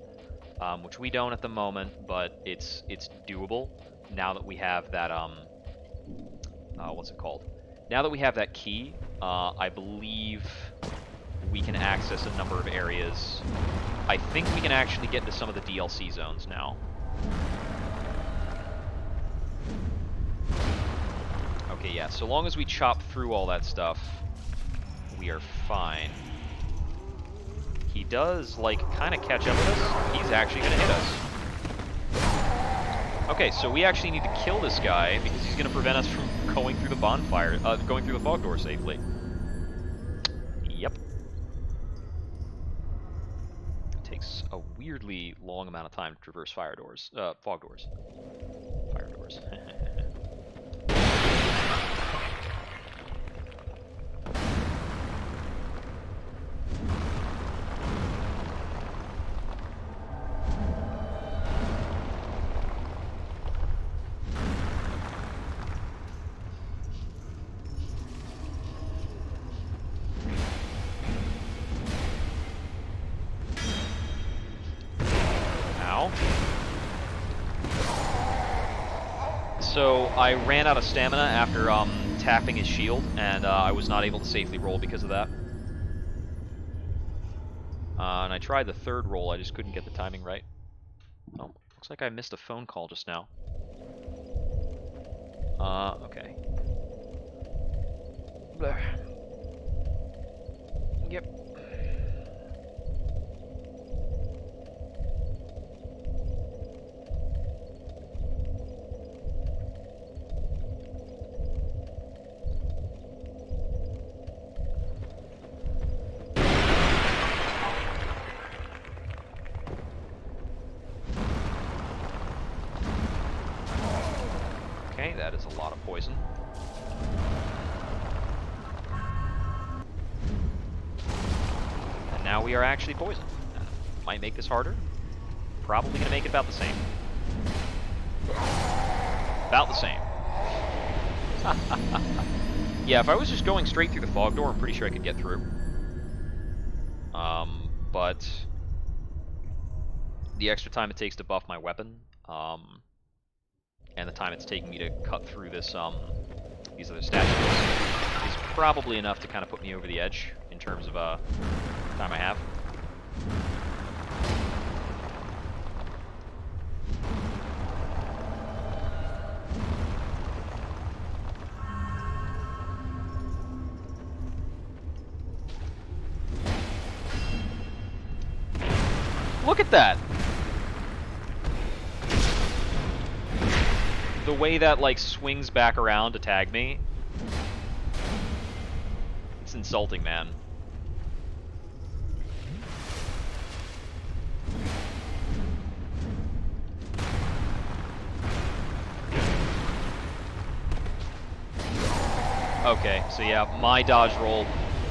which we don't at the moment, but it's doable now that we have that what's it called? Now that we have that key, I believe we can access a number of areas. I think we can actually get into some of the DLC zones now. Okay, yeah, so long as we chop through all that stuff, we are fine. He does, like, kind of catch up with us. He's actually going to hit us. Okay, so we actually need to kill this guy because he's going to prevent us from going through the bonfire, going through the fog door safely. Yep. It takes a weirdly long amount of time to traverse fog doors. Fire doors. So I ran out of stamina after tapping his shield, and I was not able to safely roll because of that. And I tried the third roll, I just couldn't get the timing right. Oh, looks like I missed a phone call just now. Okay. There. Yep. Okay, that is a lot of poison. And now we are actually poisoned. Might make this harder. Probably gonna make it about the same. About the same. Yeah, if I was just going straight through the fog door, I'm pretty sure I could get through. But the extra time it takes to buff my weapon, and the time it's taking me to cut through this, these other statues, is probably enough to kind of put me over the edge in terms of time I have. Look at that! The way that, like, swings back around to tag me. It's insulting, man. Okay, so yeah, my dodge roll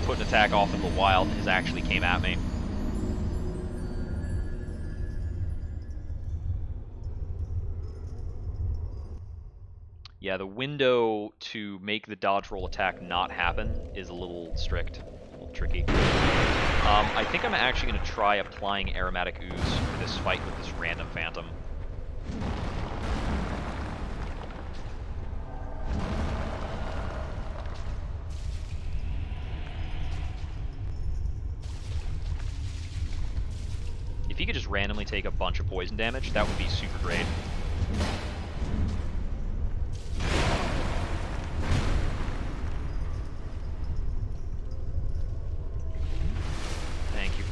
put an attack off in the wild has actually came at me. Yeah, the window to make the dodge roll attack not happen is a little strict, a little tricky. I think I'm actually going to try applying Aromatic Ooze for this fight with this random phantom. If he could just randomly take a bunch of poison damage, that would be super great.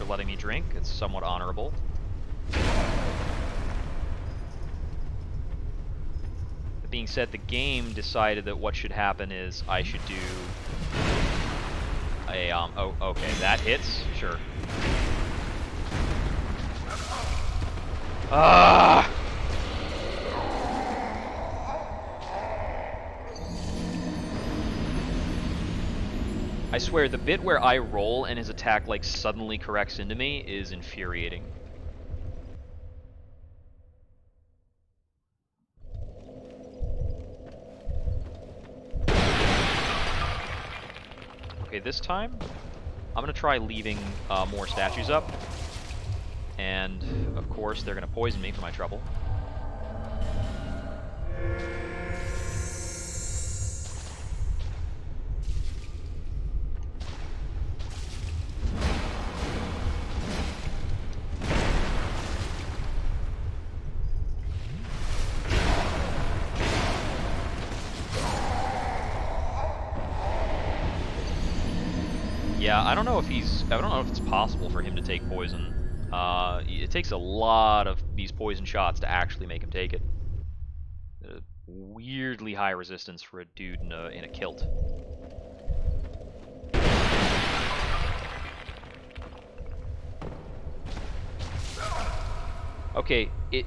Letting me drink. It's somewhat honorable. That being said, the game decided that what should happen is I should do a, oh, okay, that hits? Sure. Ah! I swear, the bit where I roll and his attack, like, suddenly corrects into me is infuriating. Okay, this time, I'm gonna try leaving more statues up. And, of course, they're gonna poison me for my trouble. Yeah, I don't know if it's possible for him to take poison. It takes a lot of these poison shots to actually make him take it. weirdly high resistance for a dude in a kilt. Okay, it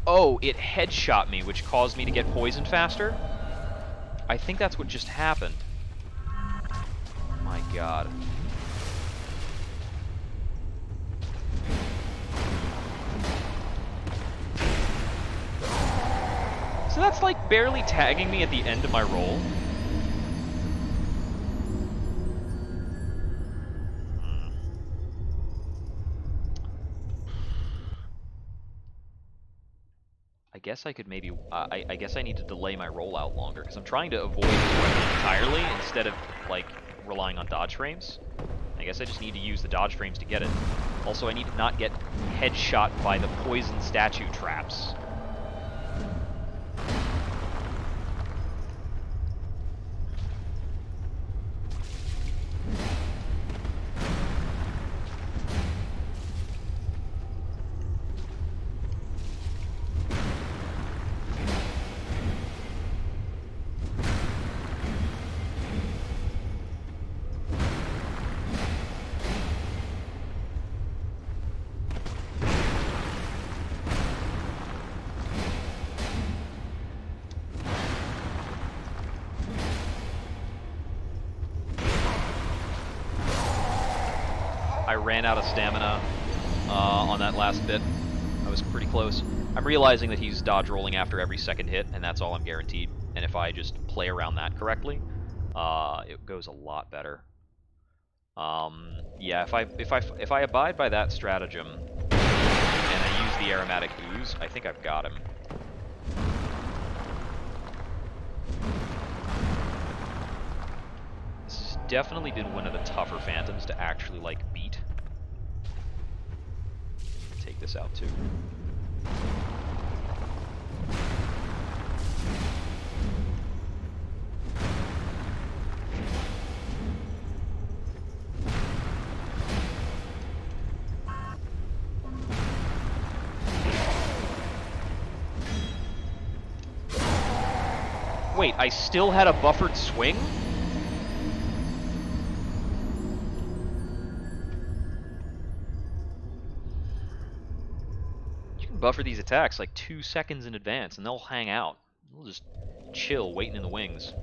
headshot me, which caused me to get poisoned faster. I think that's what just happened. My god. So that's like barely tagging me at the end of my roll. I guess I could maybe, I guess I need to delay my rollout longer, because I'm trying to avoid this weapon entirely instead of, like, relying on dodge frames. I guess I just need to use the dodge frames to get it. Also, I need to not get headshot by the poison statue traps. I ran out of stamina on that last bit. I was pretty close. I'm realizing that he's dodge rolling after every second hit, and that's all I'm guaranteed. And if I just play around that correctly, it goes a lot better. Yeah, if I abide by that stratagem and I use the aromatic ooze, I think I've got him. This has definitely been one of the tougher phantoms to actually like beat. Take this out too. Wait, I still had a buffered swing? You can buffer these attacks like 2 seconds in advance and they'll hang out. They'll just chill, waiting in the wings.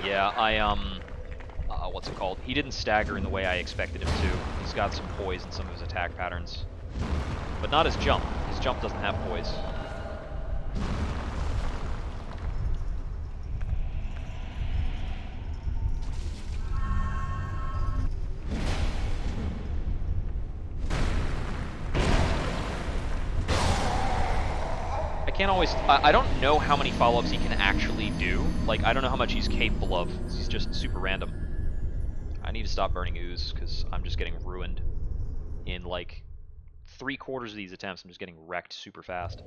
Yeah, what's it called? He didn't stagger in the way I expected him to. He's got some poise in some of his attack patterns. But not his jump. His jump doesn't have poise. Can't always. I don't know how many follow-ups he can actually do. Like, I don't know how much he's capable of. He's just super random. I need to stop burning ooze because I'm just getting ruined. In like 3/4 of these attempts, I'm just getting wrecked super fast.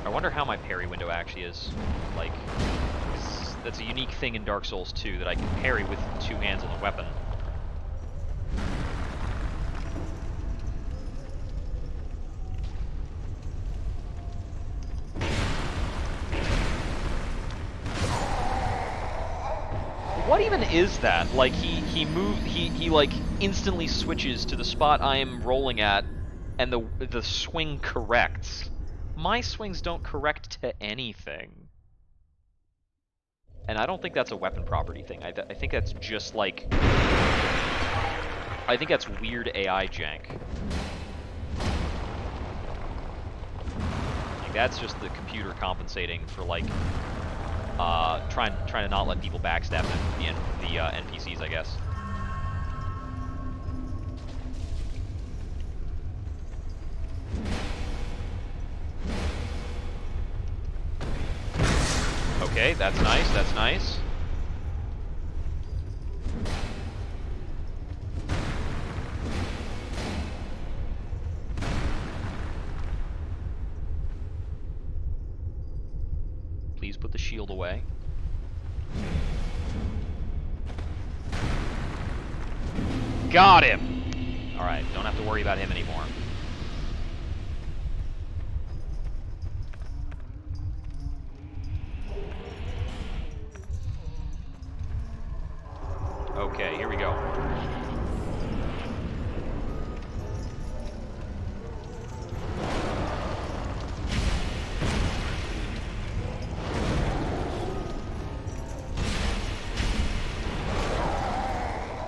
I wonder how my parry window actually is. Like, that's a unique thing in Dark Souls 2 that I can parry with 2 hands on the weapon. What even is that? Like, he like instantly switches to the spot I am rolling at, and the swing corrects. My swings don't correct to anything. And I don't think that's a weapon property thing. I think that's just like... I think that's weird AI jank. Like, that's just the computer compensating for, like, trying to not let people backstab the NPCs, I guess. Okay, that's nice, that's nice. Please put the shield away. Got him! Alright, don't have to worry about him anymore. Okay, here we go.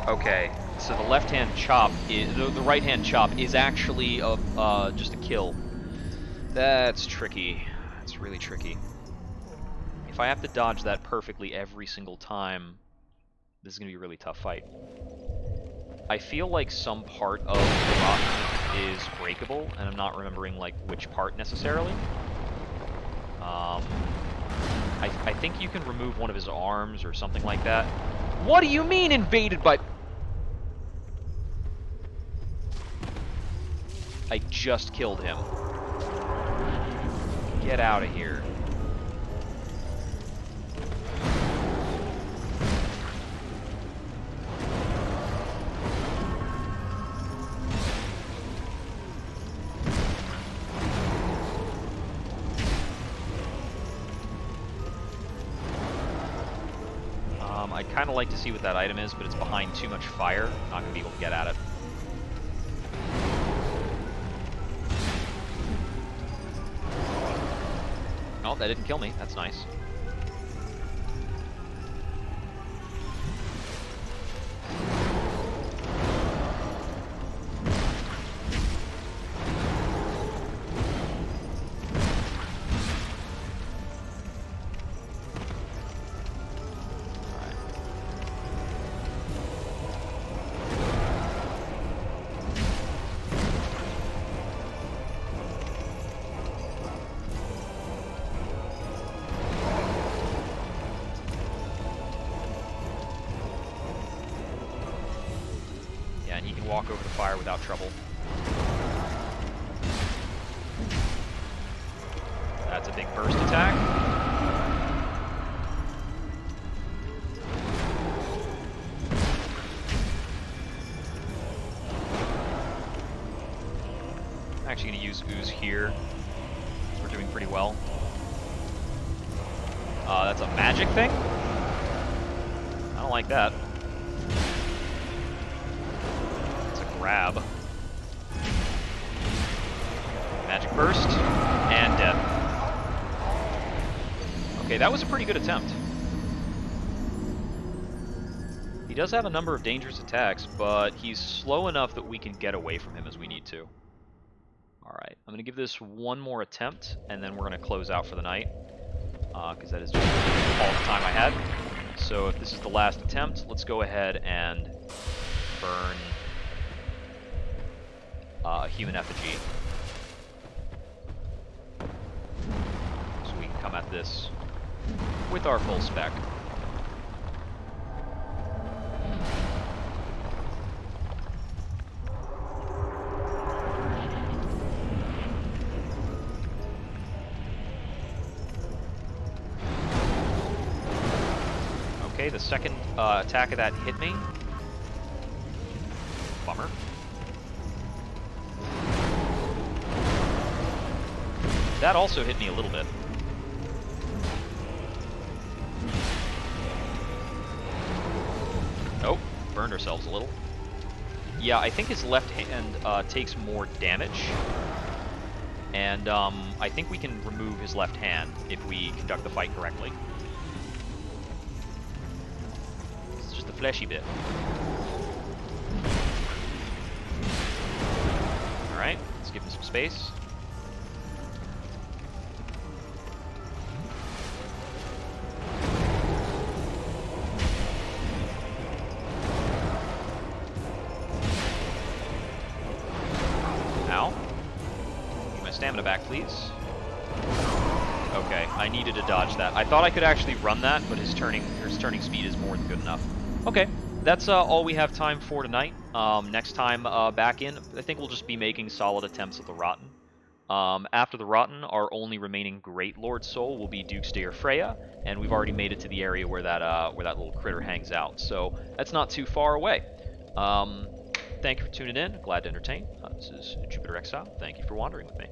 Okay, so the left-hand chop, the right-hand chop is actually just a kill. That's tricky. That's really tricky. If I have to dodge that perfectly every single time, this is going to be a really tough fight. I feel like some part of the rock is breakable, and I'm not remembering like which part necessarily. I think you can remove one of his arms or something like that. What do you mean invaded by... I just killed him. Get out of here. I'd kind of like to see what that item is, but it's behind too much fire. Not going to be able to get at it. Oh, that didn't kill me. That's nice. Walk over the fire without trouble. That's a big burst attack. I'm actually going to use ooze here. We're doing pretty well. That's a magic thing? I don't like that. Grab. Magic burst, and death. Okay, that was a pretty good attempt. He does have a number of dangerous attacks, but he's slow enough that we can get away from him as we need to. Alright, I'm going to give this one more attempt, and then we're going to close out for the night, because that is just all the time I had. So if this is the last attempt, let's go ahead and burn a human effigy. So we can come at this with our full spec. Okay, the second attack of that hit me. Bummer. That also hit me a little bit. Oh, burned ourselves a little. Yeah, I think his left hand takes more damage. And I think we can remove his left hand if we conduct the fight correctly. It's just a fleshy bit. Alright, let's give him some space. Stamina back, please. Okay, I needed to dodge that. I thought I could actually run that, but his turning speed is more than good enough. Okay, that's all we have time for tonight. Next time back in, I think we'll just be making solid attempts at the Rotten. After the Rotten, our only remaining Great Lord soul will be Duke's Dear Freya, and we've already made it to the area where that little critter hangs out. So that's not too far away. thank you for tuning in. Glad to entertain. This is Jupiter Exile. Thank you for wandering with me.